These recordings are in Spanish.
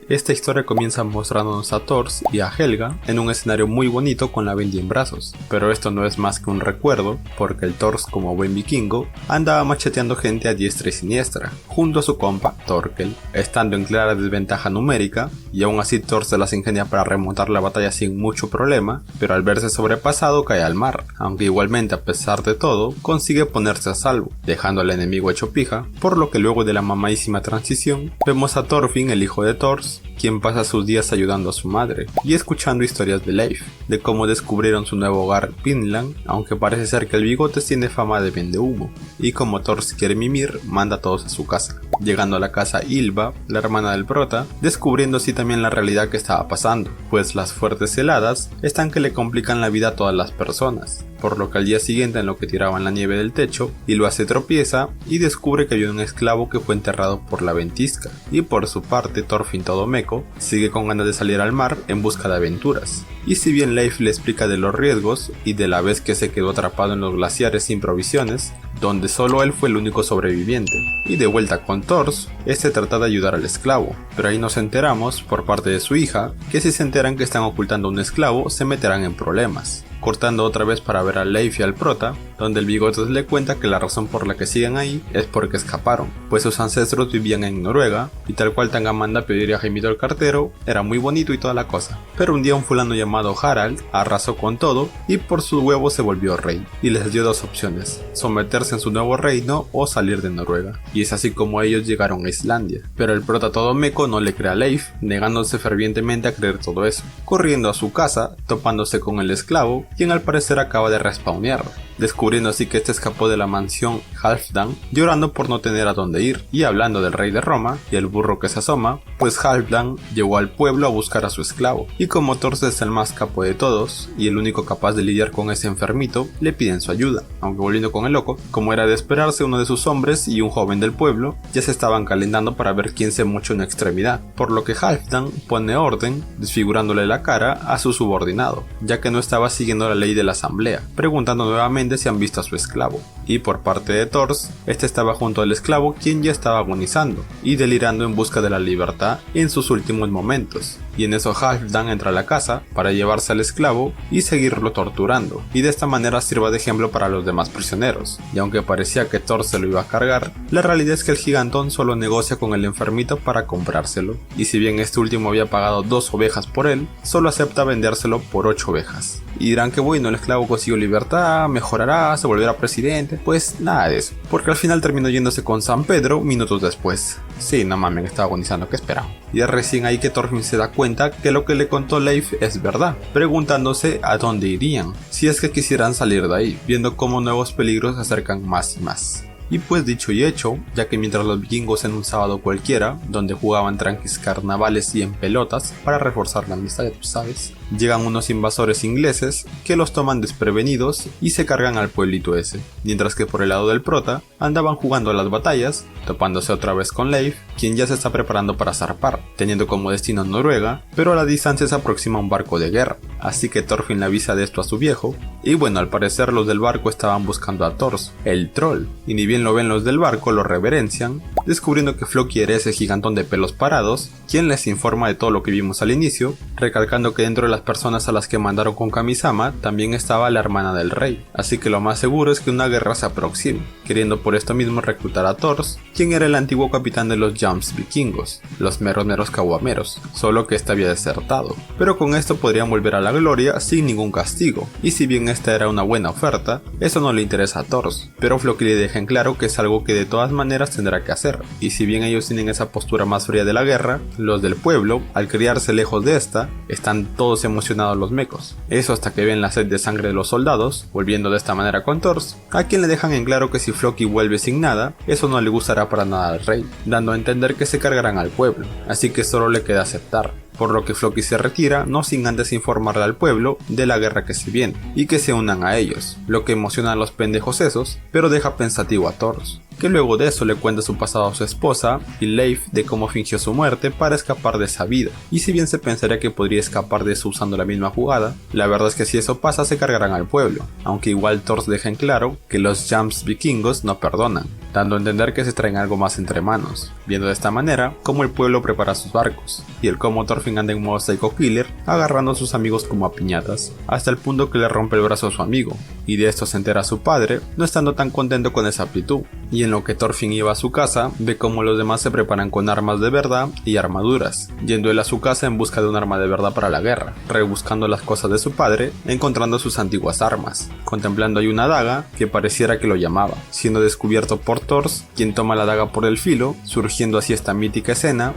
Esta historia comienza mostrándonos a Thors y a Helga en un escenario muy bonito con la Bendy en brazos, pero esto no es más que un recuerdo porque el Thors, como buen vikingo, andaba macheteando gente a diestra y siniestra, junto a su compa Thorkel, estando en clara desventaja numérica, y aún así Thors se las ingenia para remontar la batalla sin mucho problema, pero al verse sobrepasado cae al mar, aunque igualmente a pesar de todo consigue ponerse a salvo, dejando al enemigo hecho pija, por lo que luego de la mamadísima transición vemos a Thorfinn, el hijo de Thors, quien pasa sus días ayudando a su madre y escuchando historias de Leif, de cómo descubrieron su nuevo hogar Vinland, aunque parece ser que el Bigotes tiene fama de vendehumo, y como Thors quiere mimir, manda a todos a su casa, llegando a la casa Ylva, la hermana del prota, descubriendo así también la realidad que estaba pasando, pues las fuertes heladas están que le complican la vida a todas las personas, por lo que al día siguiente, en lo que tiraban la nieve del techo, Ylva se tropieza y descubre que había un esclavo que fue enterrado por la ventisca, y por su parte Thorfinn todo meco sigue con ganas de salir al mar en busca de aventuras. Y si bien Leif le explica de los riesgos y de la vez que se quedó atrapado en los glaciares sin provisiones, donde solo él fue el único sobreviviente, y de vuelta con Thors, este trata de ayudar al esclavo, pero ahí nos enteramos, por parte de su hija, que si se enteran que están ocultando a un esclavo, se meterán en problemas. Cortando otra vez para ver a Leif y al prota, donde el Bigotes le cuenta que la razón por la que siguen ahí es porque escaparon, pues sus ancestros vivían en Noruega, y tal cual Tanga manda a pedir a Jaimito el cartero, era muy bonito y toda la cosa. Pero un día un fulano llamado Harald arrasó con todo y por sus huevos se volvió rey, y les dio dos opciones, someterse en su nuevo reino o salir de Noruega, y es así como ellos llegaron a Islandia. Pero el prota todo meco no le cree a Leif, negándose fervientemente a creer todo eso, corriendo a su casa, topándose con el esclavo, quien al parecer acaba de respawnear, descubriendo así que este escapó de la mansión Halfdan, llorando por no tener a dónde ir. Y hablando del rey de Roma y el burro que se asoma, pues Halfdan llegó al pueblo a buscar a su esclavo, y como Thors es el más capo de todos y el único capaz de lidiar con ese enfermito, le piden su ayuda, aunque volviendo con el loco, como era de esperarse, uno de sus hombres y un joven del pueblo ya se estaban calentando para ver quién se mocha una extremidad, por lo que Halfdan pone orden, desfigurándole la cara a su subordinado, ya que no estaba siguiendo la ley de la asamblea, preguntando nuevamente si han visto a su esclavo. Y por parte de Thors, este estaba junto al esclavo, quien ya estaba agonizando y delirando en busca de la libertad en sus últimos momentos, y en eso Halfdan entra a la casa para llevarse al esclavo y seguirlo torturando, y de esta manera sirva de ejemplo para los demás prisioneros. Y aunque parecía que Thors se lo iba a cargar, la realidad es que el gigantón solo negocia con el enfermito para comprárselo, y si bien este último había pagado 2 ovejas por él, solo acepta vendérselo por 8 ovejas. Y dirán que bueno, el esclavo consiguió libertad, mejorará, se volverá presidente. Pues nada de eso, porque al final terminó yéndose con San Pedro minutos después. Sí, no mames, estaba agonizando, ¿qué esperaba? Y es recién ahí que Thorfinn se da cuenta que lo que le contó Leif es verdad, preguntándose a dónde irían, si es que quisieran salir de ahí, viendo cómo nuevos peligros se acercan más y más. Y pues dicho y hecho, ya que mientras los vikingos en un sábado cualquiera, donde jugaban tranquis carnavales y en pelotas para reforzar la amistad, tú sabes, llegan unos invasores ingleses que los toman desprevenidos y se cargan al pueblito ese, mientras que por el lado del prota andaban jugando a las batallas, topándose otra vez con Leif, quien ya se está preparando para zarpar, teniendo como destino Noruega, pero a la distancia se aproxima un barco de guerra, así que Thorfinn le avisa de esto a su viejo, y bueno, al parecer los del barco estaban buscando a Thors, el troll, y ni bien lo ven los del barco, lo reverencian, descubriendo que Floki era ese gigantón de pelos parados, quien les informa de todo lo que vimos al inicio, recalcando que dentro de las personas a las que mandaron con Kamisama también estaba la hermana del rey, así que lo más seguro es que una guerra se aproxime, queriendo por esto mismo reclutar a Thors, quien era el antiguo capitán de los Jams vikingos, los meros caguameros, solo que este había desertado, pero con esto podrían volver a la gloria sin ningún castigo, y si bien esta era una buena oferta, eso no le interesa a Thors, pero Floki le deja en claro que es algo que de todas maneras tendrá que hacer, y si bien ellos tienen esa postura más fría de la guerra, los del pueblo, al criarse lejos de esta, están todos emocionados los mecos, eso hasta que ven la sed de sangre de los soldados, volviendo de esta manera con Thors, a quien le dejan en claro que si Floki vuelve sin nada, eso no le gustará para nada al rey, dando a entender que se cargarán al pueblo, así que solo le queda aceptar. Por lo que Floki se retira, no sin antes informarle al pueblo de la guerra que se viene, y que se unan a ellos, lo que emociona a los pendejos esos, pero deja pensativo a Thors, que luego de eso le cuenta su pasado a su esposa y Leif de cómo fingió su muerte para escapar de esa vida. Y si bien se pensaría que podría escapar de eso usando la misma jugada, la verdad es que si eso pasa se cargarán al pueblo, aunque igual Thor deja en claro que los Jams vikingos no perdonan, dando a entender que se traen algo más entre manos, viendo de esta manera cómo el pueblo prepara sus barcos, y el cómo Thorfinn anda en modo Psycho Killer agarrando a sus amigos como a piñatas, hasta el punto que le rompe el brazo a su amigo, y de esto se entera su padre, no estando tan contento con esa aptitud, y en lo que Thorfinn iba a su casa, ve cómo los demás se preparan con armas de verdad y armaduras, yendo él a su casa en busca de un arma de verdad para la guerra, rebuscando las cosas de su padre, encontrando sus antiguas armas, contemplando ahí una daga que pareciera que lo llamaba, siendo descubierto por Thor, quien toma la daga por el filo, surgiendo así esta mítica escena.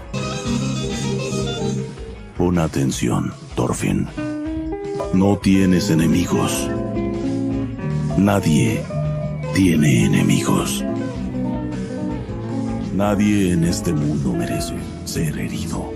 Pon atención, Thorfinn. No tienes enemigos. Nadie tiene enemigos. Nadie en este mundo merece ser herido.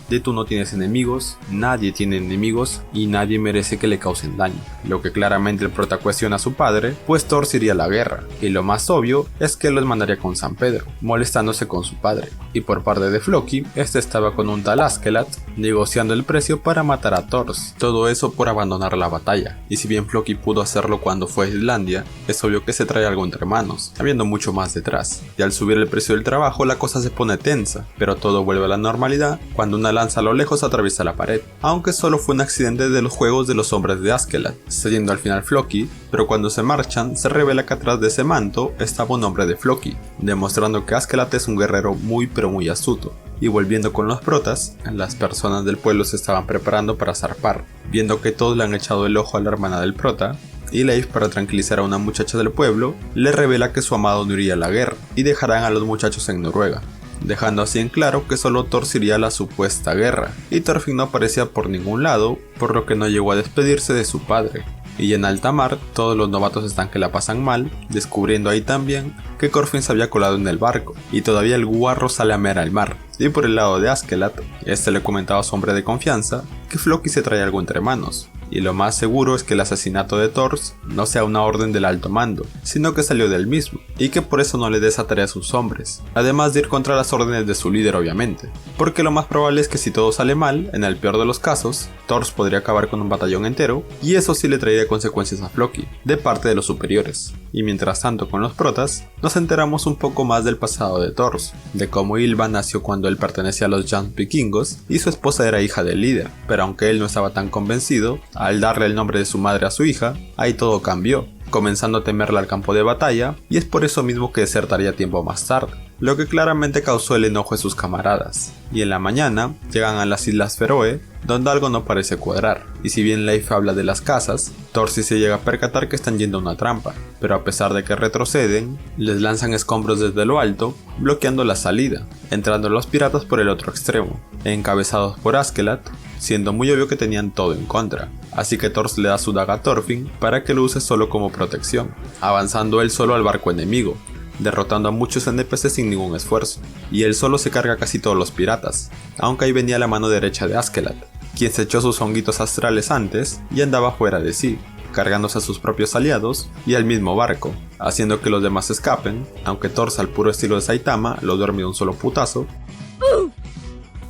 De tú no tienes enemigos, nadie tiene enemigos y nadie merece que le causen daño. Lo que claramente el prota cuestiona a su padre, pues Thor se iría a la guerra, y lo más obvio es que los mandaría con San Pedro, molestándose con su padre. Y por parte de Floki, este estaba con un tal Askeladd, negociando el precio para matar a Thor, todo eso por abandonar la batalla. Y si bien Floki pudo hacerlo cuando fue a Islandia, es obvio que se trae algo entre manos, habiendo mucho más detrás. Y al subir el precio del trabajo la cosa se pone tensa, pero todo vuelve a la normalidad cuando una lanza a lo lejos atraviesa la pared, aunque solo fue un accidente de los juegos de los hombres de Askeladd, cediendo al final Floki, pero cuando se marchan se revela que atrás de ese manto estaba un hombre de Floki, demostrando que Askeladd es un guerrero muy pero muy astuto. Y volviendo con los protas, las personas del pueblo se estaban preparando para zarpar, viendo que todos le han echado el ojo a la hermana del prota, y Leif, para tranquilizar a una muchacha del pueblo, le revela que su amado no iría a la guerra y dejarán a los muchachos en Noruega, dejando así en claro que solo Thor iría a la supuesta guerra, y Thorfinn no aparecía por ningún lado, por lo que no llegó a despedirse de su padre. Y en alta mar, todos los novatos están que la pasan mal, descubriendo ahí también que Thorfinn se había colado en el barco, y todavía el guarro sale a mear al mar. Y por el lado de Askeladd, este le comentaba a su hombre de confianza que Floki se trae algo entre manos, y lo más seguro es que el asesinato de Thor no sea una orden del alto mando, sino que salió del mismo, y que por eso no le dé esa tarea a sus hombres, además de ir contra las órdenes de su líder obviamente, porque lo más probable es que si todo sale mal, en el peor de los casos, Thor podría acabar con un batallón entero, y eso sí le traería consecuencias a Floki, de parte de los superiores. Y mientras tanto con los protas, nos enteramos un poco más del pasado de Thor, de cómo Ylva nació cuando él pertenecía a los Jans vikingos, y su esposa era hija del líder, pero aunque él no estaba tan convencido, al darle el nombre de su madre a su hija, ahí todo cambió, comenzando a temerla al campo de batalla, y es por eso mismo que desertaría tiempo más tarde, lo que claramente causó el enojo de sus camaradas. Y en la mañana llegan a las Islas Feroe, donde algo no parece cuadrar, y si bien Leif habla de las casas, Thor sí se llega a percatar que están yendo a una trampa, pero a pesar de que retroceden, les lanzan escombros desde lo alto, bloqueando la salida, entrando los piratas por el otro extremo, encabezados por Askeladd, siendo muy obvio que tenían todo en contra, así que Thor le da su daga a Thorfinn para que lo use solo como protección, avanzando él solo al barco enemigo, derrotando a muchos NPC sin ningún esfuerzo, y él solo se carga casi todos los piratas, aunque ahí venía la mano derecha de Askeladd, quien se echó sus honguitos astrales antes y andaba fuera de sí, cargándose a sus propios aliados y al mismo barco, haciendo que los demás escapen, aunque Thor al puro estilo de Saitama lo duerme de un solo putazo,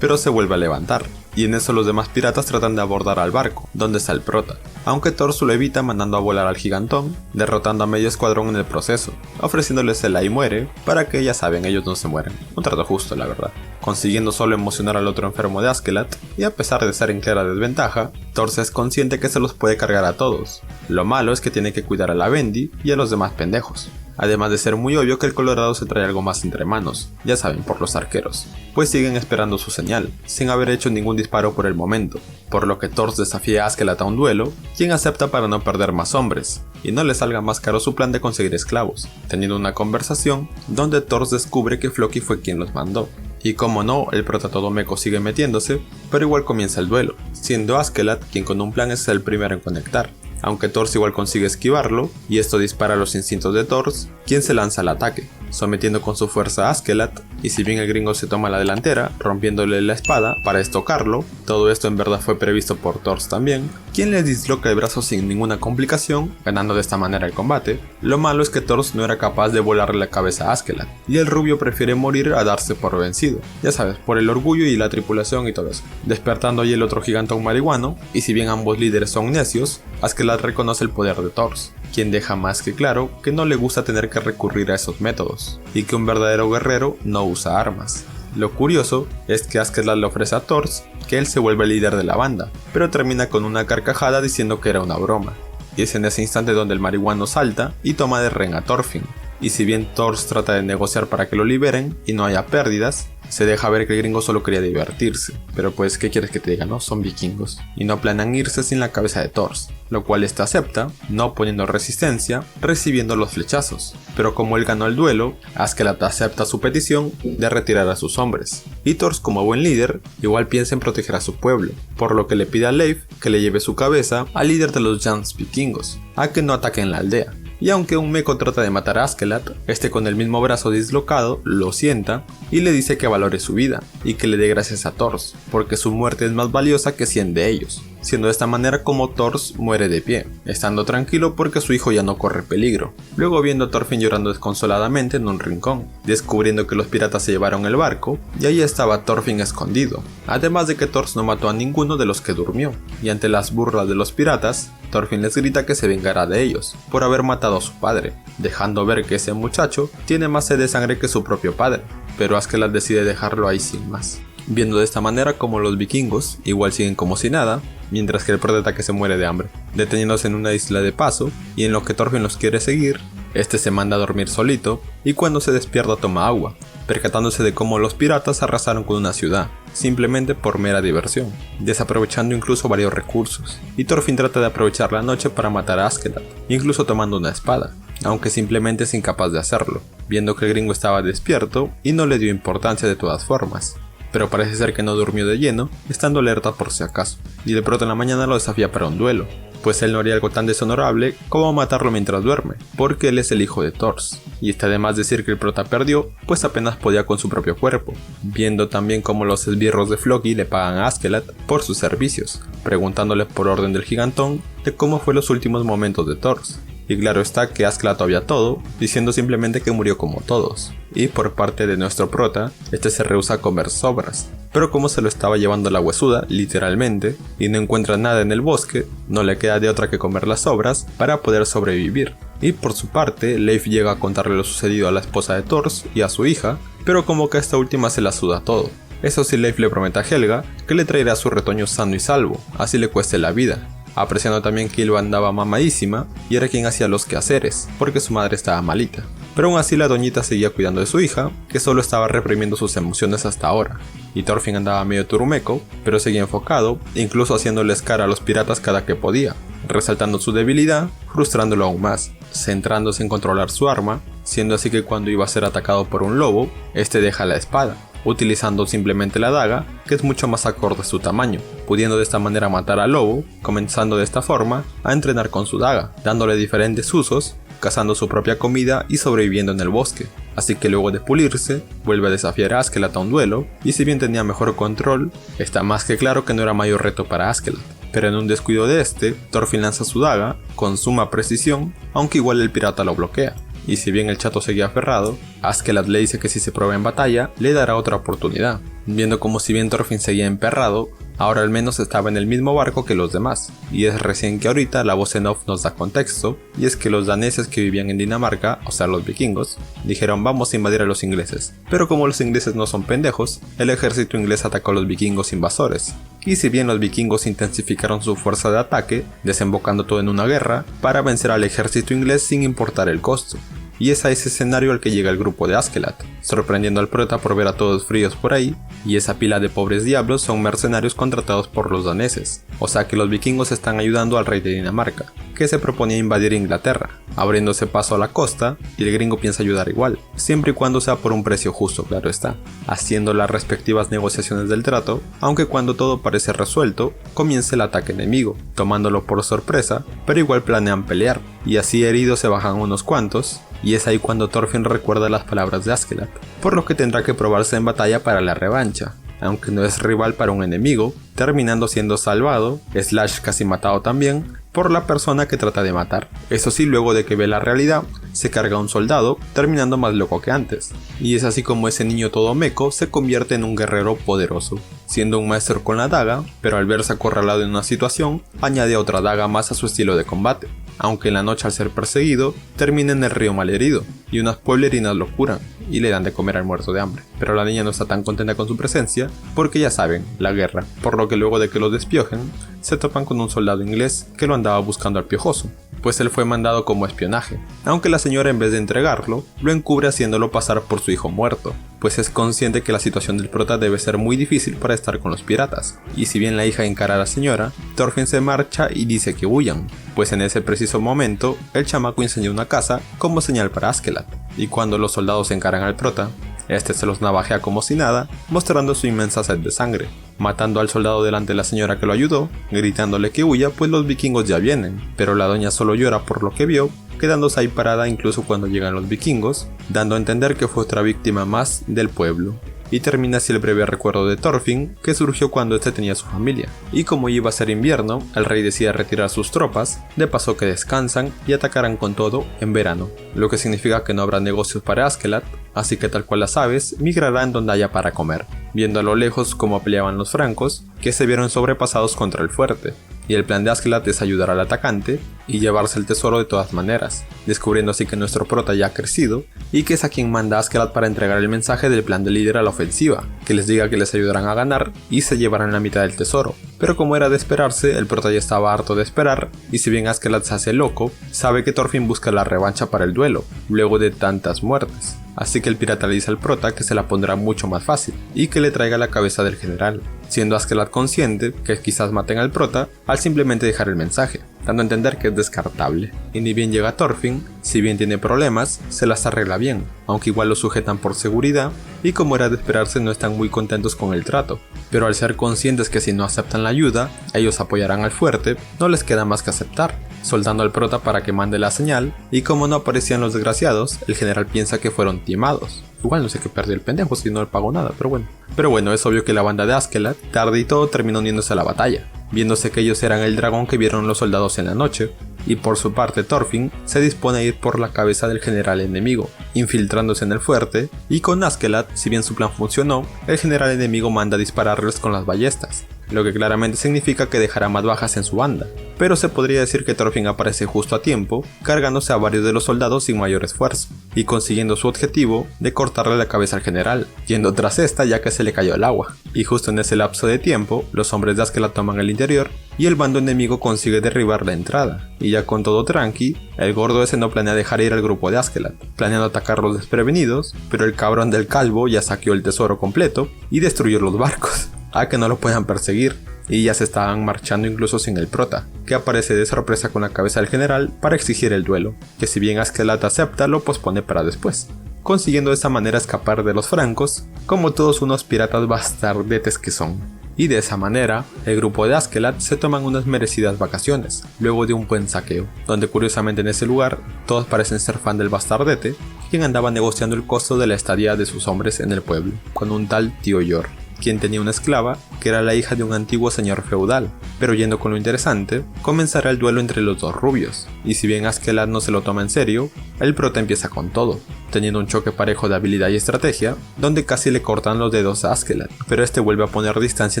pero se vuelve a levantar, y en eso los demás piratas tratan de abordar al barco, donde está el prota, aunque Thor lo evita mandando a volar al gigantón, derrotando a medio escuadrón en el proceso, ofreciéndoles el ahí muere, para que ya saben, ellos no se mueren, un trato justo la verdad, consiguiendo solo emocionar al otro enfermo de Askeladd, y a pesar de estar en clara desventaja, Thor es consciente que se los puede cargar a todos, lo malo es que tiene que cuidar a la Bendy y a los demás pendejos. Además de ser muy obvio que el Colorado se trae algo más entre manos, ya saben, por los arqueros, pues siguen esperando su señal, sin haber hecho ningún disparo por el momento, por lo que Thor desafía a Askeladd a un duelo, quien acepta para no perder más hombres, y no le salga más caro su plan de conseguir esclavos, teniendo una conversación donde Thor descubre que Floki fue quien los mandó. Y como no, el prota todo meco sigue metiéndose, pero igual comienza el duelo, siendo Askeladd quien con un plan es el primero en conectar, aunque Thor igual consigue esquivarlo, y esto dispara los instintos de Thor, quien se lanza al ataque, sometiendo con su fuerza a Askeladd, y si bien el gringo se toma la delantera, rompiéndole la espada para estocarlo, todo esto en verdad fue previsto por Thor también, quien le disloca el brazo sin ninguna complicación, ganando de esta manera el combate. Lo malo es que Thor no era capaz de volarle la cabeza a Askeladd, y el rubio prefiere morir a darse por vencido, ya sabes, por el orgullo y la tripulación y todo eso, despertando ahí el otro gigantón marihuano, y si bien ambos líderes son necios, Askeladd reconoce el poder de Thor, quien deja más que claro que no le gusta tener que recurrir a esos métodos, y que un verdadero guerrero no usa armas. Lo curioso es que Askeladd le ofrece a Thor que él se vuelve el líder de la banda, pero termina con una carcajada diciendo que era una broma, y es en ese instante donde el marihuano salta y toma de rehén a Thorfinn, y si bien Thor trata de negociar para que lo liberen y no haya pérdidas, se deja ver que el gringo solo quería divertirse, pero pues ¿qué quieres que te diga, no? Son vikingos, y no planean irse sin la cabeza de Thor, lo cual éste acepta, no poniendo resistencia, recibiendo los flechazos, pero como él ganó el duelo, Askeladd acepta su petición de retirar a sus hombres, y Thor como buen líder, igual piensa en proteger a su pueblo, por lo que le pide a Leif que le lleve su cabeza al líder de los Jans vikingos, a que no ataquen la aldea. Y aunque un meco trata de matar a Askeladd, este con el mismo brazo dislocado lo sienta y le dice que valore su vida y que le dé gracias a Thor, porque su muerte es más valiosa que 100 de ellos, siendo de esta manera como Thor muere de pie, estando tranquilo porque su hijo ya no corre peligro. Luego viendo a Thorfinn llorando desconsoladamente en un rincón, descubriendo que los piratas se llevaron el barco y ahí estaba Thorfinn escondido, además de que Thor no mató a ninguno de los que durmió, y ante las burlas de los piratas, Thorfinn les grita que se vengará de ellos por haber matado a su padre, dejando ver que ese muchacho tiene más sed de sangre que su propio padre, pero Askeladd decide dejarlo ahí sin más. Viendo de esta manera como los vikingos igual siguen como si nada, mientras que el protagonista se muere de hambre, deteniéndose en una isla de paso, y en lo que Thorfinn los quiere seguir, este se manda a dormir solito, y cuando se despierta toma agua, percatándose de cómo los piratas arrasaron con una ciudad, simplemente por mera diversión, desaprovechando incluso varios recursos, y Thorfinn trata de aprovechar la noche para matar a Askeladd, incluso tomando una espada, aunque simplemente es incapaz de hacerlo, viendo que el gringo estaba despierto y no le dio importancia de todas formas. Pero parece ser que no durmió de lleno, estando alerta por si acaso, y de pronto en la mañana lo desafía para un duelo, pues él no haría algo tan deshonorable como matarlo mientras duerme, porque él es el hijo de Thor, y está de más decir que el prota perdió, pues apenas podía con su propio cuerpo, viendo también cómo los esbirros de Floki le pagan a Askeladd por sus servicios, preguntándole por orden del gigantón de cómo fue los últimos momentos de Thor. Y claro está que Askeladd todavía todo, diciendo simplemente que murió como todos. Y por parte de nuestro prota, este se rehúsa a comer sobras. Pero como se lo estaba llevando la huesuda, literalmente, y no encuentra nada en el bosque, no le queda de otra que comer las sobras para poder sobrevivir. Y por su parte, Leif llega a contarle lo sucedido a la esposa de Thor y a su hija, pero como que a esta última se la suda todo. Eso sí, Leif le promete a Helga que le traerá su retoño sano y salvo, así le cueste la vida. Apreciando también que Ylva andaba mamadísima y era quien hacía los quehaceres, porque su madre estaba malita. Pero aún así la doñita seguía cuidando de su hija, que solo estaba reprimiendo sus emociones hasta ahora. Y Thorfinn andaba medio turumeco, pero seguía enfocado, incluso haciéndoles cara a los piratas cada que podía, resaltando su debilidad, frustrándolo aún más, centrándose en controlar su arma, siendo así que cuando iba a ser atacado por un lobo, este deja la espada, utilizando simplemente la daga, que es mucho más acorde a su tamaño, pudiendo de esta manera matar al lobo, comenzando de esta forma a entrenar con su daga, dándole diferentes usos, cazando su propia comida y sobreviviendo en el bosque. Así que luego de pulirse, vuelve a desafiar a Askeladd a un duelo, y si bien tenía mejor control, está más que claro que no era mayor reto para Askeladd. Pero en un descuido de este, Thorfinn lanza su daga, con suma precisión, aunque igual el pirata lo bloquea. Y si bien el chato seguía aferrado, Askeladd le dice que si se prueba en batalla, le dará otra oportunidad, viendo como si bien Thorfinn seguía emperrado, ahora al menos estaba en el mismo barco que los demás, y es recién que ahorita la voz en off nos da contexto, y es que los daneses que vivían en Dinamarca, o sea los vikingos, dijeron vamos a invadir a los ingleses, pero como los ingleses no son pendejos, el ejército inglés atacó a los vikingos invasores, y si bien los vikingos intensificaron su fuerza de ataque, desembocando todo en una guerra, para vencer al ejército inglés sin importar el costo. Y es a ese escenario al que llega el grupo de Askeladd, sorprendiendo al prota por ver a todos fríos por ahí, y esa pila de pobres diablos son mercenarios contratados por los daneses, o sea que los vikingos están ayudando al rey de Dinamarca, que se proponía invadir Inglaterra, abriéndose paso a la costa, y el gringo piensa ayudar igual, siempre y cuando sea por un precio justo, claro está, haciendo las respectivas negociaciones del trato, aunque cuando todo parece resuelto, comienza el ataque enemigo, tomándolo por sorpresa, pero igual planean pelear, y así heridos se bajan unos cuantos, y es ahí cuando Thorfinn recuerda las palabras de Askeladd, por lo que tendrá que probarse en batalla para la revancha, aunque no es rival para un enemigo, terminando siendo salvado, / casi matado también, por la persona que trata de matar. Eso sí, luego de que ve la realidad, se carga a un soldado, terminando más loco que antes. Y es así como ese niño todo meco se convierte en un guerrero poderoso, siendo un maestro con la daga, pero al verse acorralado en una situación, añade otra daga más a su estilo de combate. Aunque en la noche al ser perseguido, termina en el río malherido, y unas pueblerinas lo curan, y le dan de comer al muerto de hambre. Pero la niña no está tan contenta con su presencia, porque ya saben, la guerra, por lo que luego de que lo despiojen, se topan con un soldado inglés que lo andaba buscando al piojoso, pues él fue mandado como espionaje, aunque la señora en vez de entregarlo, lo encubre haciéndolo pasar por su hijo muerto, pues es consciente que la situación del prota debe ser muy difícil para estar con los piratas, y si bien la hija encara a la señora, Thorfinn se marcha y dice que huyan, pues en ese preciso momento, el chamaco incendia una casa como señal para Askeladd, y cuando los soldados encaran al prota, este se los navajea como si nada, mostrando su inmensa sed de sangre, matando al soldado delante de la señora que lo ayudó, gritándole que huya pues los vikingos ya vienen, pero la doña solo llora por lo que vio, quedándose ahí parada incluso cuando llegan los vikingos, dando a entender que fue otra víctima más del pueblo. Y termina así el breve recuerdo de Thorfinn, que surgió cuando este tenía su familia. Y como iba a ser invierno, el rey decide retirar sus tropas, de paso que descansan y atacarán con todo en verano, lo que significa que no habrá negocios para Askeladd, así que tal cual las aves, migrarán donde haya para comer, viendo a lo lejos cómo peleaban los francos, que se vieron sobrepasados contra el fuerte. Y el plan de Askeladd es ayudar al atacante y llevarse el tesoro de todas maneras, descubriendo así que nuestro prota ya ha crecido y que es a quien manda Askeladd para entregar el mensaje del plan del líder a la ofensiva, que les diga que les ayudarán a ganar y se llevarán la mitad del tesoro. Pero como era de esperarse, el prota ya estaba harto de esperar, y si bien Askeladd se hace loco, sabe que Thorfinn busca la revancha para el duelo, luego de tantas muertes. Así que el pirata le dice al prota que se la pondrá mucho más fácil, y que le traiga la cabeza del general, siendo Askeladd consciente que quizás maten al prota al simplemente dejar el mensaje, dando a entender que es descartable. Y ni bien llega Thorfinn, si bien tiene problemas, se las arregla bien, aunque igual lo sujetan por seguridad, y como era de esperarse no están muy contentos con el trato, pero al ser conscientes que si no aceptan la ayuda, ellos apoyarán al fuerte, no les queda más que aceptar, soltando al prota para que mande la señal, y como no aparecían los desgraciados, el general piensa que fueron timados. Igual no sé qué perdió el pendejo si no le pagó nada, pero bueno. Pero bueno, es obvio que la banda de Askeladd, tarde y todo, terminó uniéndose a la batalla, viéndose que ellos eran el dragón que vieron los soldados en la noche, y por su parte Thorfinn se dispone a ir por la cabeza del general enemigo, infiltrándose en el fuerte, y con Askeladd, si bien su plan funcionó, el general enemigo manda a dispararles con las ballestas, lo que claramente significa que dejará más bajas en su banda, pero se podría decir que Thorfinn aparece justo a tiempo, cargándose a varios de los soldados sin mayor esfuerzo, y consiguiendo su objetivo de cortarle la cabeza al general, yendo tras esta ya que se le cayó al agua, y justo en ese lapso de tiempo, los hombres de Askeladd toman el interior, y el bando enemigo consigue derribar la entrada, y ya con todo tranqui, el gordo ese no planea dejar ir al grupo de Askeladd, planeando atacarlos desprevenidos, pero el cabrón del calvo ya saqueó el tesoro completo, y destruyó los barcos, a que no lo puedan perseguir, y ya se estaban marchando incluso sin el prota, que aparece de sorpresa con la cabeza del general para exigir el duelo, que si bien Askeladd acepta lo pospone para después, consiguiendo de esa manera escapar de los francos, como todos unos piratas bastardetes que son. Y de esa manera, el grupo de Askeladd se toman unas merecidas vacaciones, luego de un buen saqueo, donde curiosamente en ese lugar, todos parecen ser fan del bastardete, quien andaba negociando el costo de la estadía de sus hombres en el pueblo, con un tal tío Yor, quien tenía una esclava que era la hija de un antiguo señor feudal, pero yendo con lo interesante, comenzará el duelo entre los dos rubios, y si bien Askeladd no se lo toma en serio, el prota empieza con todo, teniendo un choque parejo de habilidad y estrategia, donde casi le cortan los dedos a Askeladd, pero este vuelve a poner distancia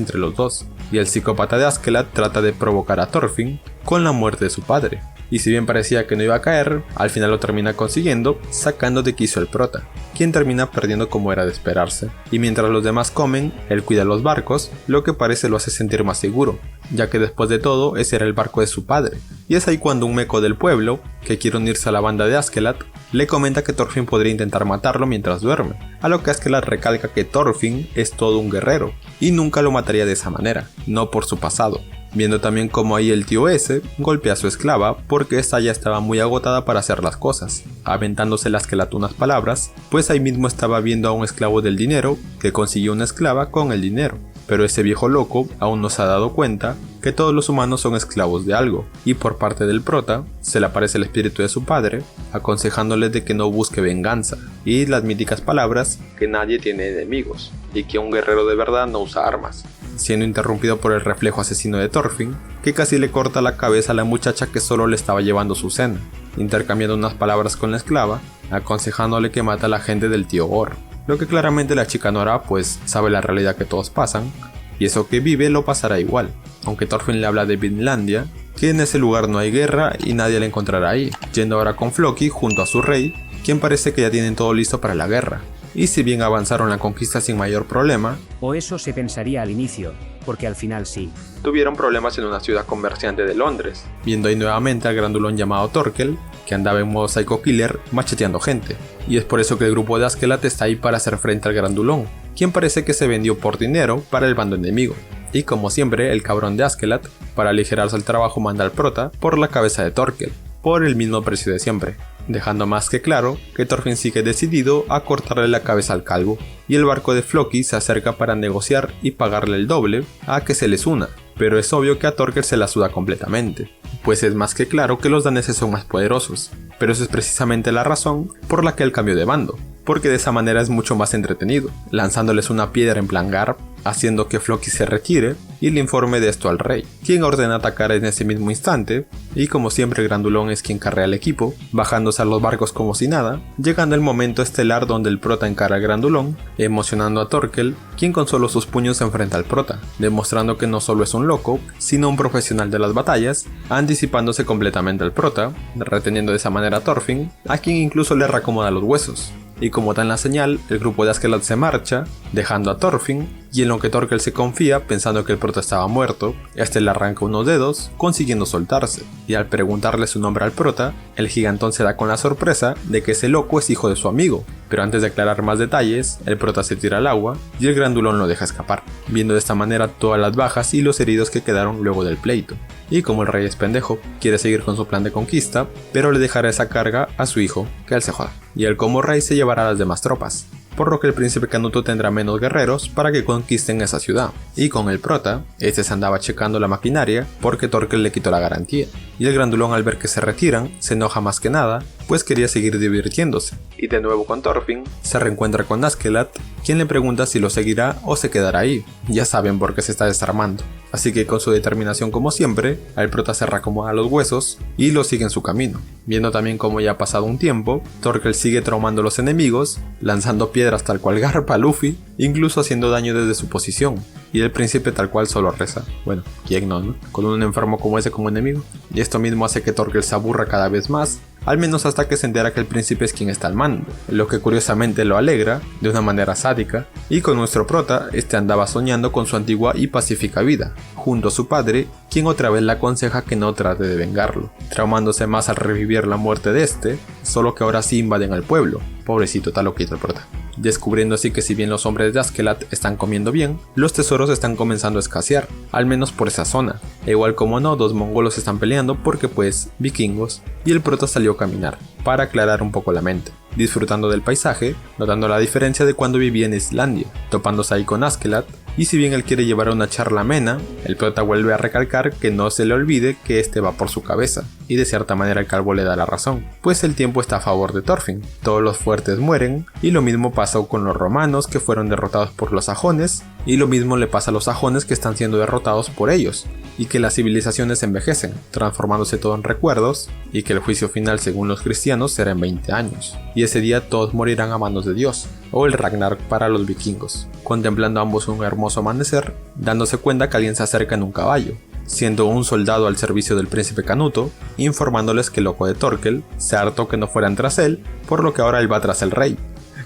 entre los dos, y el psicópata de Askeladd trata de provocar a Thorfinn con la muerte de su padre, y si bien parecía que no iba a caer, al final lo termina consiguiendo, sacando de quicio al prota, quien termina perdiendo como era de esperarse, y mientras los demás comen, él cuida los barcos, lo que parece lo hace sentir más seguro, ya que después de todo ese era el barco de su padre, y es ahí cuando un meco del pueblo, que quiere unirse a la banda de Askeladd, le comenta que Thorfinn podría intentar matarlo mientras duerme, a lo que Askeladd recalca que Thorfinn es todo un guerrero, y nunca lo mataría de esa manera, no por su pasado, viendo también como ahí el tío ese golpea a su esclava porque esta ya estaba muy agotada para hacer las cosas, aventándose las Askeladd unas palabras, pues ahí mismo estaba viendo a un esclavo del dinero que consiguió una esclava con el dinero, pero ese viejo loco aún no se ha dado cuenta que todos los humanos son esclavos de algo, y por parte del prota se le aparece el espíritu de su padre, aconsejándole de que no busque venganza, y las míticas palabras que nadie tiene enemigos, y que un guerrero de verdad no usa armas, siendo interrumpido por el reflejo asesino de Thorfinn, que casi le corta la cabeza a la muchacha que solo le estaba llevando su cena, intercambiando unas palabras con la esclava, aconsejándole que mata a la gente del tío Gor, lo que claramente la chica no hará, pues sabe la realidad que todos pasan, y eso que vive lo pasará igual, aunque Thorfinn le habla de Vinlandia, que en ese lugar no hay guerra y nadie la encontrará ahí, yendo ahora con Floki junto a su rey, quien parece que ya tienen todo listo para la guerra. Y si bien avanzaron la conquista sin mayor problema, o eso se pensaría al inicio, porque al final sí, tuvieron problemas en una ciudad comerciante de Londres, viendo ahí nuevamente al grandulón llamado Thorkel, que andaba en modo psycho killer macheteando gente, y es por eso que el grupo de Askeladd está ahí para hacer frente al grandulón, quien parece que se vendió por dinero para el bando enemigo. Y como siempre, el cabrón de Askeladd, para aligerarse el trabajo, manda al prota por la cabeza de Thorkel, por el mismo precio de siempre, dejando más que claro que Thorfinn sigue decidido a cortarle la cabeza al calvo, y el barco de Floki se acerca para negociar y pagarle el doble a que se les una, pero es obvio que a Thorkel se la suda completamente, pues es más que claro que los daneses son más poderosos, pero esa es precisamente la razón por la que él cambió de bando, porque de esa manera es mucho más entretenido, lanzándoles una piedra en plan Garp, haciendo que Floki se retire y le informe de esto al rey, quien ordena atacar en ese mismo instante, y como siempre el grandulón es quien carrea el equipo, bajándose a los barcos como si nada, llegando el momento estelar donde el prota encara al grandulón, emocionando a Thorkel, quien con solo sus puños se enfrenta al prota, demostrando que no solo es un loco, sino un profesional de las batallas, anticipándose completamente al prota, reteniendo de esa manera a Thorfinn, a quien incluso le reacomoda los huesos. Y como da en la señal, el grupo de Askeladd se marcha, dejando a Thorfinn, y en lo que Thorkel se confía, pensando que el prota estaba muerto, este le arranca unos dedos, consiguiendo soltarse, y al preguntarle su nombre al prota, el gigantón se da con la sorpresa de que ese loco es hijo de su amigo, pero antes de aclarar más detalles, el prota se tira al agua, y el grandulón lo deja escapar, viendo de esta manera todas las bajas y los heridos que quedaron luego del pleito. Y como el rey es pendejo, quiere seguir con su plan de conquista, pero le dejará esa carga a su hijo, que él se joda. Y él como rey se llevará a las demás tropas, por lo que el príncipe Canuto tendrá menos guerreros para que conquisten esa ciudad. Y con el prota, este se andaba checando la maquinaria porque Thorkel le quitó la garantía, y el grandulón al ver que se retiran, se enoja más que nada, pues quería seguir divirtiéndose. Y de nuevo con Thorfinn, se reencuentra con Askeladd, quien le pregunta si lo seguirá o se quedará ahí, ya saben por qué se está desarmando. Así que con su determinación como siempre, al prota se reacomoda los huesos y lo sigue en su camino. Viendo también como ya ha pasado un tiempo, Thorkel sigue traumando a los enemigos, lanzando piedras tal cual Garp a Luffy, incluso haciendo daño desde su posición. Y el príncipe tal cual solo reza. Bueno, ¿quién no? Con un enfermo como ese como enemigo. Y esto mismo hace que Thorkel se aburra cada vez más, al menos hasta que se entera que el príncipe es quien está al mando, lo que curiosamente lo alegra de una manera sádica, y con nuestro prota, este andaba soñando con su antigua y pacífica vida, junto a su padre, quien otra vez le aconseja que no trate de vengarlo, traumándose más al revivir la muerte de este, solo que ahora sí invaden al pueblo. Pobrecito, está loquito el prota. Descubriendo así que si bien los hombres de Askeladd están comiendo bien, los tesoros están comenzando a escasear, al menos por esa zona. E igual como no, dos mongolos están peleando porque pues, vikingos, y el prota salió a caminar, para aclarar un poco la mente, disfrutando del paisaje, notando la diferencia de cuando vivía en Islandia, topándose ahí con Askeladd, y si bien él quiere llevar una charla amena, el prota vuelve a recalcar que no se le olvide que este va por su cabeza, y de cierta manera el calvo le da la razón, pues el tiempo está a favor de Thorfinn, todos los fuertes mueren, y lo mismo pasó con los romanos que fueron derrotados por los sajones, y lo mismo le pasa a los sajones que están siendo derrotados por ellos, y que las civilizaciones envejecen, transformándose todo en recuerdos, y que el juicio final según los cristianos será en 20 años, y ese día todos morirán a manos de Dios, o el Ragnar para los vikingos, contemplando ambos un hermoso amanecer, dándose cuenta que alguien se acerca en un caballo, siendo un soldado al servicio del príncipe Canuto, informándoles que el loco de Thorkel se hartó que no fueran tras él, por lo que ahora él va tras el rey,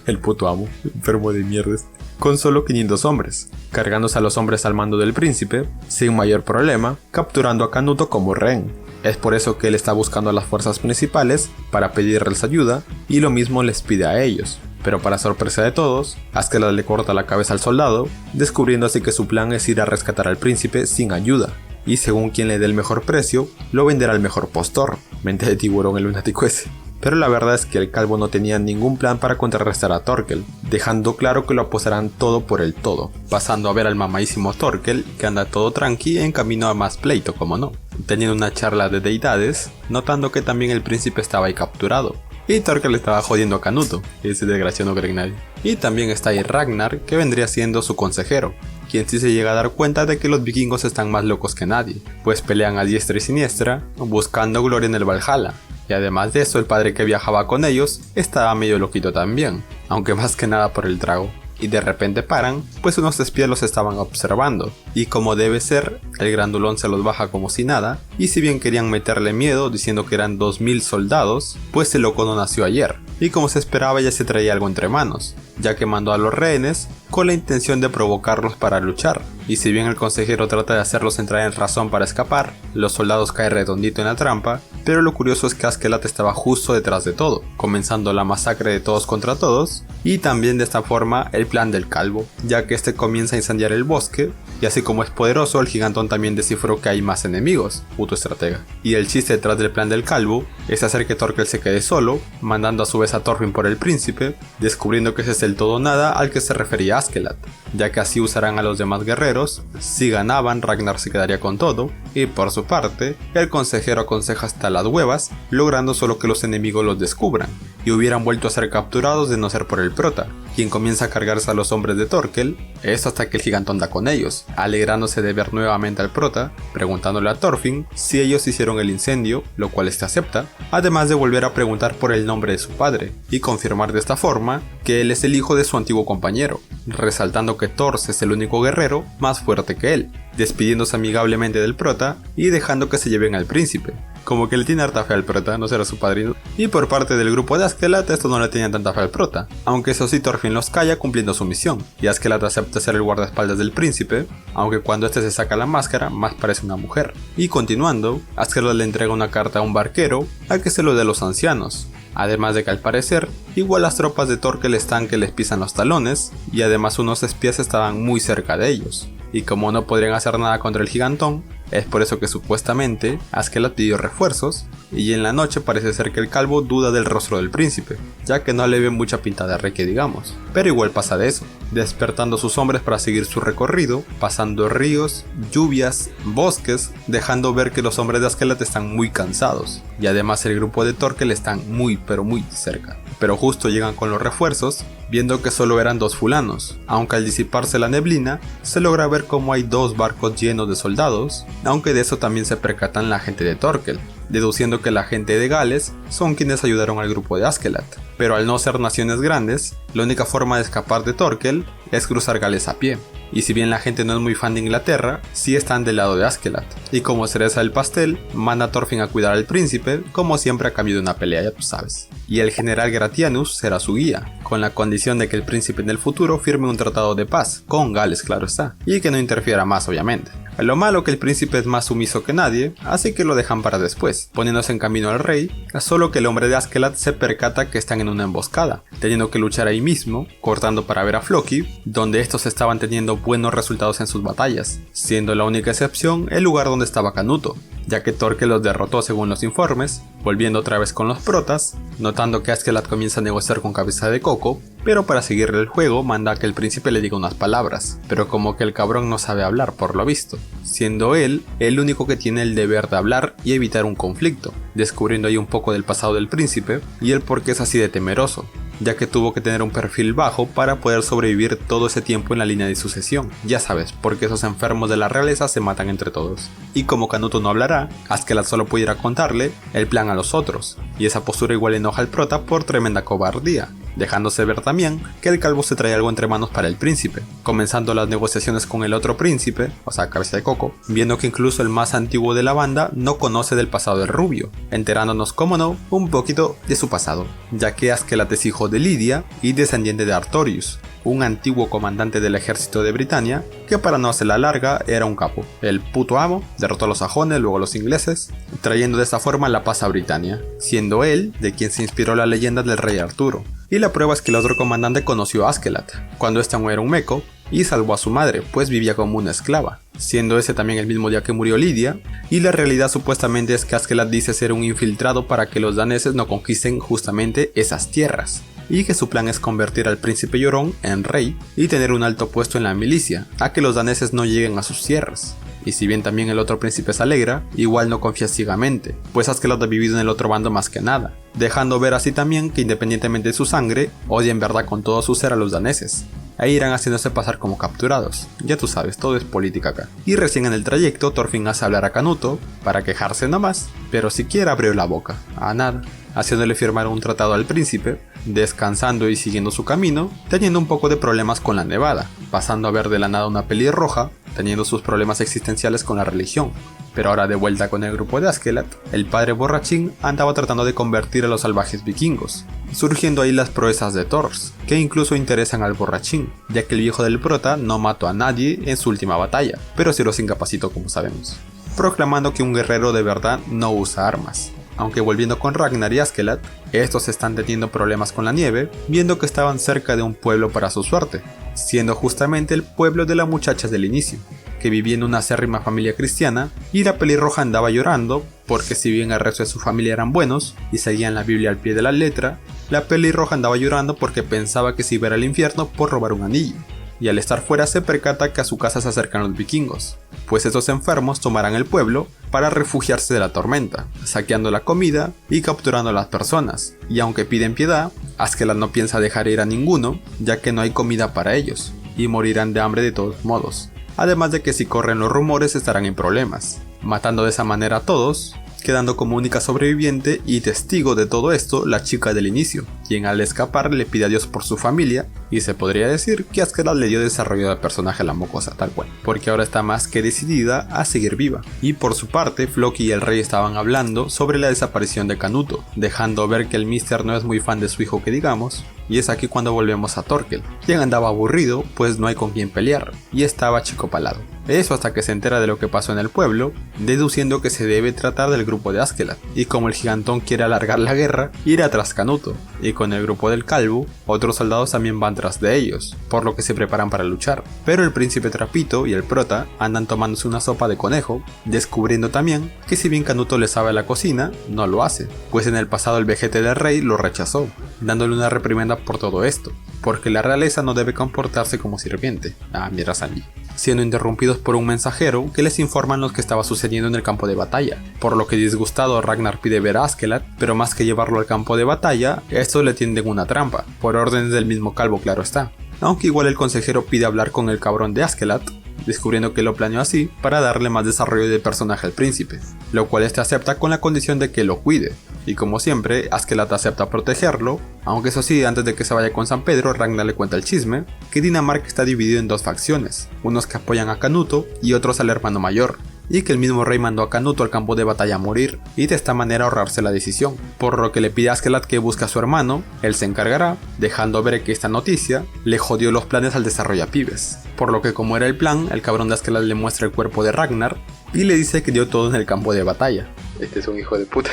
el puto amo, enfermo de mierdas, con solo 500 hombres, cargándose a los hombres al mando del príncipe, sin mayor problema, capturando a Canuto como rehén. Es por eso que él está buscando a las fuerzas principales para pedirles ayuda, y lo mismo les pide a ellos. Pero para sorpresa de todos, Askeladd le corta la cabeza al soldado, descubriendo así que su plan es ir a rescatar al príncipe sin ayuda, y según quien le dé el mejor precio, lo venderá al mejor postor. Mente de tiburón el lunático ese. pero la verdad es que el calvo no tenía ningún plan para contrarrestar a Thorkel, dejando claro que lo apostarán todo por el todo, pasando a ver al mamadísimo Thorkel que anda todo tranqui en camino a más pleito, como no, teniendo una charla de deidades, notando que también el príncipe estaba ahí capturado. Y Thorkel estaba jodiendo a Canuto, ese desgraciado no cree en nadie. Y también está ahí Ragnar, que vendría siendo su consejero, quien sí se llega a dar cuenta de que los vikingos están más locos que nadie, pues pelean a diestra y siniestra, buscando gloria en el Valhalla. Y además de eso, el padre que viajaba con ellos estaba medio loquito también, aunque más que nada por el trago. Y de repente paran, pues unos espías los estaban observando, y como debe ser, el grandulón se los baja como si nada, y si bien querían meterle miedo diciendo que eran 2000 soldados, pues el loco no nació ayer, y como se esperaba ya se traía algo entre manos, ya que mandó a los rehenes con la intención de provocarlos para luchar, y si bien el consejero trata de hacerlos entrar en razón para escapar, los soldados caen redondito en la trampa, pero lo curioso es que Askeladd estaba justo detrás de todo, comenzando la masacre de todos contra todos, y también de esta forma el plan del calvo, ya que este comienza a incendiar el bosque, y así como es poderoso, el gigantón también descifró que hay más enemigos, puto estratega. Y el chiste detrás del plan del calvo es hacer que Thorkel se quede solo, mandando a su vez a Thorfinn por el príncipe, descubriendo que ese es el todo nada al que se refería Askeladd, ya que así usarán a los demás guerreros. Si ganaban, Ragnar se quedaría con todo, y por su parte, el consejero aconseja hasta las huevas, logrando solo que los enemigos los descubran, y hubieran vuelto a ser capturados de no ser por el prota, quien comienza a cargarse a los hombres de Thorkel, esto hasta que el gigantón da con ellos, alegrándose de ver nuevamente al prota, preguntándole a Thorfinn si ellos hicieron el incendio, lo cual este acepta, además de volver a preguntar por el nombre de su padre, y confirmar de esta forma que él es el hijo de su antiguo compañero, resaltando que Thor es el único guerrero más fuerte que él, despidiéndose amigablemente del prota y dejando que se lleven al príncipe. Como que le tiene harta fe al prota, no será su padrino. Y por parte del grupo de Askeladd, estos no le tenían tanta fe al prota, aunque eso sí, Thorfinn los calla cumpliendo su misión, y Askeladd acepta ser el guardaespaldas del príncipe, aunque cuando este se saca la máscara, más parece una mujer. Y continuando, Askeladd le entrega una carta a un barquero a que se lo dé a los ancianos, además de que al parecer, igual las tropas de Thorkel están que les pisan los talones, y además unos espías estaban muy cerca de ellos, y como no podrían hacer nada contra el gigantón, es por eso que supuestamente Askeladd pidió refuerzos, y en la noche parece ser que el calvo duda del rostro del príncipe, ya que no le ve mucha pinta de rey que digamos, pero igual pasa de eso, despertando a sus hombres para seguir su recorrido, pasando ríos, lluvias, bosques, dejando ver que los hombres de Askeladd están muy cansados, y además el grupo de Thorkel están muy pero muy cerca. Pero justo llegan con los refuerzos, viendo que solo eran 2 fulanos, aunque al disiparse la neblina, se logra ver como hay 2 barcos llenos de soldados, aunque de eso también se percatan la gente de Thorkel, deduciendo que la gente de Gales son quienes ayudaron al grupo de Askeladd. Pero al no ser naciones grandes, la única forma de escapar de Thorkel es cruzar Gales a pie. Y si bien la gente no es muy fan de Inglaterra, sí están del lado de Askeladd. Y como cereza del pastel, manda a Thorfinn a cuidar al príncipe, como siempre a cambio de una pelea, ya tú sabes. Y el general Gratianus será su guía, con la condición de que el príncipe en el futuro firme un tratado de paz, con Gales claro está, y que no interfiera más obviamente. Lo malo que el príncipe es más sumiso que nadie, así que lo dejan para después, poniéndose en camino al rey, solo que el hombre de Askeladd se percata que están en una emboscada, teniendo que luchar ahí mismo, cortando para ver a Floki, donde estos estaban teniendo buenos resultados en sus batallas, siendo la única excepción el lugar donde estaba Canuto, ya que Thorkel los derrotó según los informes, volviendo otra vez con los protas, notando que Askeladd comienza a negociar con Cabeza de Coco, pero para seguirle el juego manda a que el príncipe le diga unas palabras, pero como que el cabrón no sabe hablar por lo visto, siendo él el único que tiene el deber de hablar y evitar un conflicto, descubriendo ahí un poco del pasado del príncipe y el por qué es así de temeroso, ya que tuvo que tener un perfil bajo para poder sobrevivir todo ese tiempo en la línea de sucesión, ya sabes, porque esos enfermos de la realeza se matan entre todos. Y como Canuto no hablará, Askeladd solo pudiera contarle el plan a los otros, y esa postura igual enoja al prota por tremenda cobardía, dejándose ver también que el calvo se trae algo entre manos para el príncipe, comenzando las negociaciones con el otro príncipe, o sea Cabeza de Coco, viendo que incluso el más antiguo de la banda no conoce del pasado del rubio, enterándonos como no, un poquito de su pasado, ya que Askeladd es hijo de Lidia y descendiente de Artorius, un antiguo comandante del ejército de Britania, que para no hacerla larga era un capo. El puto amo derrotó a los sajones, luego a los ingleses, trayendo de esta forma la paz a Britania, siendo él de quien se inspiró la leyenda del rey Arturo. Y la prueba es que el otro comandante conoció a Askeladd, cuando este aún era un meco, y salvó a su madre, pues vivía como una esclava, siendo ese también el mismo día que murió Lidia, y la realidad supuestamente es que Askeladd dice ser un infiltrado para que los daneses no conquisten justamente esas tierras, y que su plan es convertir al príncipe llorón en rey y tener un alto puesto en la milicia, a que los daneses no lleguen a sus tierras. Y si bien también el otro príncipe se alegra, igual no confía ciegamente, pues Askeladd ha vivido en el otro bando más que nada, dejando ver así también que independientemente de su sangre, odia en verdad con todo su ser a los daneses, e irán haciéndose pasar como capturados. Ya tú sabes, todo es política acá. Y recién en el trayecto, Thorfinn hace hablar a Canuto, para quejarse nomás, pero siquiera abrió la boca, a nada, haciéndole firmar un tratado al príncipe, descansando y siguiendo su camino, teniendo un poco de problemas con la nevada, pasando a ver de la nada una pelirroja, teniendo sus problemas existenciales con la religión. Pero ahora de vuelta con el grupo de Askeladd, el padre borrachín andaba tratando de convertir a los salvajes vikingos, surgiendo ahí las proezas de Thor, que incluso interesan al borrachín, ya que el viejo del prota no mató a nadie en su última batalla, pero sí los incapacitó como sabemos, proclamando que un guerrero de verdad no usa armas. Aunque volviendo con Ragnar y Askeladd, estos están teniendo problemas con la nieve, viendo que estaban cerca de un pueblo para su suerte, siendo justamente el pueblo de la muchacha del inicio, que vivía en una acérrima familia cristiana, y la pelirroja andaba llorando porque si bien el resto de su familia eran buenos y seguían la Biblia al pie de la letra, la pelirroja andaba llorando porque pensaba que se iba al infierno por robar un anillo, y al estar fuera se percata que a su casa se acercan los vikingos, pues estos enfermos tomarán el pueblo para refugiarse de la tormenta, saqueando la comida y capturando a las personas, y aunque piden piedad, Askeladd no piensa dejar ir a ninguno, ya que no hay comida para ellos, y morirán de hambre de todos modos, además de que si corren los rumores estarán en problemas, matando de esa manera a todos, quedando como única sobreviviente y testigo de todo esto la chica del inicio, quien al escapar le pide a Dios por su familia, y se podría decir que Askeladd le dio desarrollo de personaje a la mocosa tal cual, porque ahora está más que decidida a seguir viva. Y por su parte, Floki y el rey estaban hablando sobre la desaparición de Canuto, dejando ver que el Mister no es muy fan de su hijo que digamos, y es aquí cuando volvemos a Thorkel, quien andaba aburrido pues no hay con quien pelear, y estaba achicopalado. Eso hasta que se entera de lo que pasó en el pueblo, deduciendo que se debe tratar del grupo de Askeladd, y como el gigantón quiere alargar la guerra, irá tras Canuto, y con el grupo del calvo, otros soldados también van tras de ellos, por lo que se preparan para luchar. Pero el príncipe Trapito y el prota andan tomándose una sopa de conejo, descubriendo también que si bien Canuto le sabe a la cocina, no lo hace, pues en el pasado el vejete del rey lo rechazó, dándole una reprimenda por todo esto, porque la realeza no debe comportarse como sirviente. Mira Sanji. Siendo interrumpidos por un mensajero que les informan lo que estaba sucediendo en el campo de batalla, por lo que disgustado Ragnar pide ver a Askeladd, pero más que llevarlo al campo de batalla, estos le tienden una trampa, por órdenes del mismo calvo claro está, aunque igual el consejero pide hablar con el cabrón de Askeladd, descubriendo que lo planeó así para darle más desarrollo de personaje al príncipe, lo cual este acepta con la condición de que lo cuide, y como siempre Askeladd acepta protegerlo, aunque eso sí, antes de que se vaya con San Pedro, Ragnar le cuenta el chisme, que Dinamarca está dividido en dos facciones, unos que apoyan a Canuto y otros al hermano mayor, y que el mismo rey mandó a Canuto al campo de batalla a morir, y de esta manera ahorrarse la decisión, por lo que le pide a Askeladd que busque a su hermano, él se encargará, dejando ver que esta noticia le jodió los planes al desarrollapibes, por lo que como era el plan, el cabrón de Askeladd le muestra el cuerpo de Ragnar, y le dice que dio todo en el campo de batalla. Este es un hijo de puta.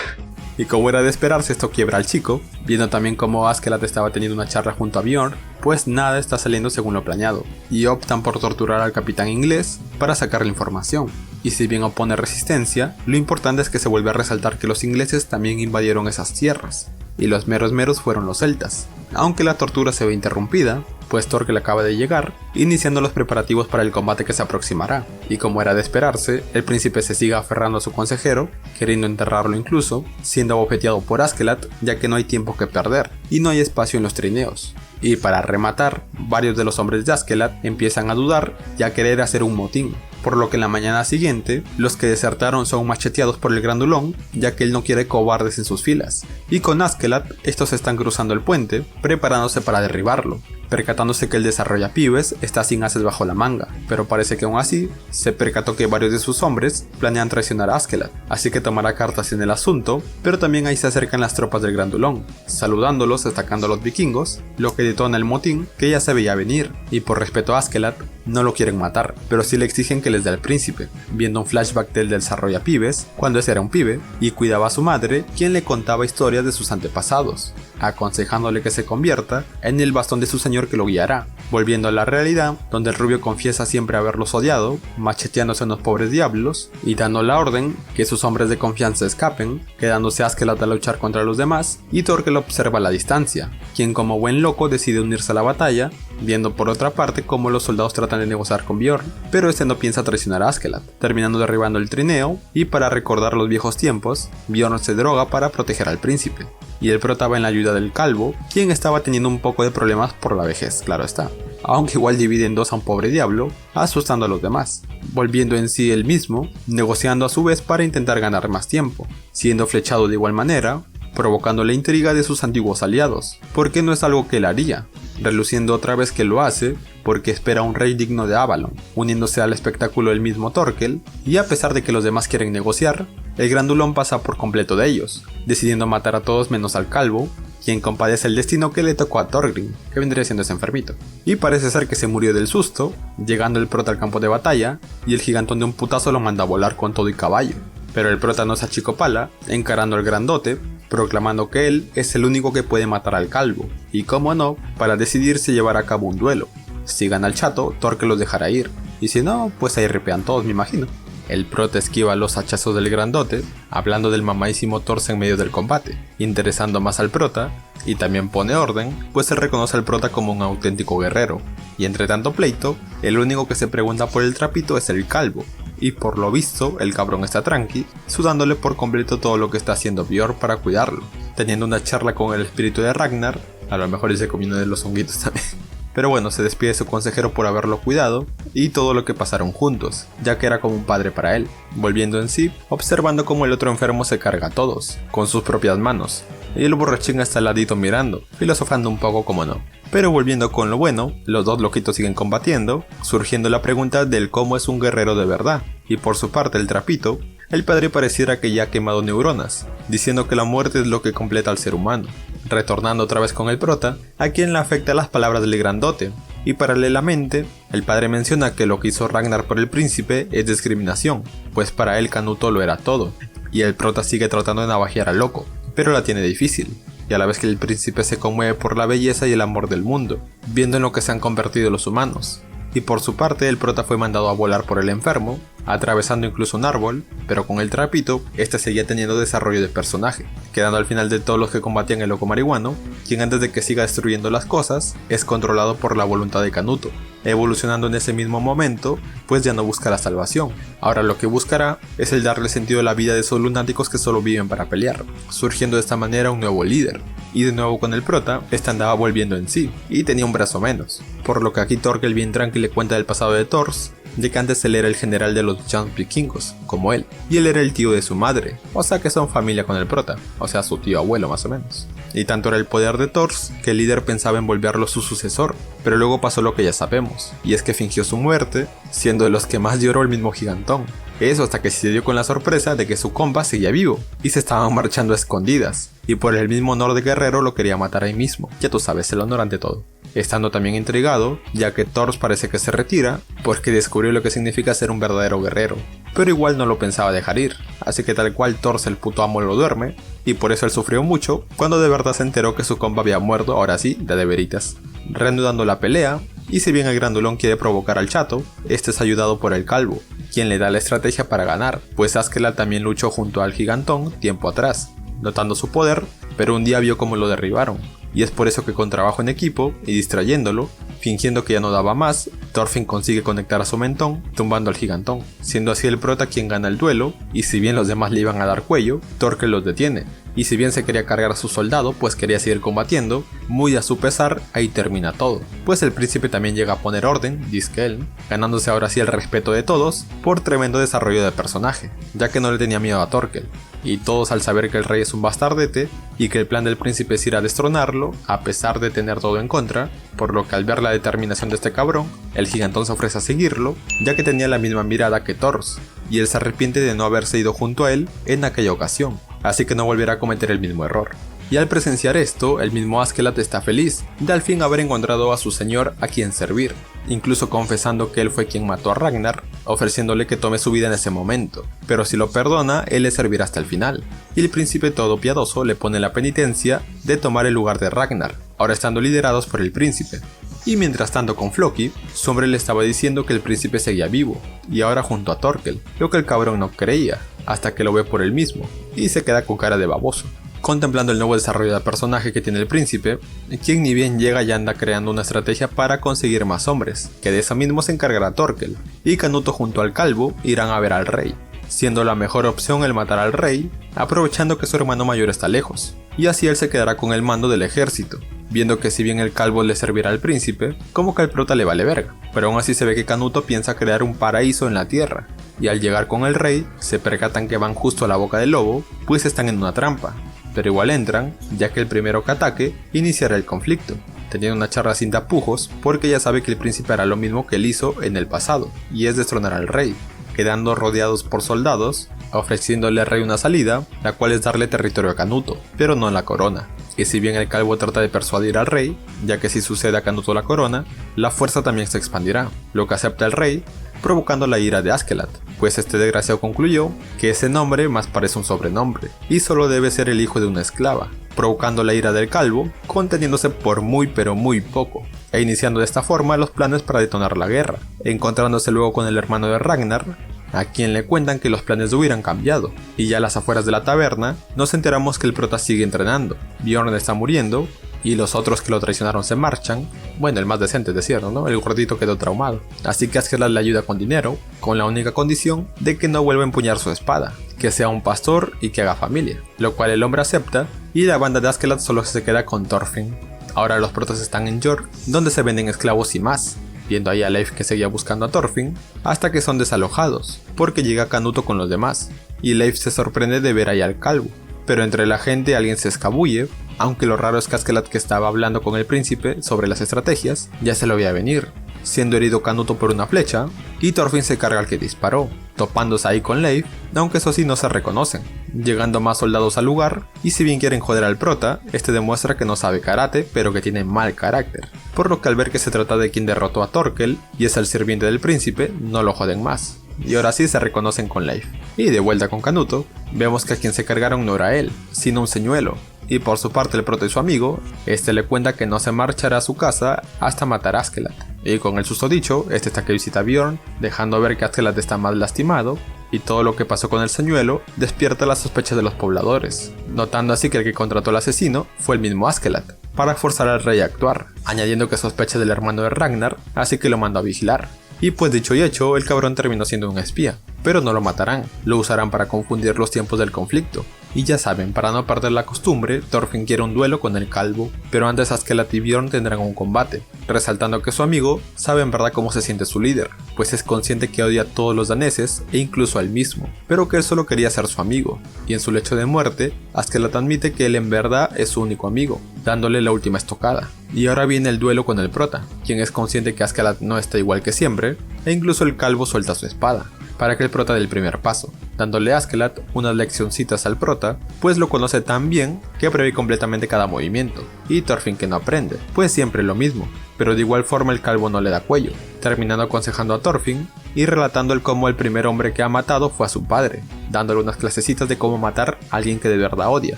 Y como era de esperarse, esto quiebra al chico, viendo también como Askeladd estaba teniendo una charla junto a Bjorn, pues nada está saliendo según lo planeado, y optan por torturar al capitán inglés para sacar la información. Y si bien opone resistencia, lo importante es que se vuelve a resaltar que los ingleses también invadieron esas tierras, y los meros fueron los celtas, aunque la tortura se ve interrumpida, pues Thorkel acaba de llegar, iniciando los preparativos para el combate que se aproximará, y como era de esperarse, el príncipe se sigue aferrando a su consejero, queriendo enterrarlo incluso, siendo abofeteado por Askeladd, ya que no hay tiempo que perder, y no hay espacio en los trineos. Y para rematar, varios de los hombres de Askeladd empiezan a dudar y a querer hacer un motín, por lo que en la mañana siguiente, los que desertaron son macheteados por el grandulón, ya que él no quiere cobardes en sus filas, y con Askeladd, estos están cruzando el puente, preparándose para derribarlo, percatándose que el desarrollapibes está sin ases bajo la manga, pero parece que aún así, se percató que varios de sus hombres planean traicionar a Askeladd, así que tomará cartas en el asunto, pero también ahí se acercan las tropas del grandulón, saludándolos, atacando a los vikingos, lo que detona el motín que ya se veía venir, y por respeto a Askeladd, no lo quieren matar, pero sí le exigen que les dé al príncipe, viendo un flashback del desarrollapibes, cuando ese era un pibe, y cuidaba a su madre, quien le contaba historias de sus antepasados, aconsejándole que se convierta en el bastón de su señor que lo guiará, volviendo a la realidad donde el rubio confiesa siempre haberlos odiado, macheteándose a unos pobres diablos y dando la orden que sus hombres de confianza escapen, quedándose Askeladd a luchar contra los demás y Thorkel observa a la distancia, quien como buen loco decide unirse a la batalla, viendo por otra parte cómo los soldados tratan de negociar con Bjorn, pero este no piensa traicionar a Askeladd, terminando derribando el trineo y para recordar los viejos tiempos, Bjorn se droga para proteger al príncipe. Y el prota va en la ayuda del calvo, quien estaba teniendo un poco de problemas por la vejez, claro está, aunque igual divide en dos a un pobre diablo, asustando a los demás, volviendo en sí él mismo, negociando a su vez para intentar ganar más tiempo, siendo flechado de igual manera, provocando la intriga de sus antiguos aliados, porque no es algo que él haría, reluciendo otra vez que lo hace porque espera un rey digno de Avalon, uniéndose al espectáculo el mismo Thorkel, y a pesar de que los demás quieren negociar, el grandulón pasa por completo de ellos, decidiendo matar a todos menos al calvo, quien compadece el destino que le tocó a Thorgrim, que vendría siendo ese enfermito. Y parece ser que se murió del susto, llegando el prota al campo de batalla, y el gigantón de un putazo lo manda a volar con todo y caballo. Pero el prota no se achicopala, encarando al grandote, proclamando que él es el único que puede matar al calvo, y como no, para decidirse llevar a cabo un duelo. Si gana el chato, Thorkel los dejará ir, y si no, pues ahí ripean todos, me imagino. El prota esquiva los hachazos del grandote, hablando del mamadísimo Thors en medio del combate, interesando más al prota, y también pone orden, pues se reconoce al prota como un auténtico guerrero, y entre tanto pleito, el único que se pregunta por el trapito es el calvo, y por lo visto el cabrón está tranqui, sudándole por completo todo lo que está haciendo Bjorn para cuidarlo, teniendo una charla con el espíritu de Ragnar, a lo mejor se comió uno de los honguitos también. Pero bueno, se despide de su consejero por haberlo cuidado y todo lo que pasaron juntos, ya que era como un padre para él, volviendo en sí, observando cómo el otro enfermo se carga a todos, con sus propias manos, y el borrachín está al ladito mirando, filosofando un poco como no. Pero volviendo con lo bueno, los dos loquitos siguen combatiendo, surgiendo la pregunta del cómo es un guerrero de verdad, y por su parte el trapito, el padre pareciera que ya ha quemado neuronas, diciendo que la muerte es lo que completa al ser humano, retornando otra vez con el prota, a quien le afecta las palabras del grandote, y paralelamente, el padre menciona que lo que hizo Ragnar por el príncipe es discriminación, pues para él Canuto lo era todo, y el prota sigue tratando de navajear al loco, pero la tiene difícil, y a la vez que el príncipe se conmueve por la belleza y el amor del mundo, viendo en lo que se han convertido los humanos. Y por su parte el prota fue mandado a volar por el enfermo, atravesando incluso un árbol, pero con el trapito, este seguía teniendo desarrollo de personaje, quedando al final de todos los que combatían el loco marihuano, quien antes de que siga destruyendo las cosas, es controlado por la voluntad de Canuto, evolucionando en ese mismo momento, pues ya no busca la salvación. Ahora lo que buscará es el darle sentido a la vida de esos lunáticos que solo viven para pelear, surgiendo de esta manera un nuevo líder. Y de nuevo con el prota, este andaba volviendo en sí, y tenía un brazo menos, por lo que aquí Thorkel bien tranqui le cuenta del pasado de Thors, de que antes él era el general de los Jans vikingos, como él, y él era el tío de su madre, o sea que son familia con el prota, o sea su tío abuelo más o menos. Y tanto era el poder de Thors, que el líder pensaba en volverlo su sucesor, pero luego pasó lo que ya sabemos, y es que fingió su muerte, siendo de los que más lloró el mismo gigantón. Eso hasta que se dio con la sorpresa de que su compa seguía vivo, y se estaban marchando a escondidas, y por el mismo honor de guerrero lo quería matar ahí mismo, ya tú sabes, el honor ante todo. Estando también intrigado, ya que Thors parece que se retira, porque descubrió lo que significa ser un verdadero guerrero, pero igual no lo pensaba dejar ir, así que tal cual Thors el puto amo lo duerme, y por eso él sufrió mucho, cuando de verdad se enteró que su compa había muerto, ahora sí, de veritas. Reanudando la pelea, y si bien el grandulón quiere provocar al chato, este es ayudado por el calvo, quien le da la estrategia para ganar, pues Askeladd también luchó junto al gigantón tiempo atrás, notando su poder, pero un día vio cómo lo derribaron, y es por eso que con trabajo en equipo y distrayéndolo, fingiendo que ya no daba más, Thorfinn consigue conectar a su mentón, tumbando al gigantón, siendo así el prota quien gana el duelo, y si bien los demás le iban a dar cuello, Thorkel los detiene, y si bien se quería cargar a su soldado, pues quería seguir combatiendo, muy a su pesar, ahí termina todo, pues el príncipe también llega a poner orden, dice él, ganándose ahora sí el respeto de todos, por tremendo desarrollo de personaje, ya que no le tenía miedo a Thorkel. Y todos al saber que el rey es un bastardete y que el plan del príncipe es ir a destronarlo, a pesar de tener todo en contra, por lo que al ver la determinación de este cabrón, el gigantón se ofrece a seguirlo, ya que tenía la misma mirada que Thors, y él se arrepiente de no haberse ido junto a él en aquella ocasión, así que no volverá a cometer el mismo error. Y al presenciar esto, el mismo Askeladd está feliz de al fin haber encontrado a su señor a quien servir, incluso confesando que él fue quien mató a Ragnar, ofreciéndole que tome su vida en ese momento, pero si lo perdona, él le servirá hasta el final. Y el príncipe todo piadoso le pone la penitencia de tomar el lugar de Ragnar, ahora estando liderados por el príncipe. Y mientras tanto con Floki, su hombre le estaba diciendo que el príncipe seguía vivo, y ahora junto a Thorkel, lo que el cabrón no creía, hasta que lo ve por él mismo, y se queda con cara de baboso, contemplando el nuevo desarrollo de personaje que tiene el príncipe, quien ni bien llega ya anda creando una estrategia para conseguir más hombres, que de eso mismo se encargará Thorkel, y Canuto junto al calvo irán a ver al rey, siendo la mejor opción el matar al rey, aprovechando que su hermano mayor está lejos, y así él se quedará con el mando del ejército, viendo que si bien el calvo le servirá al príncipe, como que al prota le vale verga, pero aún así se ve que Canuto piensa crear un paraíso en la tierra, y al llegar con el rey, se percatan que van justo a la boca del lobo, pues están en una trampa, pero igual entran, ya que el primero que ataque iniciará el conflicto, teniendo una charla sin tapujos porque ya sabe que el príncipe hará lo mismo que él hizo en el pasado, y es destronar al rey, quedando rodeados por soldados, ofreciéndole al rey una salida, la cual es darle territorio a Canuto, pero no la corona. Y si bien el calvo trata de persuadir al rey, ya que si sucede a Canuto la corona, la fuerza también se expandirá, lo que acepta el rey, provocando la ira de Askeladd, pues este desgraciado concluyó que ese nombre más parece un sobrenombre, y solo debe ser el hijo de una esclava, provocando la ira del calvo, conteniéndose por muy pero muy poco, e iniciando de esta forma los planes para detonar la guerra, encontrándose luego con el hermano de Ragnar, a quien le cuentan que los planes hubieran cambiado, y ya a las afueras de la taberna nos enteramos que el prota sigue entrenando, Bjorn está muriendo, y los otros que lo traicionaron se marchan, bueno, el más decente es decir, ¿no? El gordito quedó traumado, así que Askeladd le ayuda con dinero, con la única condición de que no vuelva a empuñar su espada, que sea un pastor y que haga familia, lo cual el hombre acepta, y la banda de Askeladd solo se queda con Thorfinn. Ahora los protas están en York, donde se venden esclavos y más, viendo ahí a Leif que seguía buscando a Thorfinn, hasta que son desalojados, porque llega Canuto con los demás, y Leif se sorprende de ver ahí al calvo, pero entre la gente alguien se escabulle, aunque lo raro es que Askeladd, que estaba hablando con el príncipe sobre las estrategias, ya se lo veía venir, siendo herido Canuto por una flecha, y Thorfinn se carga al que disparó, topándose ahí con Leif, aunque eso sí no se reconocen, llegando más soldados al lugar, y si bien quieren joder al prota, este demuestra que no sabe karate, pero que tiene mal carácter, por lo que al ver que se trata de quien derrotó a Thorkel, y es el sirviente del príncipe, no lo joden más, y ahora sí se reconocen con Leif. Y de vuelta con Canuto, vemos que a quien se cargaron no era él, sino un señuelo, y por su parte el prota y su amigo, este le cuenta que no se marchará a su casa hasta matar a Askeladd. Y con el susodicho, este está que visita a Bjorn, dejando ver que Askeladd está más lastimado, y todo lo que pasó con el señuelo despierta las sospechas de los pobladores, notando así que el que contrató al asesino fue el mismo Askeladd, para forzar al rey a actuar, añadiendo que sospecha del hermano de Ragnar, así que lo mandó a vigilar. Y pues dicho y hecho, el cabrón terminó siendo un espía, pero no lo matarán, lo usarán para confundir los tiempos del conflicto. Y ya saben, para no perder la costumbre, Thorfinn quiere un duelo con el calvo, pero antes Askeladd y Bjorn tendrán un combate, resaltando que su amigo sabe en verdad cómo se siente su líder, pues es consciente que odia a todos los daneses e incluso a él mismo, pero que él solo quería ser su amigo, y en su lecho de muerte, Askeladd admite que él en verdad es su único amigo, dándole la última estocada. Y ahora viene el duelo con el prota, quien es consciente que Askeladd no está igual que siempre, e incluso el calvo suelta su espada, para que el prota dé el primer paso, dándole a Askeladd unas leccioncitas al prota, pues lo conoce tan bien que prevé completamente cada movimiento, y Thorfinn que no aprende, pues siempre lo mismo, pero de igual forma el calvo no le da cuello, terminando aconsejando a Thorfinn y relatando el cómo el primer hombre que ha matado fue a su padre, dándole unas clasecitas de cómo matar a alguien que de verdad odia,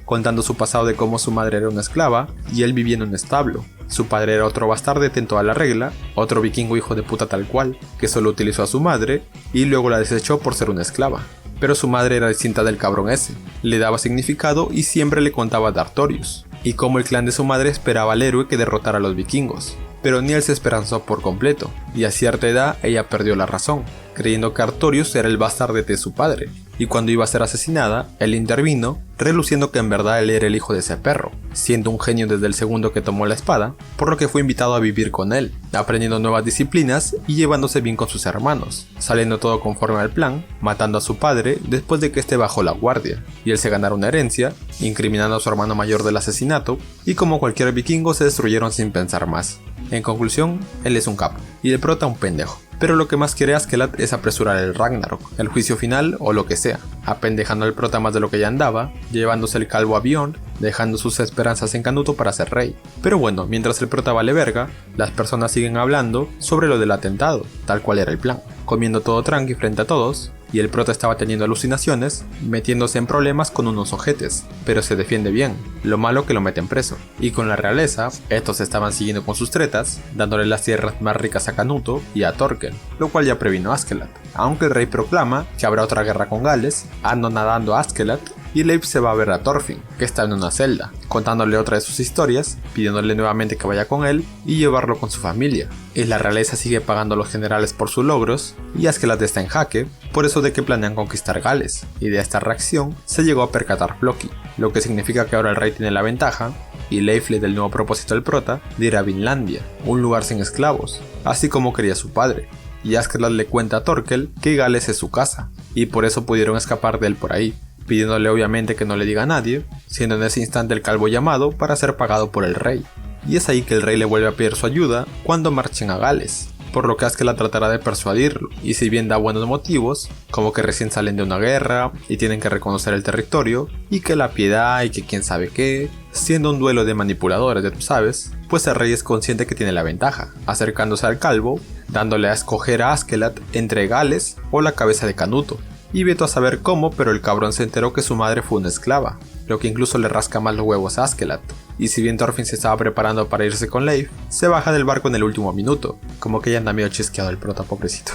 contando su pasado de cómo su madre era una esclava y él vivía en un establo. Su padre era otro bastardo en toda la regla, otro vikingo hijo de puta tal cual, que solo utilizó a su madre y luego la desechó por ser una esclava. Pero su madre era distinta del cabrón ese, le daba significado y siempre le contaba de Artorius, y cómo el clan de su madre esperaba al héroe que derrotara a los vikingos. Pero ni él se esperanzó por completo, y a cierta edad ella perdió la razón, creyendo que Artorius era el bastardete de su padre, y cuando iba a ser asesinada, él intervino, reluciendo que en verdad él era el hijo de ese perro, siendo un genio desde el segundo que tomó la espada, por lo que fue invitado a vivir con él, aprendiendo nuevas disciplinas y llevándose bien con sus hermanos, saliendo todo conforme al plan, matando a su padre después de que este bajó la guardia, y él se ganara una herencia, incriminando a su hermano mayor del asesinato, y como cualquier vikingo se destruyeron sin pensar más. En conclusión, él es un capo, y el prota un pendejo. pero lo que más quiere Askeladd es apresurar el Ragnarok, el juicio final o lo que sea, apendejando al prota más de lo que ya andaba, llevándose el calvo a Bjorn, dejando sus esperanzas en Canuto para ser rey. Pero bueno, mientras el prota vale verga, las personas siguen hablando sobre lo del atentado, tal cual era el plan, comiendo todo tranqui frente a todos, y el prota estaba teniendo alucinaciones, metiéndose en problemas con unos ojetes, pero se defiende bien, lo malo que lo meten preso. Y con la realeza, estos estaban siguiendo con sus tretas, dándole las tierras más ricas a Canuto y a Thorkel, lo cual ya previno a Askeladd. Aunque el rey proclama que habrá otra guerra con Gales, anda nadando a Askeladd, y Leif se va a ver a Thorfinn, que está en una celda, contándole otra de sus historias, pidiéndole nuevamente que vaya con él y llevarlo con su familia. Y la realeza sigue pagando a los generales por sus logros, y Askeladd está en jaque, por eso de que planean conquistar Gales, y de esta reacción se llegó a percatar Floki, lo que significa que ahora el rey tiene la ventaja, y Leif le da el nuevo propósito al prota de ir a Vinlandia, un lugar sin esclavos, así como quería su padre. Y Askeladd le cuenta a Thorkel que Gales es su casa, y por eso pudieron escapar de él por ahí, pidiéndole obviamente que no le diga a nadie, siendo en ese instante el calvo llamado para ser pagado por el rey. Y es ahí que el rey le vuelve a pedir su ayuda cuando marchen a Gales, por lo que Askeladd tratará de persuadirlo, y si bien da buenos motivos, como que recién salen de una guerra y tienen que reconocer el territorio, y que la piedad y que quién sabe qué, siendo un duelo de manipuladores, ya tú sabes, pues el rey es consciente que tiene la ventaja, acercándose al calvo, dándole a escoger a Askeladd entre Gales o la cabeza de Canuto. Y veto a saber cómo, pero el cabrón se enteró que su madre fue una esclava, lo que incluso le rasca más los huevos a Askeladd. Y si bien Thorfinn se estaba preparando para irse con Leif, se baja del barco en el último minuto, como que ya anda medio chisqueado el prota, pobrecito.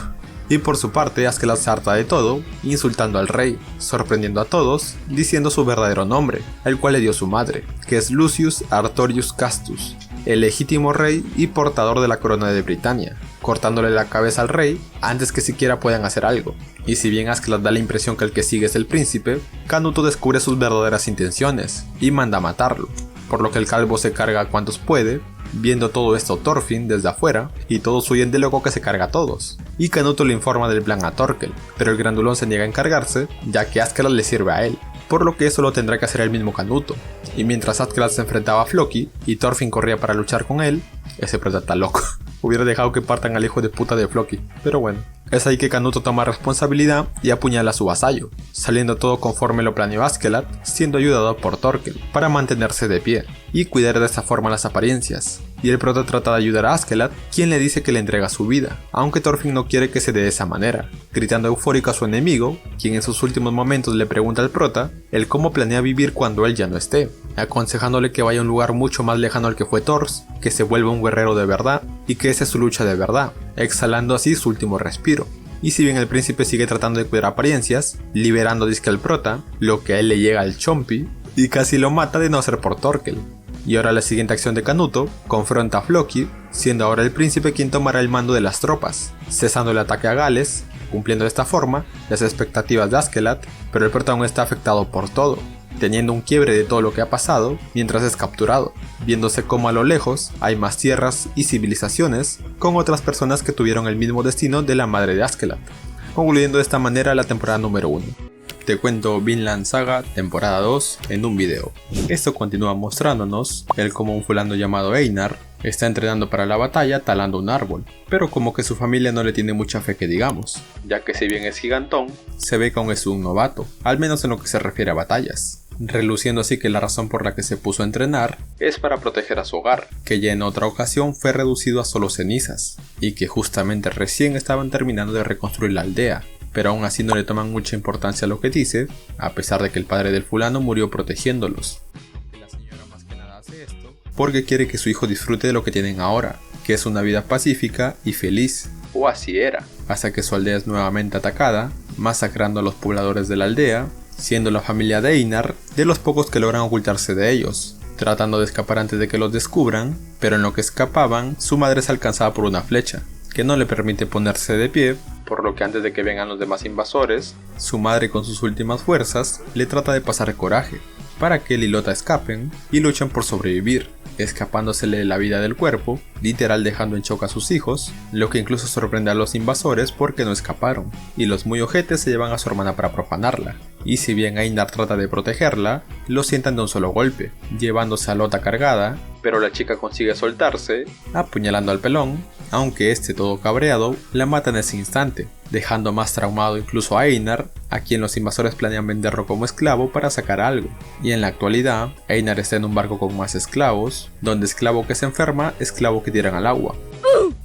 Y por su parte, Askeladd se harta de todo, insultando al rey, sorprendiendo a todos, diciendo su verdadero nombre, el cual le dio su madre, que es Lucius Artorius Castus, el legítimo rey y portador de la corona de Britania, cortándole la cabeza al rey antes que siquiera puedan hacer algo. Y si bien Askeladd da la impresión que el que sigue es el príncipe, Canuto descubre sus verdaderas intenciones y manda a matarlo, por lo que el calvo se carga a cuantos puede, viendo todo esto Thorfinn desde afuera, y todos huyen de loco que se carga a todos. Y Canuto le informa del plan a Thorkel, pero el grandulón se niega a encargarse, ya que Askeladd le sirve a él, por lo que eso lo tendrá que hacer el mismo Canuto. Y mientras Askeladd se enfrentaba a Floki y Thorfinn corría para luchar con él, ese prota está loco. Hubiera dejado que partan al hijo de puta de Floki, pero bueno. Es ahí que Canuto toma responsabilidad y apuñala a su vasallo, saliendo todo conforme lo planeó Askeladd, siendo ayudado por Thorkel para mantenerse de pie y cuidar de esta forma las apariencias. Y el prota trata de ayudar a Askeladd, quien le dice que le entrega su vida, aunque Thorfinn no quiere que se dé de esa manera, gritando eufórico a su enemigo, quien en sus últimos momentos le pregunta al prota el cómo planea vivir cuando él ya no esté, aconsejándole que vaya a un lugar mucho más lejano al que fue Thors, que se vuelva un guerrero de verdad y que esa es su lucha de verdad, exhalando así su último respiro. Y si bien el príncipe sigue tratando de cuidar apariencias, liberando disque al prota, lo que a él le llega al Chompi, y casi lo mata de no ser por Thorkel. Y ahora la siguiente acción de Canuto confronta a Floki, siendo ahora el príncipe quien tomará el mando de las tropas, cesando el ataque a Gales, cumpliendo de esta forma las expectativas de Askeladd, pero el prota aún está afectado por todo, teniendo un quiebre de todo lo que ha pasado mientras es capturado, viéndose como a lo lejos hay más tierras y civilizaciones con otras personas que tuvieron el mismo destino de la madre de Askeladd, concluyendo de esta manera la temporada número 1. Te cuento Vinland Saga temporada 2 en un video. Esto continúa mostrándonos el cómo un fulano llamado Einar está entrenando para la batalla talando un árbol, pero como que su familia no le tiene mucha fe que digamos, ya que si bien es gigantón, se ve que aún es un novato, al menos en lo que se refiere a batallas, reluciendo así que la razón por la que se puso a entrenar es para proteger a su hogar, que ya en otra ocasión fue reducido a solo cenizas, y que justamente recién estaban terminando de reconstruir la aldea, pero aún así no le toman mucha importancia a lo que dice, a pesar de que el padre del fulano murió protegiéndolos. La señora más que nada hace esto porque quiere que su hijo disfrute de lo que tienen ahora, que es una vida pacífica y feliz, o así era, hasta que su aldea es nuevamente atacada, masacrando a los pobladores de la aldea, siendo la familia de Einar de los pocos que logran ocultarse de ellos, tratando de escapar antes de que los descubran, pero en lo que escapaban, su madre es alcanzada por una flecha, que no le permite ponerse de pie, por lo que antes de que vengan los demás invasores, su madre con sus últimas fuerzas le trata de pasar coraje, para que él y Lota escapen y luchan por sobrevivir, escapándosele la vida del cuerpo, literal dejando en shock a sus hijos, lo que incluso sorprende a los invasores porque no escaparon, y los muy ojetes se llevan a su hermana para profanarla, y si bien Einar trata de protegerla, lo sientan de un solo golpe, llevándose a Lota cargada, pero la chica consigue soltarse, apuñalando al pelón aunque este todo cabreado la mata en ese instante, dejando más traumado incluso a Einar, a quien los invasores planean venderlo como esclavo para sacar algo. Y en la actualidad, Einar está en un barco con más esclavos, donde esclavo que se enferma, esclavo que tiran al agua.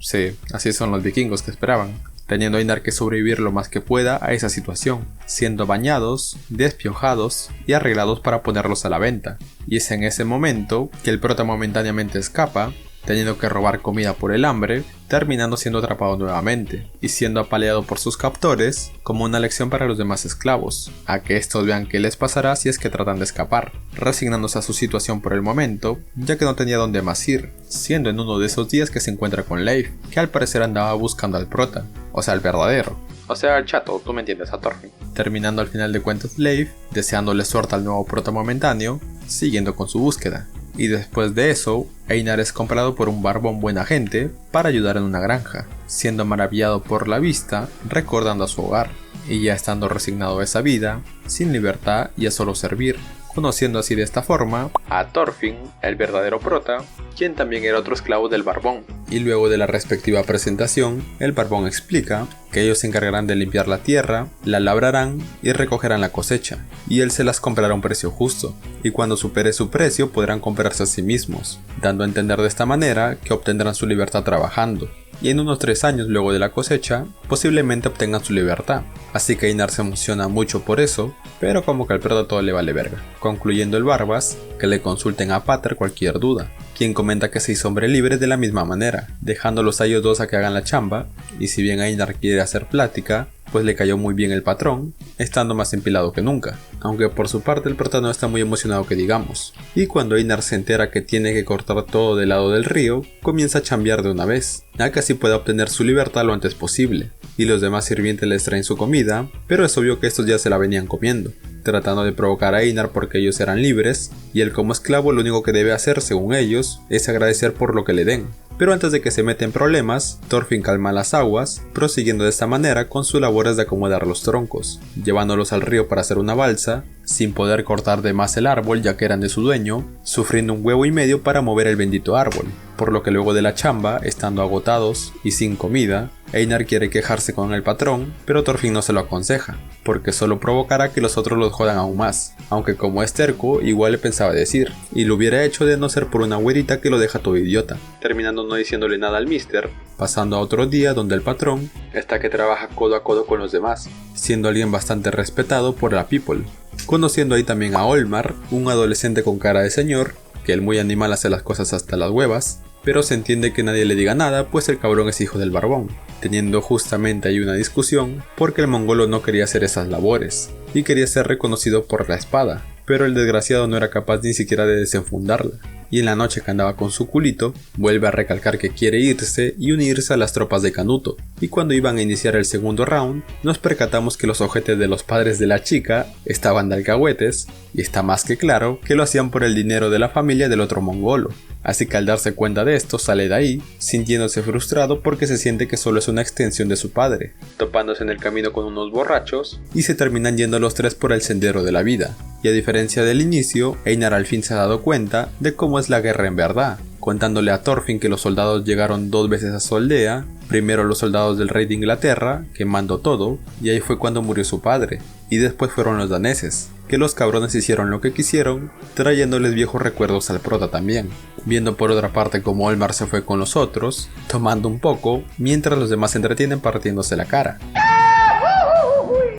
Sí, así son los vikingos que esperaban, teniendo Einar que sobrevivir lo más que pueda a esa situación, siendo bañados, despiojados y arreglados para ponerlos a la venta. Y es en ese momento que el prota momentáneamente escapa, teniendo que robar comida por el hambre, terminando siendo atrapado nuevamente, y siendo apaleado por sus captores como una lección para los demás esclavos, a que estos vean qué les pasará si es que tratan de escapar, resignándose a su situación por el momento, ya que no tenía dónde más ir, siendo en uno de esos días que se encuentra con Leif, que al parecer andaba buscando al prota, o sea, el verdadero. O sea, el chato, tú me entiendes, a Thorfinn. Terminando al final de cuentas Leif, deseándole suerte al nuevo prota momentáneo, siguiendo con su búsqueda. Y después de eso, Einar es comprado por un barbón buena gente para ayudar en una granja, siendo maravillado por la vista, recordando a su hogar, y ya estando resignado a esa vida, sin libertad y a solo servir, conociendo así de esta forma a Thorfinn, el verdadero prota, quien también era otro esclavo del barbón. Y luego de la respectiva presentación, el barbón explica que ellos se encargarán de limpiar la tierra, la labrarán y recogerán la cosecha, y él se las comprará a un precio justo, y cuando supere su precio podrán comprarse a sí mismos, dando a entender de esta manera que obtendrán su libertad trabajando, y en unos 3 años luego de la cosecha, posiblemente obtengan su libertad. Así que Einar se emociona mucho por eso, pero como que al prota todo le vale verga, concluyendo el Barbas que le consulten a Pater cualquier duda, quien comenta que se hizo hombre libre de la misma manera, dejándolos a ellos dos a que hagan la chamba, y si bien Einar quiere hacer plática, pues le cayó muy bien el patrón, estando más empilado que nunca, aunque por su parte el prota no está muy emocionado que digamos, y cuando Einar se entera que tiene que cortar todo del lado del río, comienza a chambear de una vez, ya que así pueda obtener su libertad lo antes posible, y los demás sirvientes les traen su comida, pero es obvio que estos ya se la venían comiendo, tratando de provocar a Einar porque ellos eran libres, y él como esclavo lo único que debe hacer según ellos es agradecer por lo que le den. Pero antes de que se meta en problemas, Thorfinn calma las aguas, prosiguiendo de esta manera con sus labores de acomodar los troncos, llevándolos al río para hacer una balsa, sin poder cortar de más el árbol ya que eran de su dueño, sufriendo un huevo y medio para mover el bendito árbol, por lo que luego de la chamba, estando agotados y sin comida, Einar quiere quejarse con el patrón, pero Thorfinn no se lo aconseja, porque solo provocará que los otros los jodan aún más, aunque como es terco, igual le pensaba decir, y lo hubiera hecho de no ser por una güerita que lo deja todo idiota, terminando no diciéndole nada al mister, pasando a otro día donde el patrón está que trabaja codo a codo con los demás, siendo alguien bastante respetado por la people, conociendo ahí también a Olmar, un adolescente con cara de señor, que el muy animal hace las cosas hasta las huevas, pero se entiende que nadie le diga nada pues el cabrón es hijo del barbón, teniendo justamente ahí una discusión porque el mongolo no quería hacer esas labores y quería ser reconocido por la espada, pero el desgraciado no era capaz ni siquiera de desenfundarla, y en la noche que andaba con su culito, vuelve a recalcar que quiere irse y unirse a las tropas de Canuto, y cuando iban a iniciar el segundo round, nos percatamos que los ojetes de los padres de la chica estaban de alcahuetes, y está más que claro que lo hacían por el dinero de la familia del otro mongolo. Así que al darse cuenta de esto sale de ahí, sintiéndose frustrado porque se siente que solo es una extensión de su padre, topándose en el camino con unos borrachos y se terminan yendo los tres por el sendero de la vida. Y a diferencia del inicio, Einar al fin se ha dado cuenta de cómo es la guerra en verdad, contándole a Thorfinn que los soldados llegaron 2 veces a su aldea, primero los soldados del rey de Inglaterra, quemando todo, y ahí fue cuando murió su padre, y después fueron los daneses, que los cabrones hicieron lo que quisieron, trayéndoles viejos recuerdos al prota también, viendo por otra parte cómo Olmar se fue con los otros, tomando un poco, mientras los demás se entretienen partiéndose la cara.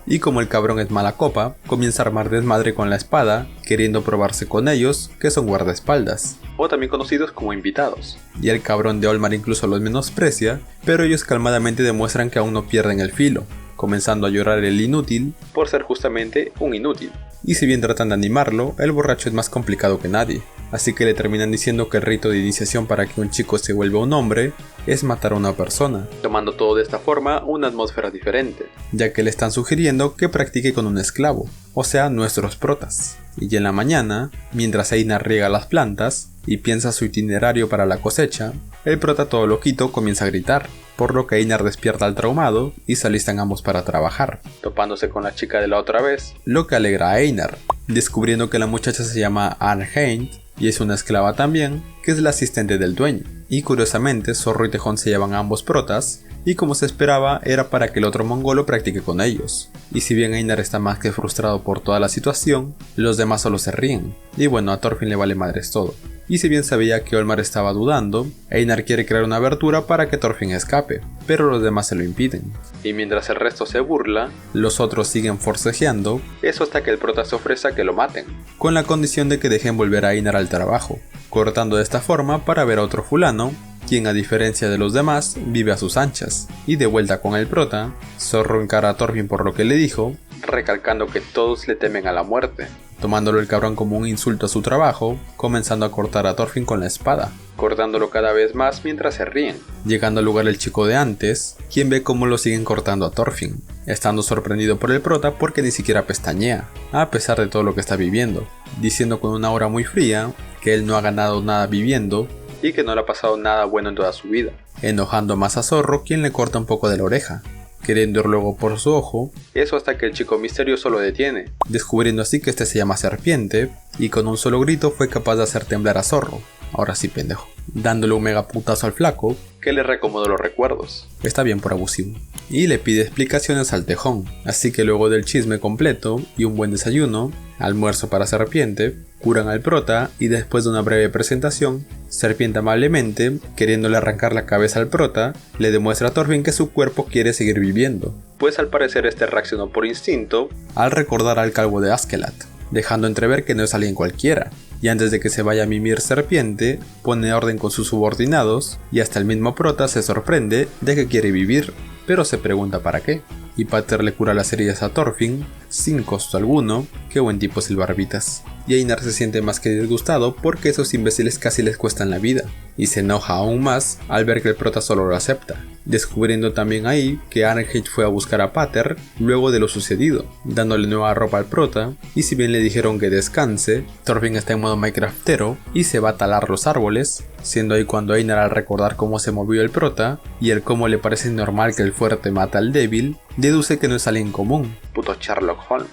Y como el cabrón es mala copa, comienza a armar desmadre con la espada, queriendo probarse con ellos, que son guardaespaldas, o también conocidos como invitados. Y el cabrón de Olmar incluso los menosprecia, pero ellos calmadamente demuestran que aún no pierden el filo, comenzando a llorar el inútil, por ser justamente un inútil. Y si bien tratan de animarlo, el borracho es más complicado que nadie, así que le terminan diciendo que el rito de iniciación para que un chico se vuelva un hombre es matar a una persona, tomando todo de esta forma una atmósfera diferente, ya que le están sugiriendo que practique con un esclavo, o sea, nuestros protas. Y en la mañana, mientras Einar riega las plantas y piensa su itinerario para la cosecha, el prota todo loquito comienza a gritar, por lo que Einar despierta al traumado y se alistan ambos para trabajar, topándose con la chica de la otra vez, lo que alegra a Einar, descubriendo que la muchacha se llama Arnheim y es una esclava también, que es la asistente del dueño. y curiosamente Zorro y Tejón se llevan a ambos protas, y como se esperaba era para que el otro mongolo practique con ellos. Y si bien Einar está más que frustrado por toda la situación, los demás solo se ríen, y bueno, a Thorfinn le vale madres todo. Y si bien sabía que Olmar estaba dudando, Einar quiere crear una abertura para que Thorfinn escape, pero los demás se lo impiden. Y mientras el resto se burla, los otros siguen forcejeando, eso hasta que el prota se ofrece a que lo maten, con la condición de que dejen volver a Einar al trabajo, cortando de esta forma para ver a otro fulano, quien a diferencia de los demás vive a sus anchas. Y de vuelta con el prota, Zorro encara a Thorfinn por lo que le dijo, recalcando que todos le temen a la muerte, tomándolo el cabrón como un insulto a su trabajo, comenzando a cortar a Thorfinn con la espada, cortándolo cada vez más mientras se ríen, llegando al lugar el chico de antes, quien ve cómo lo siguen cortando a Thorfinn, estando sorprendido por el prota porque ni siquiera pestañea, a pesar de todo lo que está viviendo, diciendo con una aura muy fría que él no ha ganado nada viviendo y que no le ha pasado nada bueno en toda su vida, enojando más a Zorro, quien le corta un poco de la oreja, queriendo ir luego por su ojo, eso hasta que el chico misterioso lo detiene, descubriendo así que este se llama Serpiente, y con un solo grito fue capaz de hacer temblar a Zorro, ahora sí pendejo, dándole un mega putazo al flaco, que le reacomodó los recuerdos, está bien por abusivo, y le pide explicaciones al Tejón, así que luego del chisme completo y un buen desayuno, almuerzo para Serpiente, curan al prota y después de una breve presentación, Serpiente amablemente, queriéndole arrancar la cabeza al prota, le demuestra a Thorfinn que su cuerpo quiere seguir viviendo, pues al parecer este reaccionó por instinto al recordar al calvo de Askeladd, dejando entrever que no es alguien cualquiera, y antes de que se vaya a mimir Serpiente, pone orden con sus subordinados y hasta el mismo prota se sorprende de que quiere vivir, pero se pregunta para qué, y Pater le cura las heridas a Thorfinn sin costo alguno, qué buen tipo es el Barbitas. Y Einar se siente más que disgustado porque esos imbéciles casi les cuestan la vida, y se enoja aún más al ver que el prota solo lo acepta, descubriendo también ahí que Arnheid fue a buscar a Pater luego de lo sucedido, dándole nueva ropa al prota, y si bien le dijeron que descanse, Thorfinn está en modo Minecraftero y se va a talar los árboles, siendo ahí cuando Einar, al recordar cómo se movió el prota y el cómo le parece normal que el fuerte mata al débil, deduce que no es alguien común. Puto Sherlock Holmes.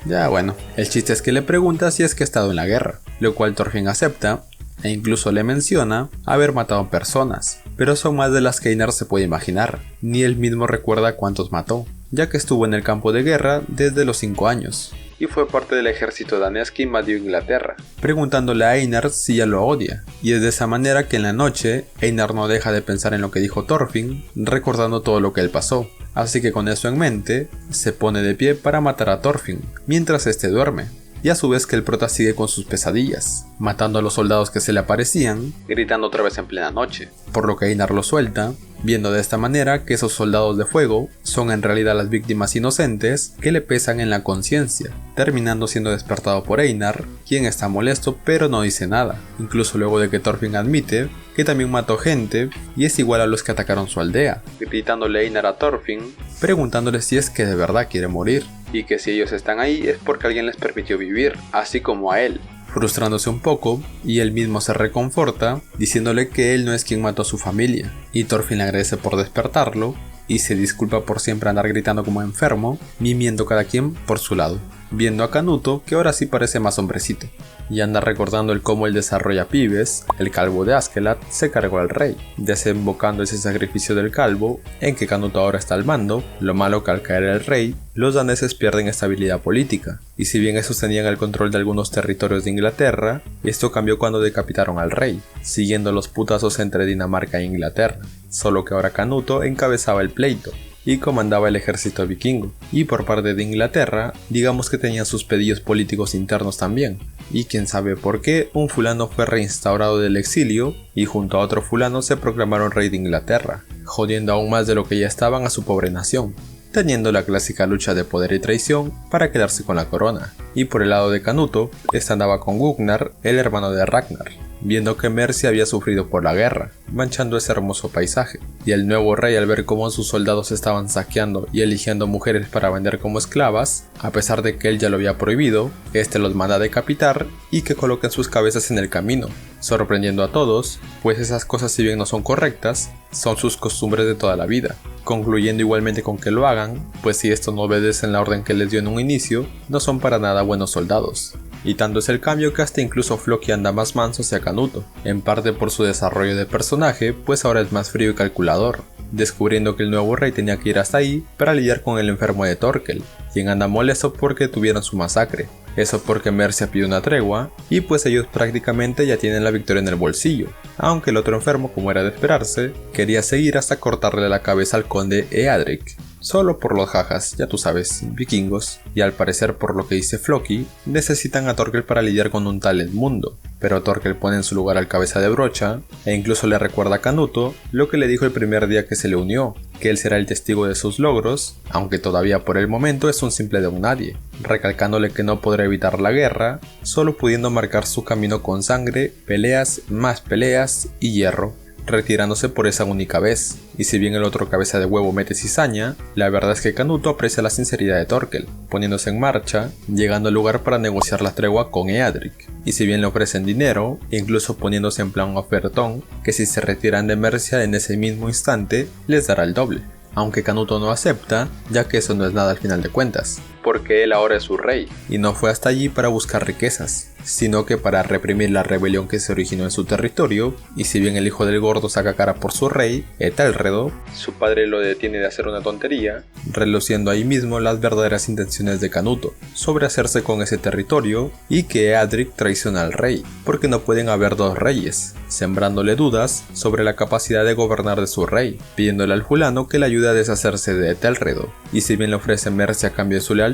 Ya bueno, el chiste es que le pregunta si es que ha estado en la guerra, lo cual Thorfinn acepta, e incluso le menciona haber matado personas, pero son más de las que Einar se puede imaginar, ni él mismo recuerda cuántos mató, ya que estuvo en el campo de guerra desde los 5 años, y fue parte del ejército danés que invadió Inglaterra, preguntándole a Einar si ya lo odia, y es de esa manera que en la noche Einar no deja de pensar en lo que dijo Thorfinn, recordando todo lo que él pasó, así que con eso en mente, se pone de pie para matar a Thorfinn, mientras este duerme, y a su vez que el prota sigue con sus pesadillas, matando a los soldados que se le aparecían, gritando otra vez en plena noche, por lo que Einar lo suelta, viendo de esta manera que esos soldados de fuego son en realidad las víctimas inocentes que le pesan en la conciencia, terminando siendo despertado por Einar, quien está molesto pero no dice nada, incluso luego de que Thorfinn admite que también mató gente y es igual a los que atacaron su aldea, gritándole Einar a Thorfinn, preguntándole si es que de verdad quiere morir, y que si ellos están ahí es porque alguien les permitió vivir, así como a él, frustrándose un poco, y él mismo se reconforta, diciéndole que él no es quien mató a su familia, y Thorfinn le agradece por despertarlo, y se disculpa por siempre andar gritando como enfermo, mimiendo cada quien por su lado, viendo a Canuto que ahora sí parece más hombrecito, y anda recordando el cómo él desarrolla pibes, el calvo de Askeladd se cargó al rey, desembocando ese sacrificio del calvo en que Canuto ahora está al mando, lo malo que al caer el rey, los daneses pierden estabilidad política, y si bien esos tenían el control de algunos territorios de Inglaterra, esto cambió cuando decapitaron al rey, siguiendo los putazos entre Dinamarca e Inglaterra, solo que ahora Canuto encabezaba el pleito, y comandaba el ejército vikingo, y por parte de Inglaterra, digamos que tenían sus pedidos políticos internos también, y quién sabe por qué, un fulano fue reinstaurado del exilio, y junto a otro fulano se proclamaron rey de Inglaterra, jodiendo aún más de lo que ya estaban a su pobre nación, teniendo la clásica lucha de poder y traición para quedarse con la corona, y por el lado de Canuto, esta andaba con Gugnar, el hermano de Ragnar, viendo que Mercia había sufrido por la guerra, manchando ese hermoso paisaje, y el nuevo rey al ver cómo sus soldados estaban saqueando y eligiendo mujeres para vender como esclavas, a pesar de que él ya lo había prohibido, este los manda a decapitar y que coloquen sus cabezas en el camino, sorprendiendo a todos, pues esas cosas si bien no son correctas, son sus costumbres de toda la vida, concluyendo igualmente con que lo hagan, pues si estos no obedecen la orden que les dio en un inicio, no son para nada buenos soldados. y tanto es el cambio que hasta incluso Floki anda más manso hacia Canuto, en parte por su desarrollo de personaje, pues ahora es más frío y calculador, descubriendo que el nuevo rey tenía que ir hasta ahí para lidiar con el enfermo de Torkel, quien anda molesto porque tuvieron su masacre. Eso porque Mercia pide una tregua, y pues ellos prácticamente ya tienen la victoria en el bolsillo, aunque el otro enfermo, como era de esperarse, quería seguir hasta cortarle la cabeza al conde Eadric. Solo por los jajas, ya tú sabes, vikingos, y al parecer por lo que dice Floki, necesitan a Torkel para lidiar con un tal Edmundo, pero Torkel pone en su lugar al cabeza de brocha, e incluso le recuerda a Canuto lo que le dijo el primer día que se le unió, que él será el testigo de sus logros, aunque todavía por el momento es un simple don nadie, recalcándole que no podrá evitar la guerra, solo pudiendo marcar su camino con sangre, peleas, más peleas y hierro, retirándose por esa única vez. Y si bien el otro cabeza de huevo mete cizaña, la verdad es que Canuto aprecia la sinceridad de Torkel, poniéndose en marcha, llegando al lugar para negociar la tregua con Eadric. Y si bien le ofrecen dinero, incluso poniéndose en plan ofertón, que si se retiran de Mercia en ese mismo instante, les dará el doble. Aunque Canuto no acepta, ya que eso no es nada al final de cuentas, porque él ahora es su rey, y no fue hasta allí para buscar riquezas, sino que para reprimir la rebelión que se originó en su territorio, y si bien el hijo del gordo saca cara por su rey, Etelredo, su padre lo detiene de hacer una tontería, reluciendo ahí mismo las verdaderas intenciones de Canuto, sobre hacerse con ese territorio, y que Eadric traiciona al rey, porque no pueden haber dos reyes, sembrándole dudas sobre la capacidad de gobernar de su rey, pidiéndole al fulano que le ayude a deshacerse de Etelredo, y si bien le ofrece Mercia a cambio de su lealtad,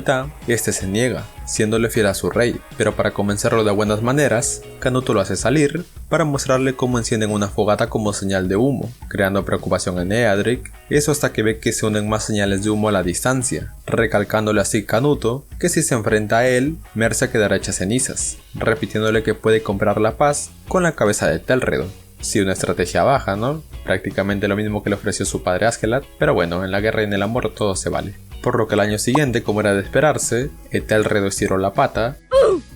este se niega, siéndole fiel a su rey, pero para convencerlo de buenas maneras, Canuto lo hace salir para mostrarle cómo encienden una fogata como señal de humo, creando preocupación en Eadric, eso hasta que ve que se unen más señales de humo a la distancia, recalcándole así Canuto que si se enfrenta a él, Mercia quedará hecha cenizas, repitiéndole que puede comprar la paz con la cabeza de Etelredo. Sí, una estrategia baja, ¿no? Prácticamente lo mismo que le ofreció su padre Askeladd, pero bueno, en la guerra y en el amor todo se vale. Por lo que al año siguiente, como era de esperarse, Etelredo estiró la pata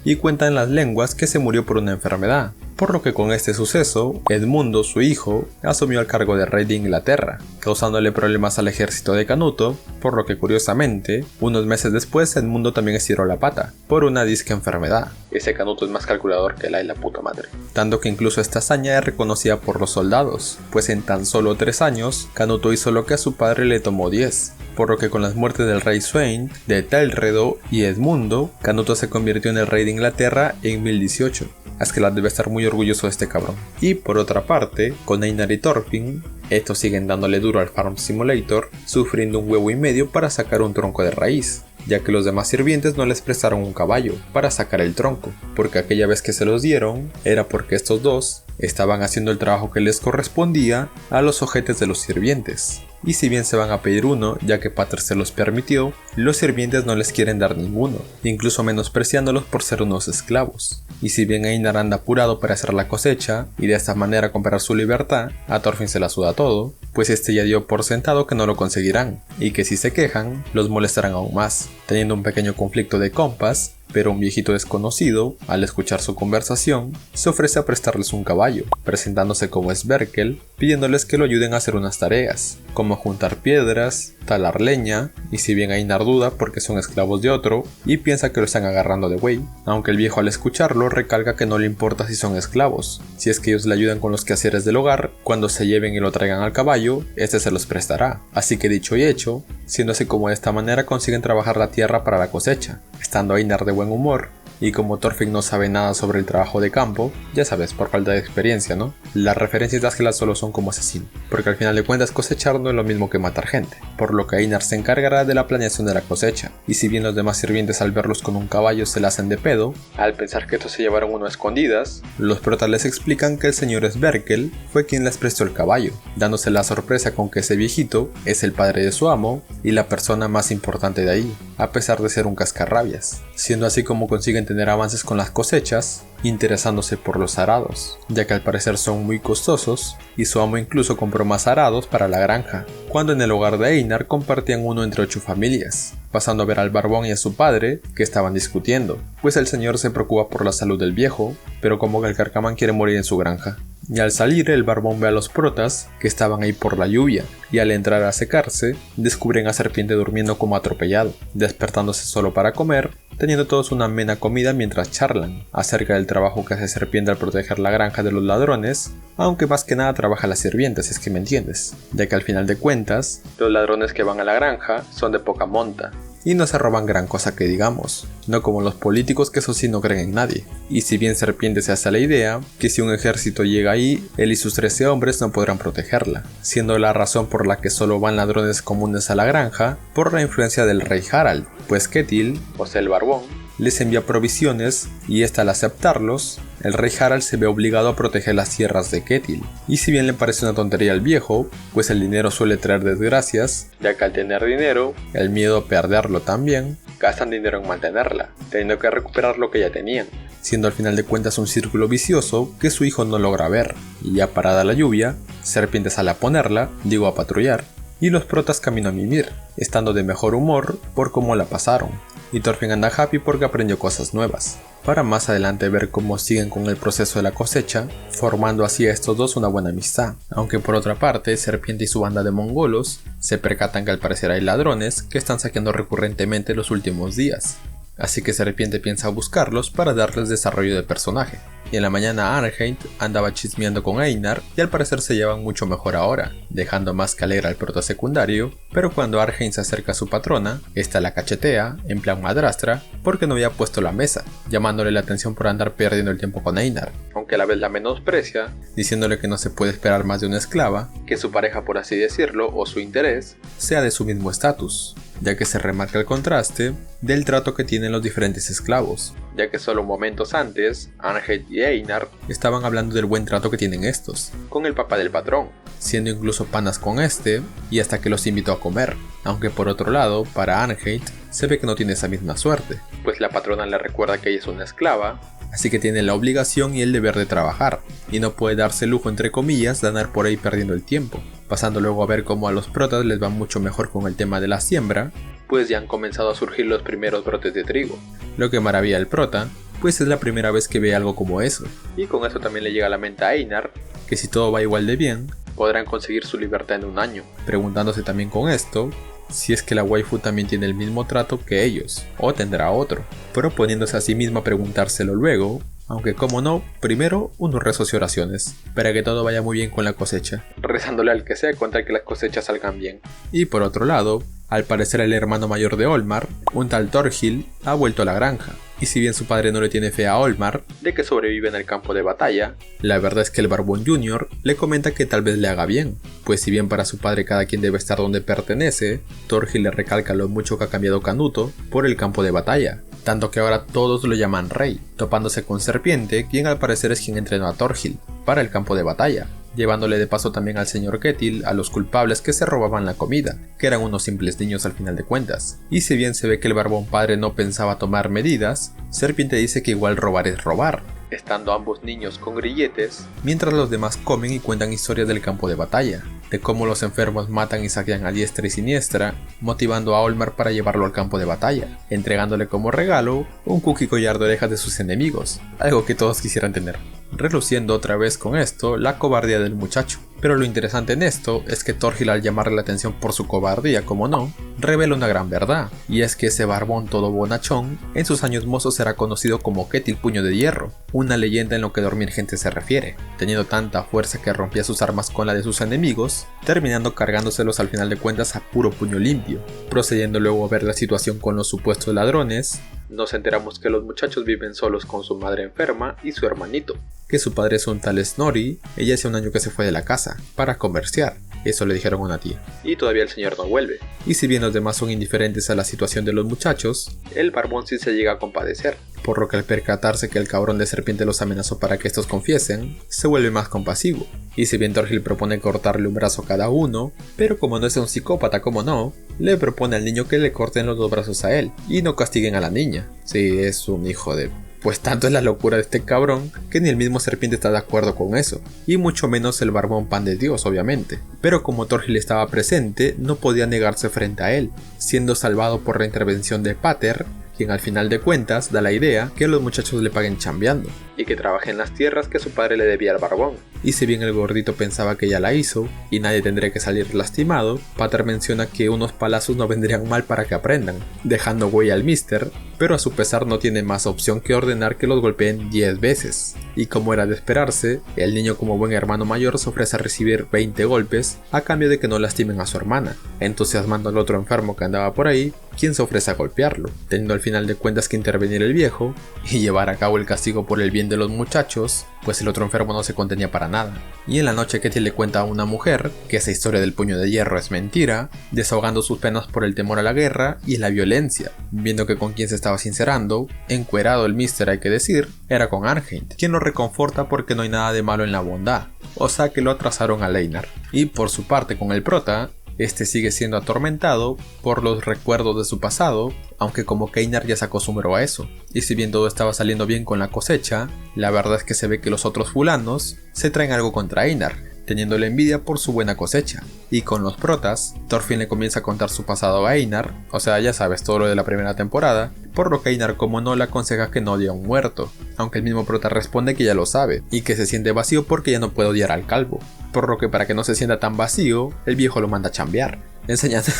y cuenta en las lenguas que se murió por una enfermedad, por lo que con este suceso, Edmundo, su hijo, asumió el cargo de rey de Inglaterra, causándole problemas al ejército de Canuto, por lo que curiosamente, unos meses después Edmundo también estiró la pata, por una disque enfermedad. Ese Canuto es más calculador que la puta madre. Tanto que incluso esta hazaña es reconocida por los soldados, pues en tan solo 3 años, Canuto hizo lo que a su padre le tomó 10, por lo que con las muertes del rey Sweyn, de Etelredo y Edmundo, Canuto se convirtió en el rey de Inglaterra en 1018. Askeladd debe estar muy orgulloso de este cabrón. Y por otra parte, con Einar y Thorfinn, estos siguen dándole duro al Farm Simulator, sufriendo un huevo y medio para sacar un tronco de raíz, ya que los demás sirvientes no les prestaron un caballo para sacar el tronco, porque aquella vez que se los dieron, era porque estos dos estaban haciendo el trabajo que les correspondía a los ojetes de los sirvientes. Y si bien se van a pedir uno, ya que Pater se los permitió, los sirvientes no les quieren dar ninguno, incluso menospreciándolos por ser unos esclavos. Y si bien Einar anda apurado para hacer la cosecha, y de esta manera comprar su libertad, a Thorfinn se la suda todo, pues este ya dio por sentado que no lo conseguirán, y que si se quejan, los molestarán aún más, teniendo un pequeño conflicto de compas, pero un viejito desconocido, al escuchar su conversación, se ofrece a prestarles un caballo, presentándose como Sverkel, pidiéndoles que lo ayuden a hacer unas tareas, como juntar piedras, talar leña, y si bien Einar duda porque son esclavos de otro, y piensa que lo están agarrando de güey, aunque el viejo al escucharlo recalca que no le importa si son esclavos, si es que ellos le ayudan con los quehaceres del hogar, cuando se lleven y lo traigan al caballo, este se los prestará, así que dicho y hecho, siendo así como de esta manera consiguen trabajar la tierra para la cosecha, estando Einar de buen humor, y como Thorfinn no sabe nada sobre el trabajo de campo, ya sabes, por falta de experiencia, ¿no? Las referencias de Askeladd solo son como asesino, porque al final de cuentas cosechar no es lo mismo que matar gente, por lo que Einar se encargará de la planeación de la cosecha, y si bien los demás sirvientes al verlos con un caballo se la hacen de pedo, al pensar que estos se llevaron uno a escondidas, los protas les explican que el señor Sverkel fue quien les prestó el caballo, dándose la sorpresa con que ese viejito es el padre de su amo y la persona más importante de ahí, a pesar de ser un cascarrabias, siendo así como consiguen tener avances con las cosechas, interesándose por los arados, ya que al parecer son muy costosos, y su amo incluso compró más arados para la granja, cuando en el hogar de Einar compartían uno entre 8 familias, pasando a ver al barbón y a su padre, que estaban discutiendo, pues el señor se preocupa por la salud del viejo, pero como que el carcamán quiere morir en su granja. Y al salir el barbón ve a los protas, que estaban ahí por la lluvia, y al entrar a secarse, descubren a Serpiente durmiendo como atropellado, despertándose solo para comer, teniendo todos una amena comida mientras charlan acerca del trabajo que hace Serpiente al proteger la granja de los ladrones, aunque más que nada trabaja la sirvienta, si es que me entiendes, ya que al final de cuentas, los ladrones que van a la granja son de poca monta, y no se roban gran cosa que digamos, no como los políticos que eso sí no creen en nadie. Y si bien Serpiente se hace la idea que si un ejército llega ahí, él y sus 13 hombres no podrán protegerla, siendo la razón por la que solo van ladrones comunes a la granja por la influencia del rey Harald, pues Ketil, o sea el barbón, les envía provisiones y al aceptarlos, el rey Harald se ve obligado a proteger las tierras de Ketil. Y si bien le parece una tontería al viejo, pues el dinero suele traer desgracias, ya que al tener dinero, el miedo a perderlo también, gastan dinero en mantenerla, teniendo que recuperar lo que ya tenían, siendo al final de cuentas un círculo vicioso que su hijo no logra ver. Y ya parada la lluvia, Serpiente sale a ponerla, a patrullar, y los protas camino a Mimir, estando de mejor humor por cómo la pasaron. Y Thorfinn anda happy porque aprendió cosas nuevas, para más adelante ver cómo siguen con el proceso de la cosecha, formando así a estos dos una buena amistad. Aunque por otra parte, Serpiente y su banda de mongolos se percatan que al parecer hay ladrones que están saqueando recurrentemente los últimos días. Así que Serpiente piensa buscarlos para darles desarrollo de personaje. Y en la mañana Arnheid andaba chismeando con Einar y al parecer se llevan mucho mejor ahora, dejando más que alegre al prota secundario, pero cuando Arnheid se acerca a su patrona, esta la cachetea, en plan madrastra, porque no había puesto la mesa, llamándole la atención por andar perdiendo el tiempo con Einar, aunque a la vez la menosprecia, diciéndole que no se puede esperar más de una esclava, que su pareja por así decirlo, o su interés, sea de su mismo estatus, ya que se remarca el contraste del trato que tienen los diferentes esclavos, ya que solo momentos antes, Arnheid y Einar estaban hablando del buen trato que tienen estos, con el papá del patrón, siendo incluso panas con este, y hasta que los invitó a comer, aunque por otro lado, para Arnheid, se ve que no tiene esa misma suerte, pues la patrona le recuerda que ella es una esclava, así que tiene la obligación y el deber de trabajar, y no puede darse el lujo entre comillas de andar por ahí perdiendo el tiempo, pasando luego a ver cómo a los protas les va mucho mejor con el tema de la siembra, pues ya han comenzado a surgir los primeros brotes de trigo, lo que maravilla al prota, pues es la primera vez que ve algo como eso, y con eso también le llega a la mente a Einar, que si todo va igual de bien, podrán conseguir su libertad en un año, preguntándose también con esto, si es que la waifu también tiene el mismo trato que ellos, o tendrá otro, proponiéndose a sí misma preguntárselo luego, aunque como no, primero unos rezos y oraciones, para que todo vaya muy bien con la cosecha, rezándole al que sea con tal que las cosechas salgan bien. Y por otro lado, al parecer el hermano mayor de Olmar, un tal Thorhild, ha vuelto a la granja, y si bien su padre no le tiene fe a Olmar de que sobrevive en el campo de batalla, la verdad es que el Barbón Jr. le comenta que tal vez le haga bien, pues si bien para su padre cada quien debe estar donde pertenece, Thorhild le recalca lo mucho que ha cambiado Canuto por el campo de batalla, tanto que ahora todos lo llaman rey, topándose con Serpiente, quien al parecer es quien entrenó a Thorhild para el campo de batalla, llevándole de paso también al señor Ketil a los culpables que se robaban la comida, que eran unos simples niños al final de cuentas. Y si bien se ve que el barbón padre no pensaba tomar medidas, Serpiente dice que igual robar es robar, estando ambos niños con grilletes, mientras los demás comen y cuentan historias del campo de batalla, de cómo los enfermos matan y saquean a diestra y siniestra, motivando a Olmar para llevarlo al campo de batalla, entregándole como regalo un cookie collar de orejas de sus enemigos, algo que todos quisieran tener, reluciendo otra vez con esto la cobardía del muchacho. Pero lo interesante en esto es que Thorhild, al llamarle la atención por su cobardía, como no, revela una gran verdad, y es que ese barbón todo bonachón en sus años mozos será conocido como Ketil Puño de Hierro, una leyenda en lo que dormir gente se refiere, teniendo tanta fuerza que rompía sus armas con la de sus enemigos, terminando cargándoselos al final de cuentas a puro puño limpio. Procediendo luego a ver la situación con los supuestos ladrones, nos enteramos que los muchachos viven solos con su madre enferma y su hermanito, que su padre es un tal Snorri, ella hace un año que se fue de la casa, para comerciar, eso le dijeron a una tía, y todavía el señor no vuelve. Y si bien los demás son indiferentes a la situación de los muchachos, el barbón sí se llega a compadecer, por lo que al percatarse que el cabrón de Serpiente los amenazó para que estos confiesen, se vuelve más compasivo. Y si bien Thorhild propone cortarle un brazo a cada uno, pero como no es un psicópata como no, le propone al niño que le corten los dos brazos a él, y no castiguen a la niña. Sí, es un hijo de... Pues tanto es la locura de este cabrón que ni el mismo Serpiente está de acuerdo con eso, y mucho menos el barbón pan de Dios, obviamente. Pero como Thorhild estaba presente, no podía negarse frente a él, siendo salvado por la intervención de Pater, quien al final de cuentas da la idea que los muchachos le paguen chambeando, y que trabaje en las tierras que su padre le debía al barbón, Y si bien el gordito pensaba que ya la hizo y nadie tendría que salir lastimado, Pater menciona que unos palazos no vendrían mal para que aprendan, dejando huella al Mister, pero a su pesar no tiene más opción que ordenar que los golpeen 10 veces. Y como era de esperarse, el niño como buen hermano mayor se ofrece a recibir 20 golpes a cambio de que no lastimen a su hermana, entusiasmando al otro enfermo que andaba por ahí, quien se ofrece a golpearlo, teniendo al final de cuentas que intervenir el viejo y llevar a cabo el castigo por el bien de los muchachos, pues el otro enfermo no se contenía para nada. Y en la noche Katie le cuenta a una mujer que esa historia del puño de hierro es mentira, desahogando sus penas por el temor a la guerra y la violencia, viendo que con quien se estaba sincerando, encuerado el Mister hay que decir, era con Argent, quien lo reconforta porque no hay nada de malo en la bondad, o sea que lo atrasaron a Leinar. Y por su parte con el prota, este sigue siendo atormentado por los recuerdos de su pasado, aunque como Einar ya se acostumbró a eso. Y si bien todo estaba saliendo bien con la cosecha, la verdad es que se ve que los otros fulanos se traen algo contra Einar, teniéndole envidia por su buena cosecha. Y con los protas, Thorfinn le comienza a contar su pasado a Einar, o sea ya sabes todo lo de la primera temporada, por lo que Einar como no le aconseja que no odie a un muerto, aunque el mismo prota responde que ya lo sabe, y que se siente vacío porque ya no puede odiar al calvo, por lo que para que no se sienta tan vacío, el viejo lo manda a chambear, enseñando...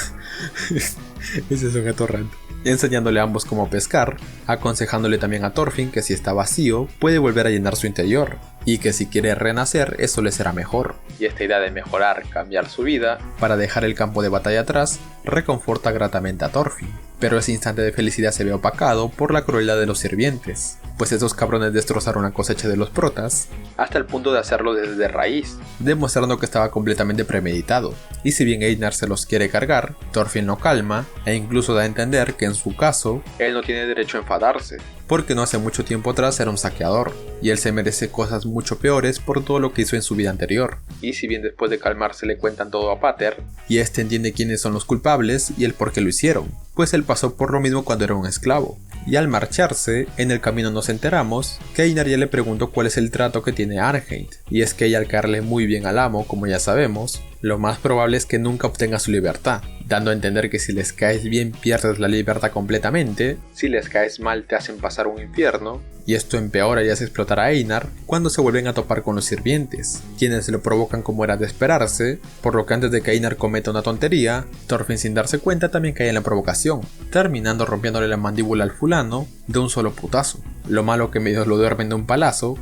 Ese es un gato random. Enseñándole a ambos cómo pescar, aconsejándole también a Thorfinn que si está vacío puede volver a llenar su interior, y que si quiere renacer eso le será mejor. Y esta idea de mejorar, cambiar su vida, para dejar el campo de batalla atrás, reconforta gratamente a Thorfinn. Pero ese instante de felicidad se ve opacado por la crueldad de los sirvientes, pues esos cabrones destrozaron la cosecha de los protas, hasta el punto de hacerlo desde raíz, demostrando que estaba completamente premeditado. Y si bien Einar se los quiere cargar, Thorfinn lo calma, e incluso da a entender que en su caso, él no tiene derecho a enfadarse, porque no hace mucho tiempo atrás era un saqueador, y él se merece cosas mucho peores por todo lo que hizo en su vida anterior. Y si bien después de calmarse le cuentan todo a Pater, y este entiende quiénes son los culpables y el por qué lo hicieron, pues él pasó por lo mismo cuando era un esclavo. Y al marcharse, en el camino nos enteramos que Einar ya le preguntó cuál es el trato que tiene Argent, y es que ella al caerle muy bien al amo, como ya sabemos, lo más probable es que nunca obtenga su libertad, dando a entender que si les caes bien pierdes la libertad completamente, si les caes mal te hacen pasar un infierno, y esto empeora y hace explotar a Einar cuando se vuelven a topar con los sirvientes, quienes lo provocan como era de esperarse, por lo que antes de que Einar cometa una tontería, Thorfinn sin darse cuenta también cae en la provocación, terminando rompiéndole la mandíbula al fulano de un solo putazo. Lo malo que medio lo duermen de un palazo,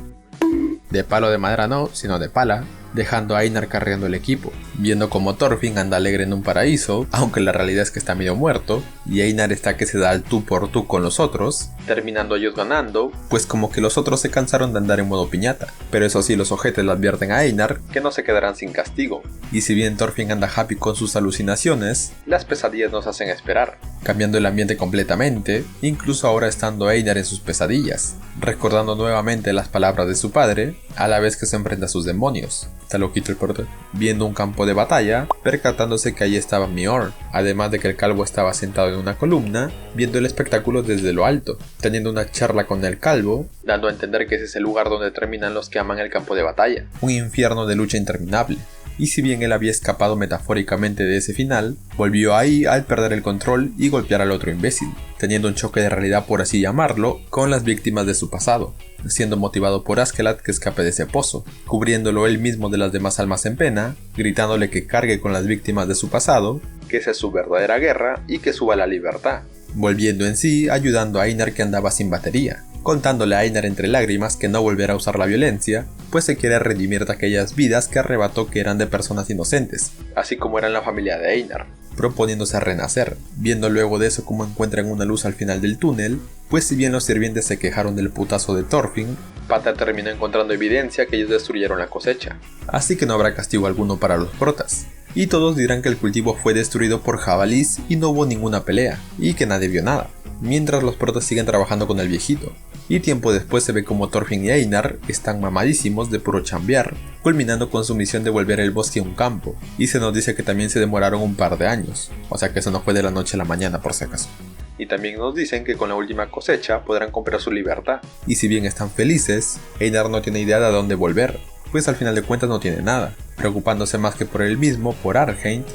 de palo de madera no, sino de pala, dejando a Einar cargando el equipo, viendo como Thorfinn anda alegre en un paraíso, aunque la realidad es que está medio muerto, y Einar está que se da al tú por tú con los otros, terminando ellos ganando, pues como que los otros se cansaron de andar en modo piñata, pero eso sí los ojetes le advierten a Einar que no se quedarán sin castigo, y si bien Thorfinn anda happy con sus alucinaciones, las pesadillas nos hacen esperar, cambiando el ambiente completamente, incluso ahora estando Einar en sus pesadillas, recordando nuevamente las palabras de su padre, a la vez que se enfrenta a sus demonios. Está loquito el portal. Viendo un campo de batalla, percatándose que allí estaba Mjolnir, además de que el calvo estaba sentado en una columna, viendo el espectáculo desde lo alto, teniendo una charla con el calvo, dando a entender que ese es el lugar donde terminan los que aman el campo de batalla, un infierno de lucha interminable. Y si bien él había escapado metafóricamente de ese final, volvió ahí al perder el control y golpear al otro imbécil, teniendo un choque de realidad por así llamarlo, con las víctimas de su pasado, siendo motivado por Askeladd que escape de ese pozo, cubriéndolo él mismo de las demás almas en pena, gritándole que cargue con las víctimas de su pasado, que esa es su verdadera guerra y que suba la libertad, volviendo en sí ayudando a Einar que andaba sin batería, contándole a Einar entre lágrimas que no volverá a usar la violencia, pues se quiere redimir de aquellas vidas que arrebató que eran de personas inocentes, así como eran la familia de Einar, proponiéndose a renacer, viendo luego de eso cómo encuentran una luz al final del túnel, pues si bien los sirvientes se quejaron del putazo de Thorfinn, Pater terminó encontrando evidencia que ellos destruyeron la cosecha, así que no habrá castigo alguno para los protas, y todos dirán que el cultivo fue destruido por jabalís y no hubo ninguna pelea, y que nadie vio nada, mientras los protas siguen trabajando con el viejito, y tiempo después se ve como Thorfinn y Einar están mamadísimos de puro chambear, culminando con su misión de volver el bosque a un campo, y se nos dice que también se demoraron un par de años, o sea que eso no fue de la noche a la mañana por si acaso. Y también nos dicen que con la última cosecha podrán comprar su libertad. Y si bien están felices, Einar no tiene idea de a dónde volver, pues al final de cuentas no tiene nada, preocupándose más que por él mismo, por Argent,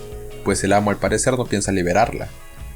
pues el amo al parecer no piensa liberarla.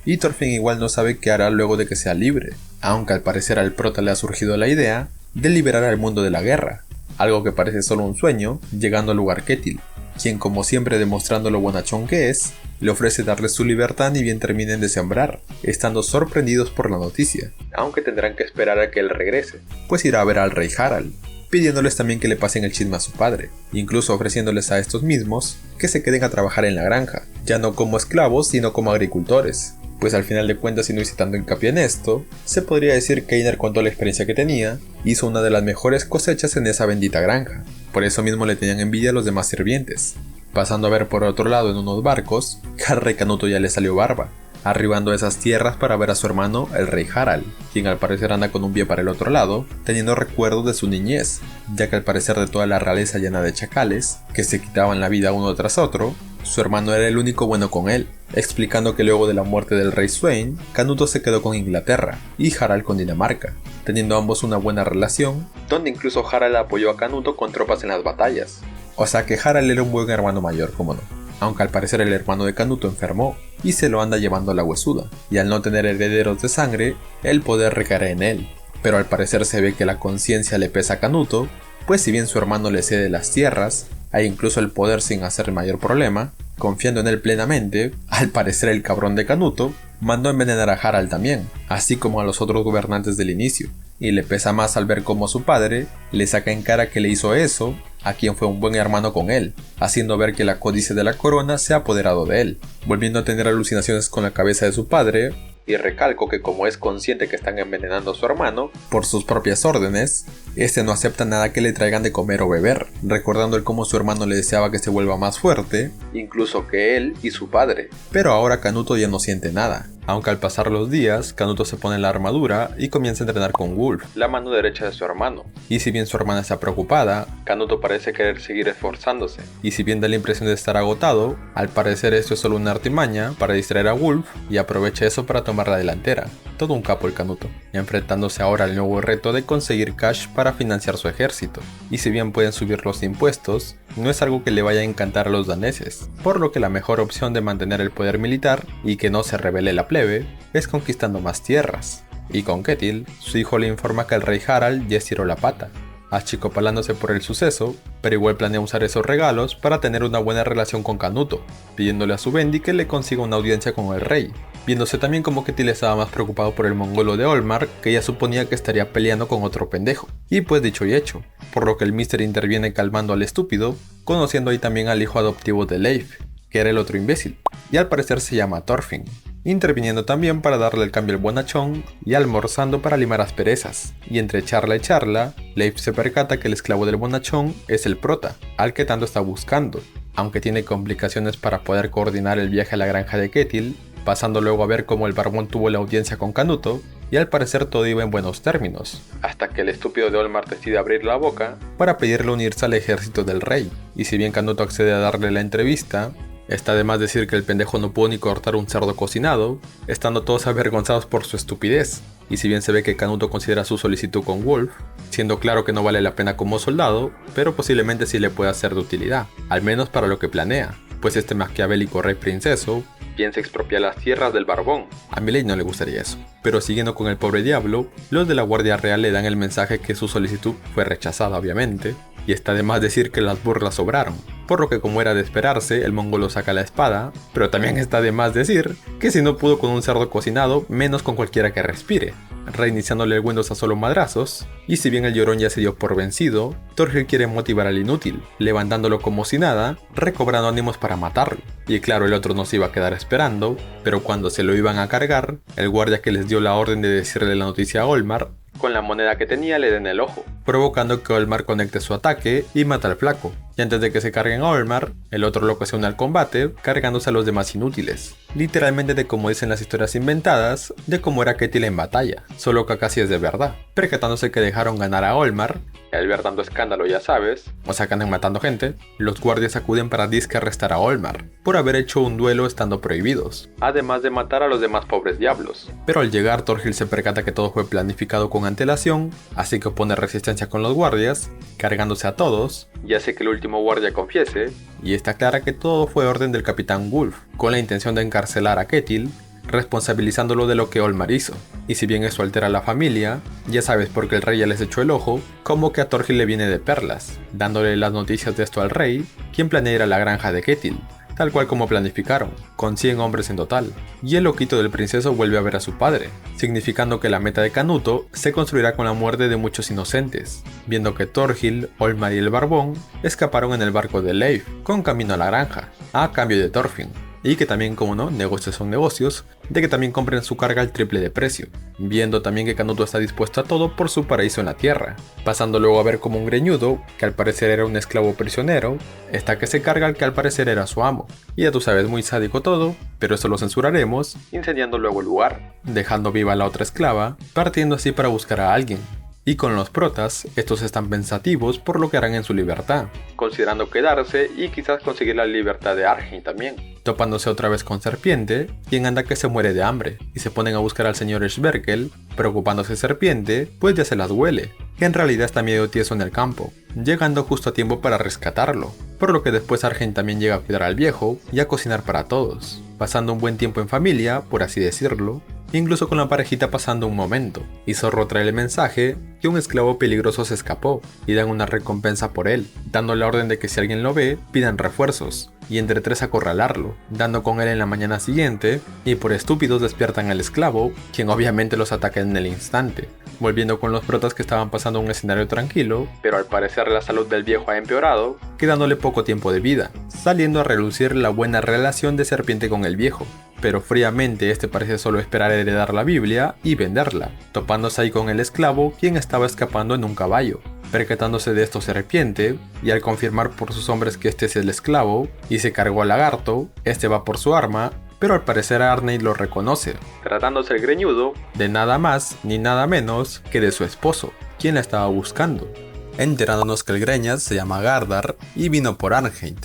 Y Thorfinn igual no sabe qué hará luego de que sea libre, aunque al parecer al prota le ha surgido la idea de liberar al mundo de la guerra, algo que parece solo un sueño, llegando al lugar Ketil, quien como siempre demostrando lo bonachón que es, le ofrece darles su libertad ni bien terminen de sembrar, estando sorprendidos por la noticia, aunque tendrán que esperar a que él regrese, pues irá a ver al rey Harald, pidiéndoles también que le pasen el chisme a su padre, incluso ofreciéndoles a estos mismos que se queden a trabajar en la granja, ya no como esclavos sino como agricultores. Pues al final de cuentas, y no hice tanto hincapié en esto, se podría decir que Einar, con toda la experiencia que tenía, hizo una de las mejores cosechas en esa bendita granja. Por eso mismo le tenían envidia a los demás sirvientes. Pasando a ver por otro lado en unos barcos, que al rey Canuto ya le salió barba, arribando a esas tierras para ver a su hermano, el rey Harald, quien al parecer anda con un pie para el otro lado, teniendo recuerdos de su niñez, ya que al parecer de toda la realeza llena de chacales, que se quitaban la vida uno tras otro, su hermano era el único bueno con él, explicando que luego de la muerte del rey Sweyn, Canuto se quedó con Inglaterra y Harald con Dinamarca, teniendo ambos una buena relación, donde incluso Harald apoyó a Canuto con tropas en las batallas. O sea que Harald era un buen hermano mayor, como no. Aunque al parecer el hermano de Canuto enfermó y se lo anda llevando a la huesuda, y al no tener herederos de sangre, el poder recae en él. Pero al parecer se ve que la conciencia le pesa a Canuto, pues si bien su hermano le cede las tierras, e incluso el poder sin hacer mayor problema, confiando en él plenamente, al parecer el cabrón de Canuto mandó envenenar a Harald también, así como a los otros gobernantes del inicio, y le pesa más al ver cómo su padre le saca en cara que le hizo eso a quien fue un buen hermano con él, haciendo ver que la codicia de la corona se ha apoderado de él, volviendo a tener alucinaciones con la cabeza de su padre. Y recalco que como es consciente que están envenenando a su hermano, por sus propias órdenes, este no acepta nada que le traigan de comer o beber, recordando el cómo su hermano le deseaba que se vuelva más fuerte, incluso que él y su padre. Pero ahora Canuto ya no siente nada, aunque al pasar los días, Canuto se pone la armadura y comienza a entrenar con Wulf, la mano derecha de su hermano. Y si bien su hermana está preocupada, Canuto parece querer seguir esforzándose. Y si bien da la impresión de estar agotado, al parecer esto es solo una artimaña para distraer a Wulf y aprovecha eso para tomar la delantera. Todo un capo el Canuto, enfrentándose ahora al nuevo reto de conseguir cash para financiar su ejército. Y si bien pueden subir los impuestos, no es algo que le vaya a encantar a los daneses, por lo que la mejor opción de mantener el poder militar y que no se revele la plebe es conquistando más tierras. Y con Ketil, su hijo le informa que el rey Harald ya estiró la pata, achicopalándose por el suceso, pero igual planea usar esos regalos para tener una buena relación con Canuto, pidiéndole a su Bendi que le consiga una audiencia con el rey, viéndose también como Ketil estaba más preocupado por el mongolo de Olmar, que ya suponía que estaría peleando con otro pendejo. Y pues dicho y hecho, por lo que el Mister interviene calmando al estúpido, conociendo ahí también al hijo adoptivo de Leif, que era el otro imbécil, y al parecer se llama Thorfinn, interviniendo también para darle el cambio al bonachón y almorzando para limar asperezas. Y entre charla y charla, Leif se percata que el esclavo del bonachón es el prota, al que tanto está buscando, aunque tiene complicaciones para poder coordinar el viaje a la granja de Ketil, pasando luego a ver cómo el barbón tuvo la audiencia con Canuto, y al parecer todo iba en buenos términos, hasta que el estúpido de Olmar decide abrir la boca para pedirle unirse al ejército del rey, y si bien Canuto accede a darle la entrevista, está de más decir que el pendejo no pudo ni cortar un cerdo cocinado, estando todos avergonzados por su estupidez. Y si bien se ve que Canuto considera su solicitud con Wulf, siendo claro que no vale la pena como soldado, pero posiblemente sí le pueda ser de utilidad, al menos para lo que planea, pues este maquiavélico rey princeso piensa expropiar las tierras del barbón. A Milei no le gustaría eso. Pero siguiendo con el pobre diablo, los de la Guardia Real le dan el mensaje que su solicitud fue rechazada obviamente, y está de más decir que las burlas sobraron, por lo que como era de esperarse, el mongolo saca la espada, pero también está de más decir que si no pudo con un cerdo cocinado, menos con cualquiera que respire, reiniciándole el Windows a solo madrazos. Y si bien el llorón ya se dio por vencido, Thorgil quiere motivar al inútil, levantándolo como si nada, recobrando ánimos para matarlo. Y claro, el otro no se iba a quedar esperando, pero cuando se lo iban a cargar, el guardia que les dio la orden de decirle la noticia a Olmar, con la moneda que tenía le den el ojo, provocando que Olmar conecte su ataque y mata al flaco. Y antes de que se carguen a Olmar, el otro lo ocasiona al combate, cargándose a los demás inútiles. Literalmente de como dicen las historias inventadas, de cómo era Ketil en batalla, solo que acá sí es de verdad, percatándose que dejaron ganar a Olmar. Al ver tanto escándalo ya sabes, o sea que andan matando gente, los guardias acuden para disque arrestar a Olmar, por haber hecho un duelo estando prohibidos, además de matar a los demás pobres diablos. Pero al llegar Thorgil se percata que todo fue planificado con antelación, así que opone resistencia con los guardias, cargándose a todos, y hace que el último guardia confiese, y está clara que todo fue orden del capitán Wulf, con la intención de encarcelar a Ketil, responsabilizándolo de lo que Olmar hizo. Y si bien eso altera a la familia, ya sabes porque el rey ya les echó el ojo, como que a Thorgil le viene de perlas, dándole las noticias de esto al rey, quien planea ir a la granja de Ketil, tal cual como planificaron, con 100 hombres en total, y el loquito del princeso vuelve a ver a su padre, significando que la meta de Canuto se construirá con la muerte de muchos inocentes, viendo que Thorgil, Olmar y el Barbón escaparon en el barco de Leif, con camino a la granja, a cambio de Thorfinn, y que también, como no, negocios son negocios, de que también compren su carga al triple de precio, viendo también que Canuto está dispuesto a todo por su paraíso en la tierra, pasando luego a ver como un greñudo, que al parecer era un esclavo prisionero, está que se carga al que al parecer era su amo, y ya tú sabes, muy sádico todo, pero eso lo censuraremos, incendiando luego el lugar, dejando viva a la otra esclava, partiendo así para buscar a alguien. Y con los protas, estos están pensativos por lo que harán en su libertad, considerando quedarse y quizás conseguir la libertad de Argyn también, topándose otra vez con Serpiente, quien anda que se muere de hambre, y se ponen a buscar al señor Sverkel, preocupándose Serpiente, pues ya se las huele, que en realidad está medio tieso en el campo, llegando justo a tiempo para rescatarlo, por lo que después Argyn también llega a cuidar al viejo y a cocinar para todos, pasando un buen tiempo en familia, por así decirlo, incluso con la parejita pasando un momento, y Zorro trae el mensaje que un esclavo peligroso se escapó, y dan una recompensa por él, dando la orden de que si alguien lo ve, pidan refuerzos, y entre tres acorralarlo, dando con él en la mañana siguiente, y por estúpidos despiertan al esclavo, quien obviamente los ataca en el instante, volviendo con los protas que estaban pasando un escenario tranquilo, pero al parecer la salud del viejo ha empeorado, quedándole poco tiempo de vida, saliendo a relucir la buena relación de Serpiente con el viejo, pero fríamente este parece solo esperar heredar la Biblia y venderla, topándose ahí con el esclavo quien estaba escapando en un caballo. Percatándose de esto Serpiente, y al confirmar por sus hombres que este es el esclavo, y se cargó al lagarto, este va por su arma, pero al parecer Arney lo reconoce, tratándose el greñudo de nada más ni nada menos que de su esposo, quien la estaba buscando, enterándonos que el greñas se llama Gardar y vino por Arnheid.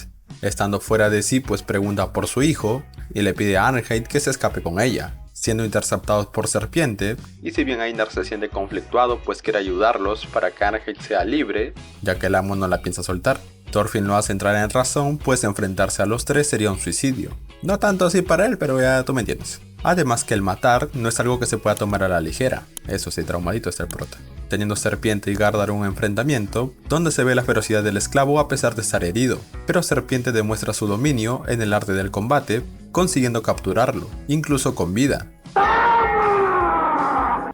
Estando fuera de sí pues pregunta por su hijo, y le pide a Arnheid que se escape con ella, siendo interceptados por Serpiente, y si bien Einar se siente conflictuado pues quiere ayudarlos para que Arnheid sea libre, ya que el amo no la piensa soltar. Thorfinn lo hace entrar en razón pues enfrentarse a los tres sería un suicidio. No tanto así para él, pero ya tú me entiendes. Además que el matar no es algo que se pueda tomar a la ligera, eso sí, traumadito está el prota. Teniendo Serpiente y Gardar un enfrentamiento, donde se ve la ferocidad del esclavo a pesar de estar herido, pero Serpiente demuestra su dominio en el arte del combate, consiguiendo capturarlo, incluso con vida.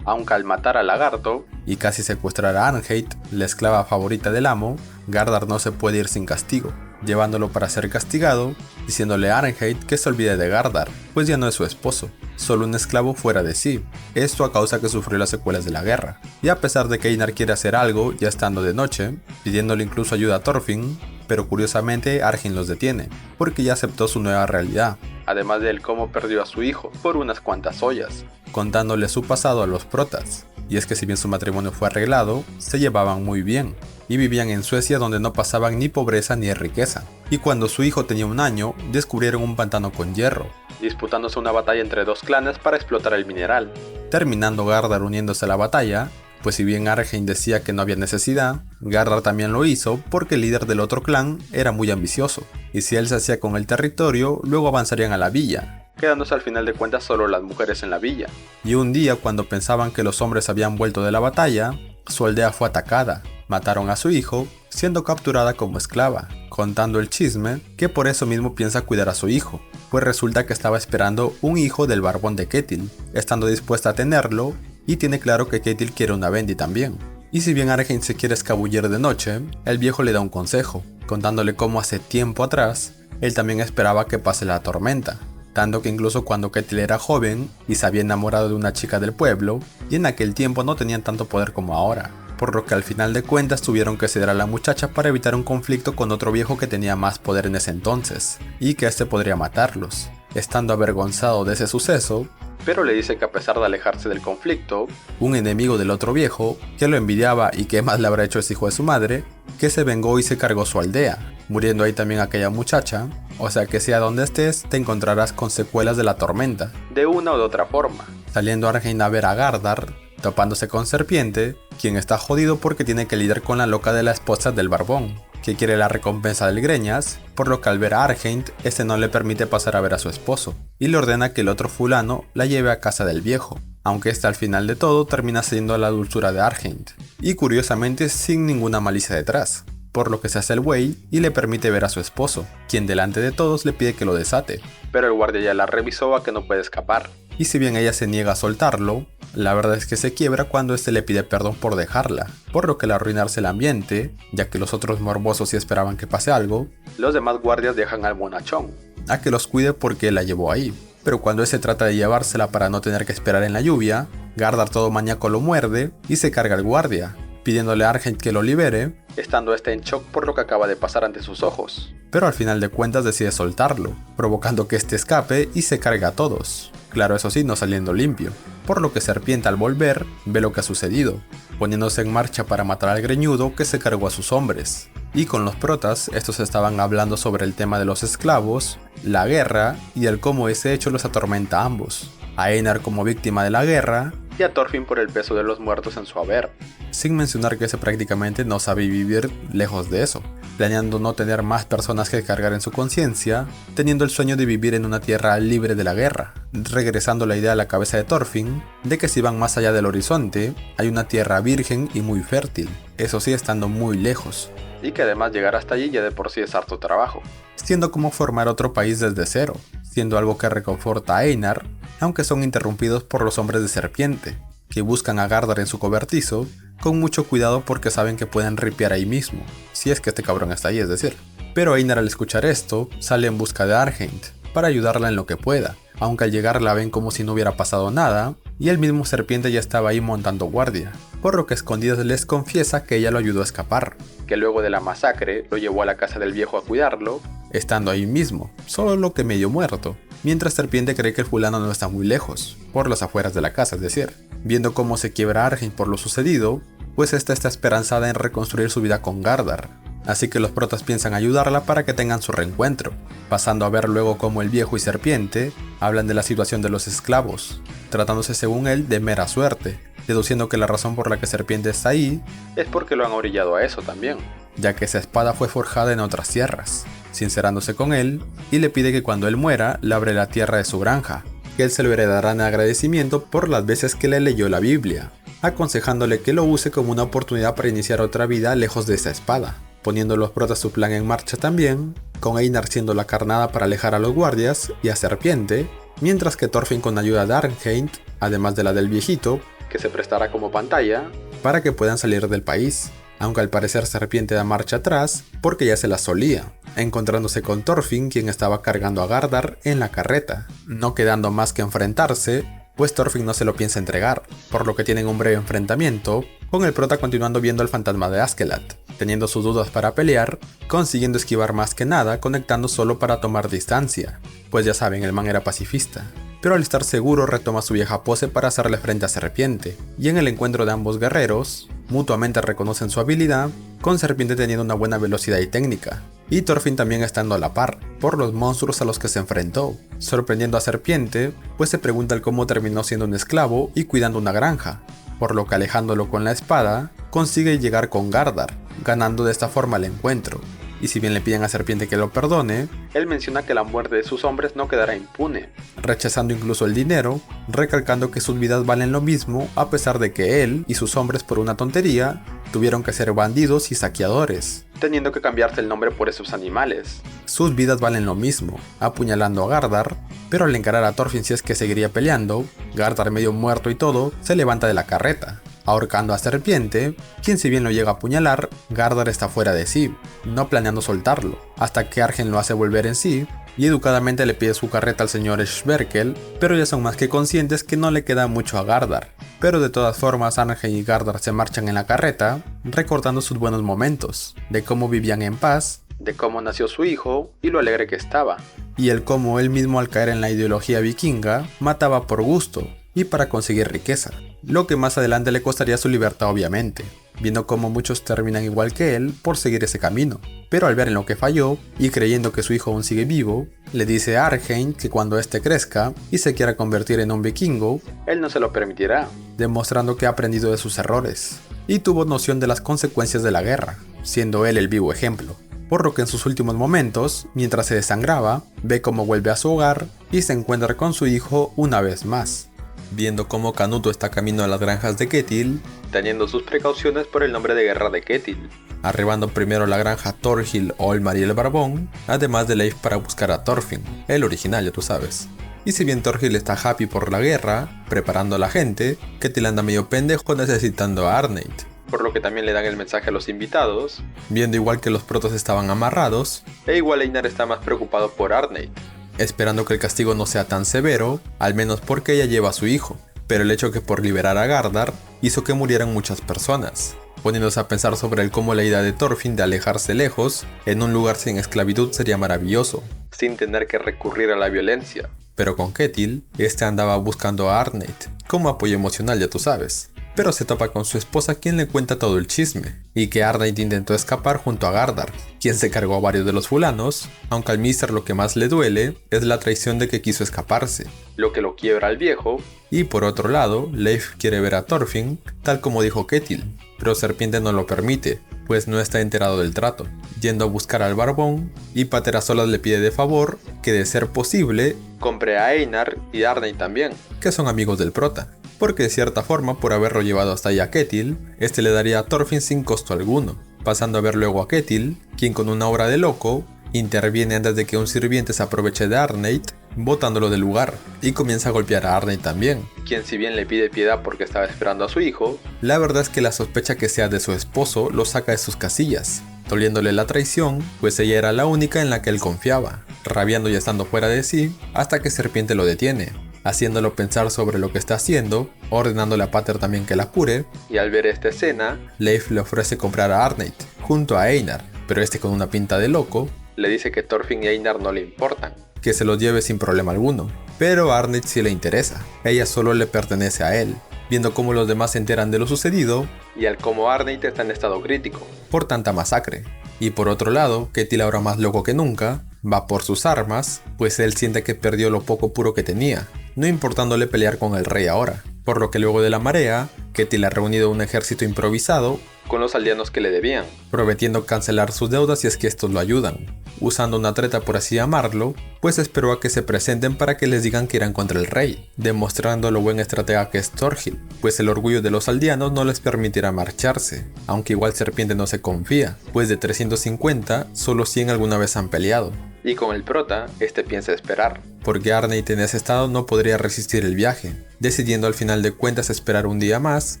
Aunque al matar al lagarto y casi secuestrar a Arnheid, la esclava favorita del amo, Gardar no se puede ir sin castigo, llevándolo para ser castigado, diciéndole a Arnheid que se olvide de Gardar, pues ya no es su esposo, solo un esclavo fuera de sí, esto a causa que sufrió las secuelas de la guerra, y a pesar de que Einar quiere hacer algo ya estando de noche, pidiéndole incluso ayuda a Thorfinn, pero curiosamente Argyn los detiene, porque ya aceptó su nueva realidad, además de él cómo perdió a su hijo por unas cuantas ollas, contándole su pasado a los protas, y es que si bien su matrimonio fue arreglado, se llevaban muy bien, y vivían en Suecia donde no pasaban ni pobreza ni riqueza, y cuando su hijo tenía 1 año, descubrieron un pantano con hierro, disputándose una batalla entre 2 clanes para explotar el mineral, terminando Gardar uniéndose a la batalla, pues si bien Argyn decía que no había necesidad, Gardar también lo hizo porque el líder del otro clan era muy ambicioso, y si él se hacía con el territorio, luego avanzarían a la villa, quedándose al final de cuentas solo las mujeres en la villa. Y un día cuando pensaban que los hombres habían vuelto de la batalla, su aldea fue atacada, mataron a su hijo, siendo capturada como esclava, contando el chisme que por eso mismo piensa cuidar a su hijo, pues resulta que estaba esperando un hijo del barbón de Ketil, estando dispuesta a tenerlo, y tiene claro que Ketil quiere una Bendy también. Y si bien Argyn se quiere escabullir de noche, el viejo le da un consejo, contándole cómo hace tiempo atrás, él también esperaba que pase la tormenta, tanto que incluso cuando Ketil era joven y se había enamorado de una chica del pueblo, y en aquel tiempo no tenían tanto poder como ahora, por lo que al final de cuentas tuvieron que ceder a la muchacha para evitar un conflicto con otro viejo que tenía más poder en ese entonces, y que este podría matarlos. Estando avergonzado de ese suceso, pero le dice que a pesar de alejarse del conflicto, un enemigo del otro viejo, que lo envidiaba y que más le habrá hecho ese hijo de su madre, que se vengó y se cargó su aldea, muriendo ahí también aquella muchacha, o sea que sea donde estés, te encontrarás con secuelas de la tormenta, de una o de otra forma, saliendo Argyn a ver a Gardar, topándose con Serpiente, quien está jodido porque tiene que lidiar con la loca de la esposa del barbón, que quiere la recompensa del Greñas, por lo que al ver a Argent, este no le permite pasar a ver a su esposo, y le ordena que el otro fulano la lleve a casa del viejo, aunque este al final de todo termina cediendo a la dulzura de Argent, y curiosamente sin ninguna malicia detrás, por lo que se hace el güey y le permite ver a su esposo, quien delante de todos le pide que lo desate, pero el guardia ya la revisó a que no puede escapar, y si bien ella se niega a soltarlo, la verdad es que se quiebra cuando este le pide perdón por dejarla, por lo que al arruinarse el ambiente, ya que los otros morbosos sí esperaban que pase algo, los demás guardias dejan al bonachón, a que los cuide porque él la llevó ahí. Pero cuando se trata de llevársela para no tener que esperar en la lluvia, Gardar todo maníaco lo muerde y se carga al guardia, pidiéndole a Argent que lo libere, estando este en shock por lo que acaba de pasar ante sus ojos. Pero al final de cuentas decide soltarlo, provocando que este escape y se carga a todos. Claro, eso sí, no saliendo limpio, por lo que Serpiente al volver ve lo que ha sucedido, poniéndose en marcha para matar al greñudo que se cargó a sus hombres. Y con los protas, estos estaban hablando sobre el tema de los esclavos, la guerra y el cómo ese hecho los atormenta a ambos, a Einar como víctima de la guerra y a Thorfinn por el peso de los muertos en su haber, sin mencionar que ese prácticamente no sabe vivir lejos de eso, planeando no tener más personas que cargar en su conciencia, teniendo el sueño de vivir en una tierra libre de la guerra, regresando la idea a la cabeza de Thorfinn de que si van más allá del horizonte, hay una tierra virgen y muy fértil, eso sí estando muy lejos, y que además llegar hasta allí ya de por sí es harto trabajo, siendo como formar otro país desde cero, siendo algo que reconforta a Einar, aunque son interrumpidos por los hombres de Serpiente, que buscan a Gardar en su cobertizo, con mucho cuidado porque saben que pueden ripear ahí mismo, si es que este cabrón está ahí, es decir. Pero Einar al escuchar esto, sale en busca de Argent, para ayudarla en lo que pueda, aunque al llegar la ven como si no hubiera pasado nada, y el mismo Serpiente ya estaba ahí montando guardia, por lo que escondidas les confiesa que ella lo ayudó a escapar, que luego de la masacre lo llevó a la casa del viejo a cuidarlo, estando ahí mismo, solo que medio muerto, mientras Serpiente cree que el fulano no está muy lejos, por las afueras de la casa, es decir, viendo cómo se quiebra Argent por lo sucedido, pues esta está esperanzada en reconstruir su vida con Gardar, así que los protas piensan ayudarla para que tengan su reencuentro, pasando a ver luego cómo el viejo y Serpiente hablan de la situación de los esclavos, tratándose según él de mera suerte, deduciendo que la razón por la que Serpiente está ahí es porque lo han orillado a eso también, ya que esa espada fue forjada en otras tierras, sincerándose con él y le pide que cuando él muera labre la tierra de su granja, que él se lo heredará en agradecimiento por las veces que le leyó la Biblia, aconsejándole que lo use como una oportunidad para iniciar otra vida lejos de esa espada, poniendo los protas su plan en marcha también, con Einar siendo la carnada para alejar a los guardias y a Serpiente, mientras que Thorfinn con ayuda de Arnheim, además de la del viejito, que se prestará como pantalla, para que puedan salir del país, aunque al parecer Serpiente da marcha atrás porque ya se la solía, encontrándose con Thorfinn quien estaba cargando a Gardar en la carreta, no quedando más que enfrentarse, pues Thorfinn no se lo piensa entregar, por lo que tienen un breve enfrentamiento, con el prota continuando viendo al fantasma de Askeladd, teniendo sus dudas para pelear, consiguiendo esquivar más que nada conectando solo para tomar distancia, pues ya saben el man era pacifista. Pero al estar seguro retoma su vieja pose para hacerle frente a Serpiente, y en el encuentro de ambos guerreros, mutuamente reconocen su habilidad, con Serpiente teniendo una buena velocidad y técnica, y Thorfinn también estando a la par, por los monstruos a los que se enfrentó, sorprendiendo a Serpiente, pues se pregunta el cómo terminó siendo un esclavo y cuidando una granja, por lo que alejándolo con la espada, consigue llegar con Gardar, ganando de esta forma el encuentro. Y si bien le piden a Serpiente que lo perdone, él menciona que la muerte de sus hombres no quedará impune, rechazando incluso el dinero, recalcando que sus vidas valen lo mismo a pesar de que él y sus hombres por una tontería tuvieron que ser bandidos y saqueadores, teniendo que cambiarse el nombre por esos animales. Sus vidas valen lo mismo, apuñalando a Gardar, pero al encarar a Thorfinn si es que seguiría peleando, Gardar medio muerto y todo, se levanta de la carreta, ahorcando a Serpiente, quien si bien lo llega a apuñalar, Gardar está fuera de sí, no planeando soltarlo, hasta que Argen lo hace volver en sí, y educadamente le pide su carreta al señor Sverkel, pero ya son más que conscientes que no le queda mucho a Gardar. Pero de todas formas Argen y Gardar se marchan en la carreta, recordando sus buenos momentos, de cómo vivían en paz, de cómo nació su hijo y lo alegre que estaba, y el cómo él mismo al caer en la ideología vikinga, mataba por gusto, y para conseguir riqueza, lo que más adelante le costaría su libertad obviamente, viendo cómo muchos terminan igual que él por seguir ese camino, pero al ver en lo que falló y creyendo que su hijo aún sigue vivo, le dice a Arnheim que cuando este crezca y se quiera convertir en un vikingo, él no se lo permitirá, demostrando que ha aprendido de sus errores, y tuvo noción de las consecuencias de la guerra, siendo él el vivo ejemplo. Por lo que en sus últimos momentos, mientras se desangraba, ve cómo vuelve a su hogar y se encuentra con su hijo una vez más. Viendo cómo Canuto está camino a las granjas de Ketil, teniendo sus precauciones por el nombre de guerra de Ketil, arribando primero a la granja Thorhild, Olmar y el Barbón, además de Leif para buscar a Thorfinn, el original ya tú sabes. Y si bien Thorhild está happy por la guerra, preparando a la gente, Ketil anda medio pendejo necesitando a Arneit, por lo que también le dan el mensaje a los invitados, viendo igual que los protos estaban amarrados, e igual Einar está más preocupado por Arneit, esperando que el castigo no sea tan severo, al menos porque ella lleva a su hijo, pero el hecho que por liberar a Gardar hizo que murieran muchas personas, poniéndose a pensar sobre el cómo la idea de Thorfinn de alejarse lejos, en un lugar sin esclavitud sería maravilloso, sin tener que recurrir a la violencia. Pero con Ketil, este andaba buscando a Arneit, como apoyo emocional ya tú sabes, pero se topa con su esposa quien le cuenta todo el chisme, y que Arneit intentó escapar junto a Gardar, quien se cargó a varios de los fulanos, aunque al Mister lo que más le duele es la traición de que quiso escaparse, lo que lo quiebra al viejo. Y por otro lado, Leif quiere ver a Thorfinn, tal como dijo Ketil, pero Serpiente no lo permite, pues no está enterado del trato, yendo a buscar al Barbón, y Paterasolas le pide de favor que de ser posible, compre a Einar y Arneit también, que son amigos del prota, porque de cierta forma por haberlo llevado hasta allá a Ketil, este le daría a Thorfinn sin costo alguno, pasando a ver luego a Ketil, quien con una obra de loco, interviene antes de que un sirviente se aproveche de Arneit, botándolo del lugar, y comienza a golpear a Arneit también, quien si bien le pide piedad porque estaba esperando a su hijo, la verdad es que la sospecha que sea de su esposo lo saca de sus casillas, doliéndole la traición, pues ella era la única en la que él confiaba, rabiando y estando fuera de sí, hasta que Serpiente lo detiene, haciéndolo pensar sobre lo que está haciendo, ordenándole a Pater también que la cure, y al ver esta escena, Leif le ofrece comprar a Arneit, junto a Einar, pero este con una pinta de loco, le dice que Thorfinn y Einar no le importan, que se los lleve sin problema alguno, pero a Arneit sí le interesa, ella solo le pertenece a él, viendo cómo los demás se enteran de lo sucedido, y al cómo Arneit está en estado crítico, por tanta masacre. Y por otro lado, Ketil ahora más loco que nunca, va por sus armas, pues él siente que perdió lo poco puro que tenía, no importándole pelear con el rey ahora, por lo que luego de la marea, Ketil ha reunido un ejército improvisado con los aldeanos que le debían, prometiendo cancelar sus deudas si es que estos lo ayudan, usando una treta por así llamarlo, pues esperó a que se presenten para que les digan que irán contra el rey, demostrando lo buen estratega que es Thorhild, pues el orgullo de los aldeanos no les permitirá marcharse, aunque igual Serpiente no se confía, pues de 350, solo 100 alguna vez han peleado. Y con el prota, este piensa esperar, porque Arneit en ese estado no podría resistir el viaje, decidiendo al final de cuentas esperar un día más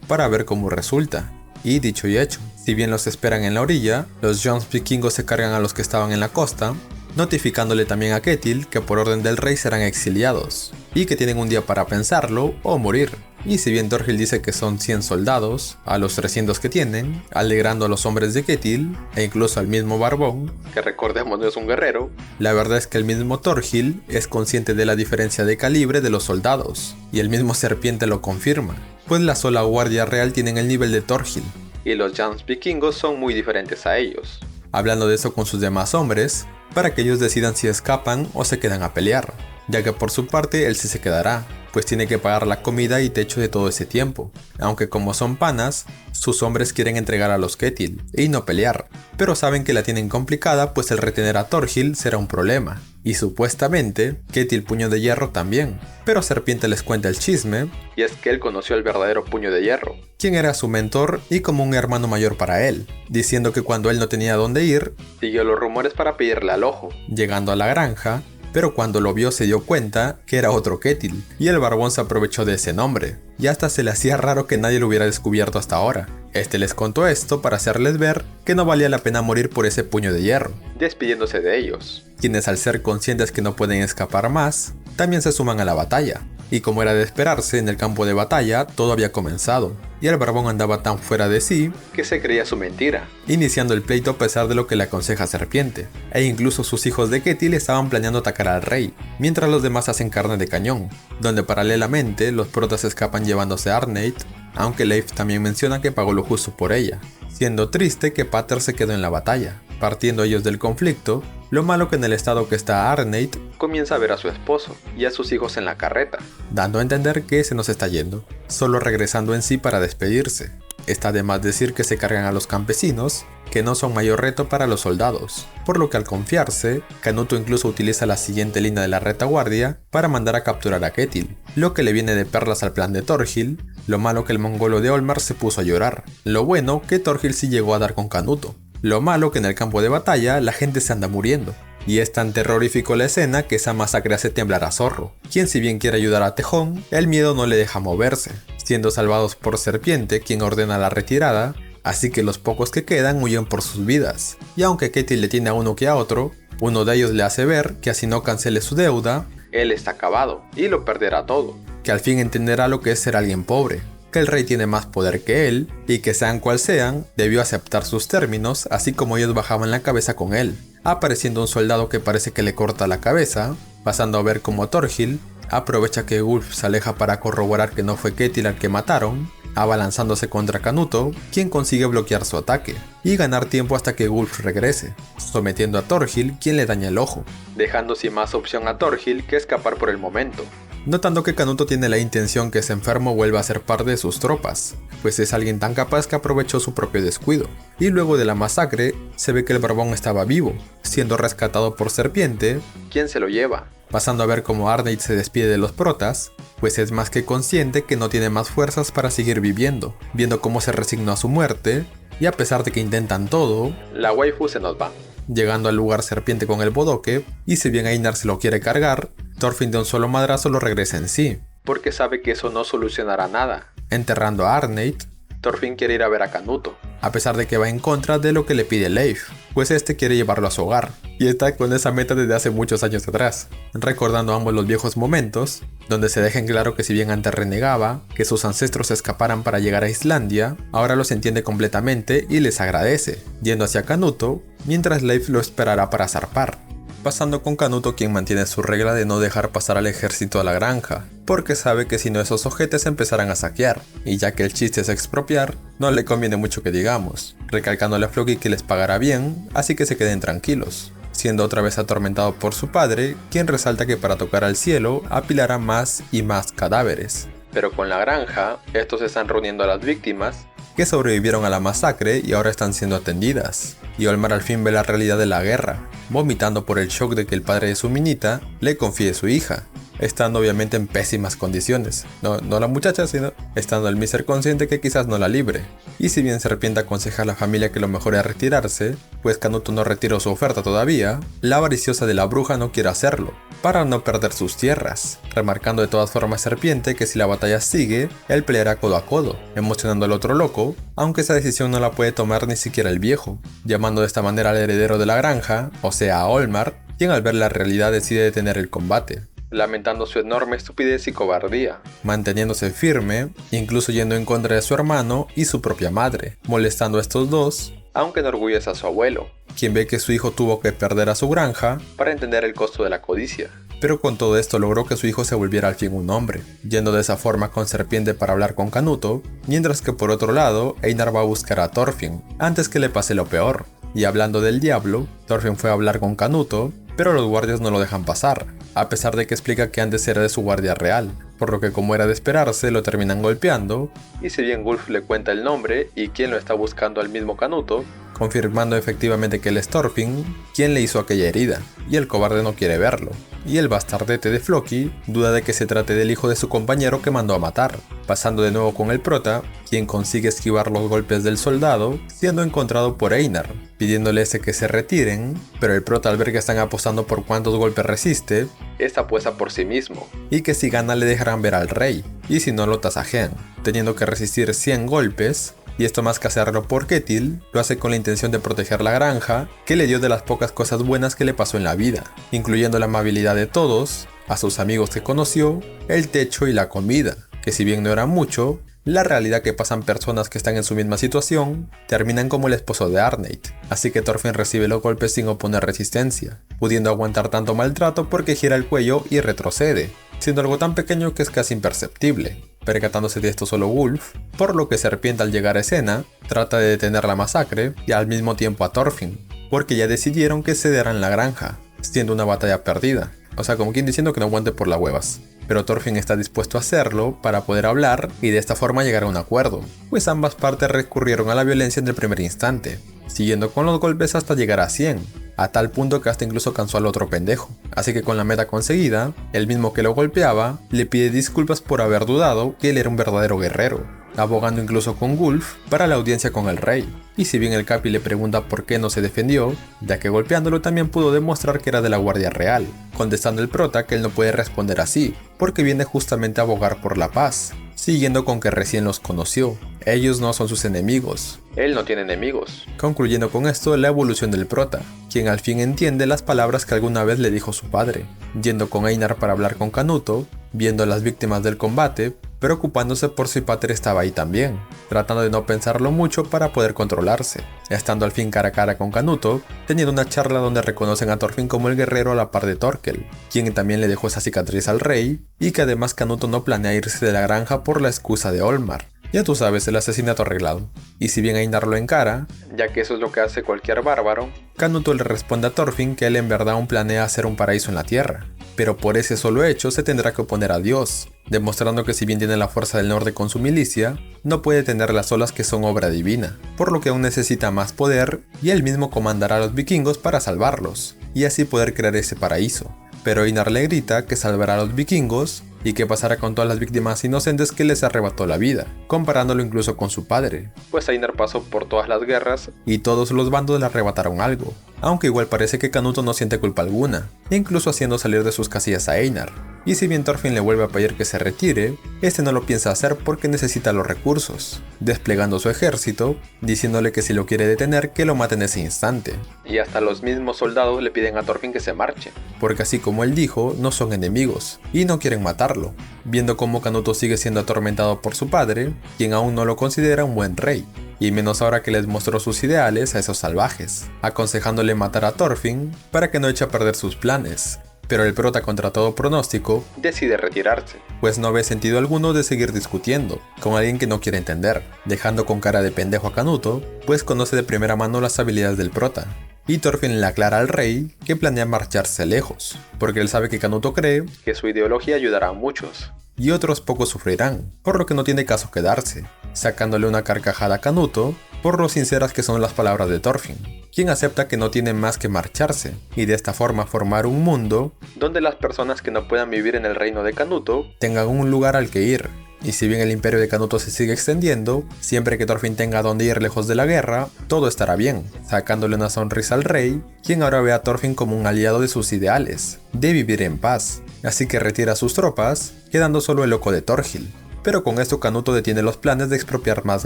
para ver cómo resulta. Y dicho y hecho, si bien los esperan en la orilla, los Jones vikingos se cargan a los que estaban en la costa, notificándole también a Ketil que por orden del rey serán exiliados, y que tienen un día para pensarlo o morir. Y si bien Thorhild dice que son 100 soldados, a los 300 que tienen, alegrando a los hombres de Ketil, e incluso al mismo Barbón, que recordemos no es un guerrero, la verdad es que el mismo Thorhild es consciente de la diferencia de calibre de los soldados, y el mismo Serpiente lo confirma, pues la sola guardia real tienen el nivel de Thorhild, y los Jans vikingos son muy diferentes a ellos, hablando de eso con sus demás hombres, para que ellos decidan si escapan o se quedan a pelear, ya que por su parte él sí se quedará, pues tiene que pagar la comida y techo de todo ese tiempo, aunque como son panas, sus hombres quieren entregar a los Ketil y no pelear, pero saben que la tienen complicada pues el retener a Thorhild será un problema, y supuestamente Ketil Puño de Hierro también, pero Serpiente les cuenta el chisme, y es que él conoció al verdadero Puño de Hierro, quien era su mentor y como un hermano mayor para él, diciendo que cuando él no tenía dónde ir, siguió los rumores para pedirle al ojo, llegando a la granja, pero cuando lo vio se dio cuenta que era otro Ketil, y el Barbón se aprovechó de ese nombre, y hasta se le hacía raro que nadie lo hubiera descubierto hasta ahora. Este les contó esto para hacerles ver que no valía la pena morir por ese puño de hierro, despidiéndose de ellos, quienes al ser conscientes que no pueden escapar más, también se suman a la batalla. Y como era de esperarse, en el campo de batalla todo había comenzado, y el Barbón andaba tan fuera de sí que se creía su mentira, iniciando el pleito a pesar de lo que le aconseja Serpiente, e incluso sus hijos de Ketil estaban planeando atacar al rey, mientras los demás hacen carne de cañón, donde paralelamente los protas escapan llevándose a Arneit, aunque Leif también menciona que pagó lo justo por ella, siendo triste que Pater se quedó en la batalla. Partiendo ellos del conflicto, lo malo que en el estado que está Arneit, comienza a ver a su esposo y a sus hijos en la carreta, dando a entender que se nos está yendo, solo regresando en sí para despedirse. Está de más decir que se cargan a los campesinos, que no son mayor reto para los soldados, por lo que al confiarse, Canuto incluso utiliza la siguiente línea de la retaguardia para mandar a capturar a Ketil, lo que le viene de perlas al plan de Thorhild. Lo malo que el mongolo de Olmar se puso a llorar, lo bueno que Thorhild sí llegó a dar con Canuto, lo malo que en el campo de batalla la gente se anda muriendo. Y es tan terrorífico la escena que esa masacre hace temblar a Zorro, quien si bien quiere ayudar a Tejón, el miedo no le deja moverse, siendo salvados por Serpiente, quien ordena la retirada, así que los pocos que quedan huyen por sus vidas. Y aunque Ketil le tiene a uno que a otro, uno de ellos le hace ver que así no cancele su deuda, él está acabado y lo perderá todo, que al fin entenderá lo que es ser alguien pobre, que el rey tiene más poder que él, y que sean cual sean, debió aceptar sus términos, así como ellos bajaban la cabeza con él, apareciendo un soldado que parece que le corta la cabeza, pasando a ver como Thorhild aprovecha que Gulf se aleja para corroborar que no fue Ketil al que mataron, abalanzándose contra Canuto, quien consigue bloquear su ataque, y ganar tiempo hasta que Gulf regrese, sometiendo a Thorhild, quien le daña el ojo, dejando sin más opción a Thorhild que escapar por el momento. Notando que Canuto tiene la intención que ese enfermo vuelva a ser parte de sus tropas, pues es alguien tan capaz que aprovechó su propio descuido, y luego de la masacre se ve que el barbón estaba vivo, siendo rescatado por Serpiente, quien se lo lleva, pasando a ver cómo Arneit se despide de los protas, pues es más que consciente que no tiene más fuerzas para seguir viviendo, viendo cómo se resignó a su muerte, y a pesar de que intentan todo, la waifu se nos va, llegando al lugar Serpiente con el bodoque, y si bien Einar se lo quiere cargar, Thorfinn de un solo madrazo lo regresa en sí, porque sabe que eso no solucionará nada. Enterrando a Arneit, Thorfinn quiere ir a ver a Canuto, a pesar de que va en contra de lo que le pide Leif, pues este quiere llevarlo a su hogar, y está con esa meta desde hace muchos años atrás, recordando ambos los viejos momentos, donde se deja en claro que si bien antes renegaba que sus ancestros escaparan para llegar a Islandia, ahora los entiende completamente y les agradece, yendo hacia Canuto, mientras Leif lo esperará para zarpar. Pasando con Canuto, quien mantiene su regla de no dejar pasar al ejército a la granja, porque sabe que si no esos ojetes empezarán a saquear, y ya que el chiste es expropiar, no le conviene mucho que digamos, recalcándole a Floki que les pagará bien, así que se queden tranquilos, siendo otra vez atormentado por su padre, quien resalta que para tocar al cielo apilará más y más cadáveres. Pero con la granja, estos están reuniendo a las víctimas, que sobrevivieron a la masacre y ahora están siendo atendidas, y Olmar al fin ve la realidad de la guerra, vomitando por el shock de que el padre de su minita le confíe su hija, estando obviamente en pésimas condiciones, no la muchacha, sino estando el Miser consciente que quizás no la libre. Y si bien Serpiente aconseja a la familia que lo mejor es retirarse, pues Canuto no retiró su oferta todavía, la avariciosa de la bruja no quiere hacerlo, para no perder sus tierras, remarcando de todas formas Serpiente que si la batalla sigue, él peleará codo a codo, emocionando al otro loco, aunque esa decisión no la puede tomar ni siquiera el viejo, llamando de esta manera al heredero de la granja, o sea a Olmar, quien al ver la realidad decide detener el combate, lamentando su enorme estupidez y cobardía, manteniéndose firme, incluso yendo en contra de su hermano y su propia madre, molestando a estos dos, aunque enorgullece a su abuelo, quien ve que su hijo tuvo que perder a su granja para entender el costo de la codicia. Pero con todo esto logró que su hijo se volviera al fin un hombre, yendo de esa forma con Serpiente para hablar con Canuto, mientras que por otro lado, Einar va a buscar a Thorfinn, antes que le pase lo peor. Y hablando del diablo, Thorfinn fue a hablar con Canuto, pero los guardias no lo dejan pasar, a pesar de que explica que antes era de su guardia real, por lo que como era de esperarse lo terminan golpeando, y si bien Gulf le cuenta el nombre y quién lo está buscando al mismo Canuto, confirmando efectivamente que él es Thorfinn, quien le hizo aquella herida, y el cobarde no quiere verlo, y el bastardete de Floki duda de que se trate del hijo de su compañero que mandó a matar, pasando de nuevo con el prota, quien consigue esquivar los golpes del soldado, siendo encontrado por Einar, pidiéndole ese que se retiren, pero el prota al ver que están apostando por cuántos golpes resiste, esta apuesta por sí mismo, y que si gana le dejarán ver al rey, y si no lo tasajean, teniendo que resistir 100 golpes, y esto más que hacerlo por Ketil, lo hace con la intención de proteger la granja, que le dio de las pocas cosas buenas que le pasó en la vida, incluyendo la amabilidad de todos, a sus amigos que conoció, el techo y la comida, que si bien no era mucho, la realidad que pasan personas que están en su misma situación, terminan como el esposo de Arneit, así que Thorfinn recibe los golpes sin oponer resistencia, pudiendo aguantar tanto maltrato porque gira el cuello y retrocede, siendo algo tan pequeño que es casi imperceptible, percatándose de esto solo Gulf, por lo que Serpiente al llegar a escena, trata de detener la masacre y al mismo tiempo a Thorfinn, porque ya decidieron que cederán la granja, siendo una batalla perdida, o sea como quien diciendo que no aguante por las huevas. pero Thorfinn está dispuesto a hacerlo para poder hablar y de esta forma llegar a un acuerdo, pues ambas partes recurrieron a la violencia en el primer instante, siguiendo con los golpes hasta llegar a 100, a tal punto que hasta incluso cansó al otro pendejo. Así que con la meta conseguida, el mismo que lo golpeaba le pide disculpas por haber dudado que él era un verdadero guerrero, abogando incluso con Gulf para la audiencia con el rey. Y si bien el Capi le pregunta por qué no se defendió, ya que golpeándolo también pudo demostrar que era de la Guardia Real, contestando el prota que él no puede responder así, porque viene justamente a abogar por la paz, siguiendo con que recién los conoció. Ellos no son sus enemigos. Él no tiene enemigos. Concluyendo con esto la evolución del prota, quien al fin entiende las palabras que alguna vez le dijo su padre, yendo con Einar para hablar con Canuto, viendo a las víctimas del combate, preocupándose por si Pater estaba ahí también, tratando de no pensarlo mucho para poder controlarse, estando al fin cara a cara con Canuto, teniendo una charla donde reconocen a Thorfinn como el guerrero a la par de Thorkel, quien también le dejó esa cicatriz al rey, y que además Canuto no planea irse de la granja por la excusa de Olmar. Ya tú sabes, el asesinato arreglado. Y si bien Einar lo encara, ya que eso es lo que hace cualquier bárbaro, Canuto le responde a Thorfinn que él en verdad aún planea hacer un paraíso en la tierra, pero por ese solo hecho se tendrá que oponer a Dios, demostrando que si bien tiene la fuerza del norte con su milicia, no puede tener las olas que son obra divina, por lo que aún necesita más poder y él mismo comandará a los vikingos para salvarlos, y así poder crear ese paraíso. Pero Einar le grita que salvará a los vikingos y qué pasará con todas las víctimas inocentes que les arrebató la vida, comparándolo incluso con su padre, pues Einar pasó por todas las guerras y todos los bandos le arrebataron algo, aunque igual parece que Canuto no siente culpa alguna, incluso haciendo salir de sus casillas a Einar. Y si bien Thorfinn le vuelve a pedir que se retire, este no lo piensa hacer porque necesita los recursos, desplegando su ejército, diciéndole que si lo quiere detener que lo mate en ese instante. Y hasta los mismos soldados le piden a Thorfinn que se marche, porque así como él dijo, no son enemigos, y no quieren matarlo, viendo cómo Canuto sigue siendo atormentado por su padre, quien aún no lo considera un buen rey, y menos ahora que les mostró sus ideales a esos salvajes, aconsejándole matar a Thorfinn para que no eche a perder sus planes. Pero el prota, contra todo pronóstico, decide retirarse, pues no ve sentido alguno de seguir discutiendo con alguien que no quiere entender, dejando con cara de pendejo a Canuto, pues conoce de primera mano las habilidades del prota. Y Thorfinn le aclara al rey que planea marcharse lejos, porque él sabe que Canuto cree que su ideología ayudará a muchos, y otros pocos sufrirán, por lo que no tiene caso quedarse, sacándole una carcajada a Canuto por lo sinceras que son las palabras de Thorfinn, quien acepta que no tiene más que marcharse, y de esta forma formar un mundo donde las personas que no puedan vivir en el reino de Canuto tengan un lugar al que ir. Y si bien el imperio de Canuto se sigue extendiendo, siempre que Thorfinn tenga donde ir lejos de la guerra, todo estará bien, sacándole una sonrisa al rey, quien ahora ve a Thorfinn como un aliado de sus ideales, de vivir en paz, así que retira sus tropas, quedando solo el loco de Thorgil. Pero con esto Canuto detiene los planes de expropiar más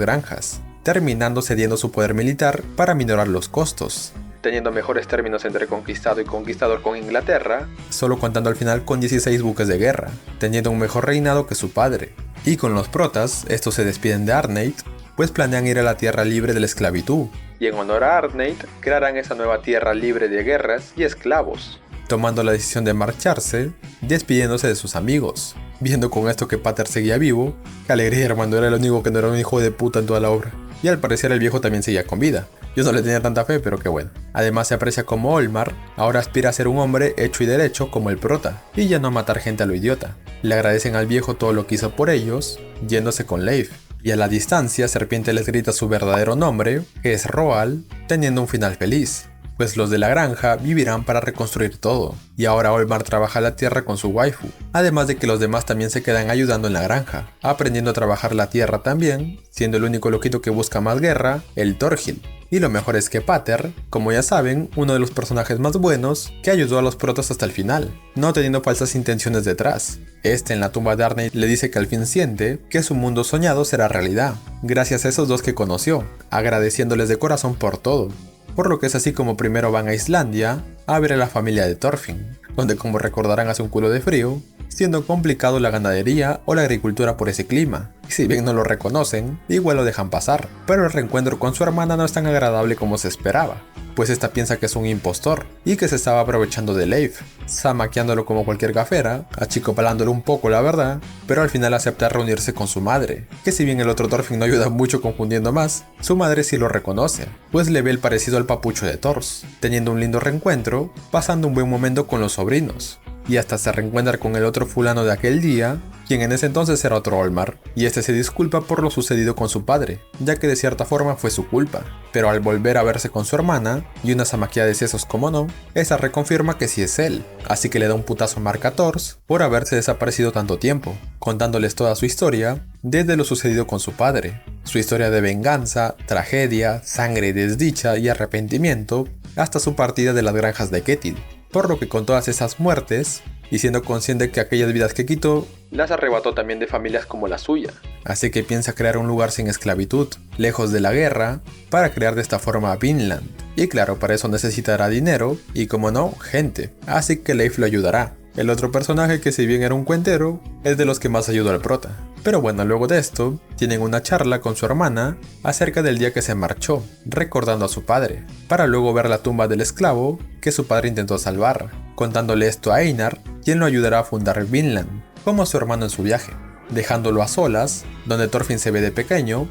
granjas, terminando cediendo su poder militar para minorar los costos, teniendo mejores términos entre conquistado y conquistador con Inglaterra, solo contando al final con 16 buques de guerra, teniendo un mejor reinado que su padre. Y con los protas, estos se despiden de Arneit, pues planean ir a la tierra libre de la esclavitud, y en honor a Arneit, crearán esa nueva tierra libre de guerras y esclavos, tomando la decisión de marcharse, despidiéndose de sus amigos, viendo con esto que Pater seguía vivo. Qué alegría, hermano, era el único que no era un hijo de puta en toda la obra, y al parecer el viejo también seguía con vida. Yo no le tenía tanta fe, pero qué bueno. Además se aprecia como Olmar ahora aspira a ser un hombre hecho y derecho como el prota, y ya no matar gente a lo idiota. Le agradecen al viejo todo lo que hizo por ellos, yéndose con Leif, y a la distancia Serpiente les grita su verdadero nombre, que es Roal, teniendo un final feliz, pues los de la granja vivirán para reconstruir todo, y ahora Olmar trabaja la tierra con su waifu, además de que los demás también se quedan ayudando en la granja, aprendiendo a trabajar la tierra también, siendo el único loquito que busca más guerra, el Thorgil. Y lo mejor es que Pater, como ya saben, uno de los personajes más buenos, que ayudó a los protas hasta el final, no teniendo falsas intenciones detrás. Este en la tumba de Arneit le dice que al fin siente que su mundo soñado será realidad, gracias a esos dos que conoció, agradeciéndoles de corazón por todo. Por lo que es así como primero van a Islandia a ver a la familia de Thorfinn, donde como recordarán hace un culo de frío, siendo complicado la ganadería o la agricultura por ese clima, y si bien no lo reconocen, igual lo dejan pasar, pero el reencuentro con su hermana no es tan agradable como se esperaba, pues esta piensa que es un impostor, y que se estaba aprovechando de Leif, zamaqueándolo como cualquier gafera, achicopalándolo un poco la verdad, pero al final acepta reunirse con su madre, que si bien el otro Thorfinn no ayuda mucho confundiendo más, su madre sí lo reconoce, pues le ve el parecido al papucho de Thors, teniendo un lindo reencuentro, pasando un buen momento con los sobrinos, y hasta se reencuentra con el otro fulano de aquel día, quien en ese entonces era otro Olmar, y este se disculpa por lo sucedido con su padre, ya que de cierta forma fue su culpa, pero al volver a verse con su hermana, y una zamaquilla de sesos como no, esa reconfirma que sí es él, así que le da un putazo a Mark a Thors por haberse desaparecido tanto tiempo, contándoles toda su historia, desde lo sucedido con su padre, su historia de venganza, tragedia, sangre, desdicha y arrepentimiento, hasta su partida de las granjas de Kettil, por lo que con todas esas muertes, y siendo consciente que aquellas vidas que quitó, las arrebató también de familias como la suya. Así que piensa crear un lugar sin esclavitud, lejos de la guerra, para crear de esta forma Vinland. Y claro, para eso necesitará dinero, y como no, gente. Así que Leif lo ayudará. El otro personaje, que si bien era un cuentero, es de los que más ayudó al prota. Pero bueno, luego de esto, tienen una charla con su hermana acerca del día que se marchó, recordando a su padre, para luego ver la tumba del esclavo que su padre intentó salvar, contándole esto a Einar, quien lo ayudará a fundar Vinland, como su hermano en su viaje, dejándolo a solas, donde Thorfinn se ve de pequeño,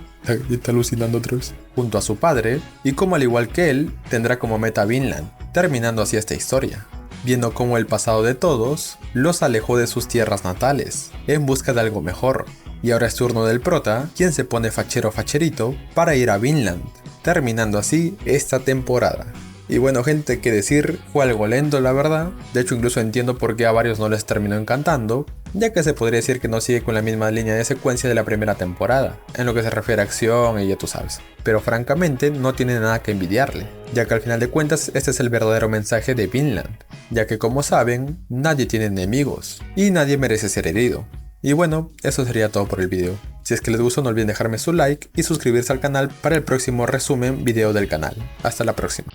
y está alucinando otra vez, junto a su padre, y como al igual que él, tendrá como meta Vinland, terminando así esta historia, viendo cómo el pasado de todos los alejó de sus tierras natales, en busca de algo mejor, y ahora es turno del prota, quien se pone facherito para ir a Vinland, terminando así esta temporada. Y bueno gente, qué decir, fue algo lento la verdad, de hecho incluso entiendo por qué a varios no les terminó encantando, ya que se podría decir que no sigue con la misma línea de secuencia de la primera temporada, en lo que se refiere a acción y ya tú sabes, pero francamente no tiene nada que envidiarle, ya que al final de cuentas este es el verdadero mensaje de Vinland, ya que como saben, nadie tiene enemigos, y nadie merece ser herido. Y bueno, eso sería todo por el video. Si es que les gustó no olviden dejarme su like y suscribirse al canal para el próximo resumen video del canal. Hasta la próxima.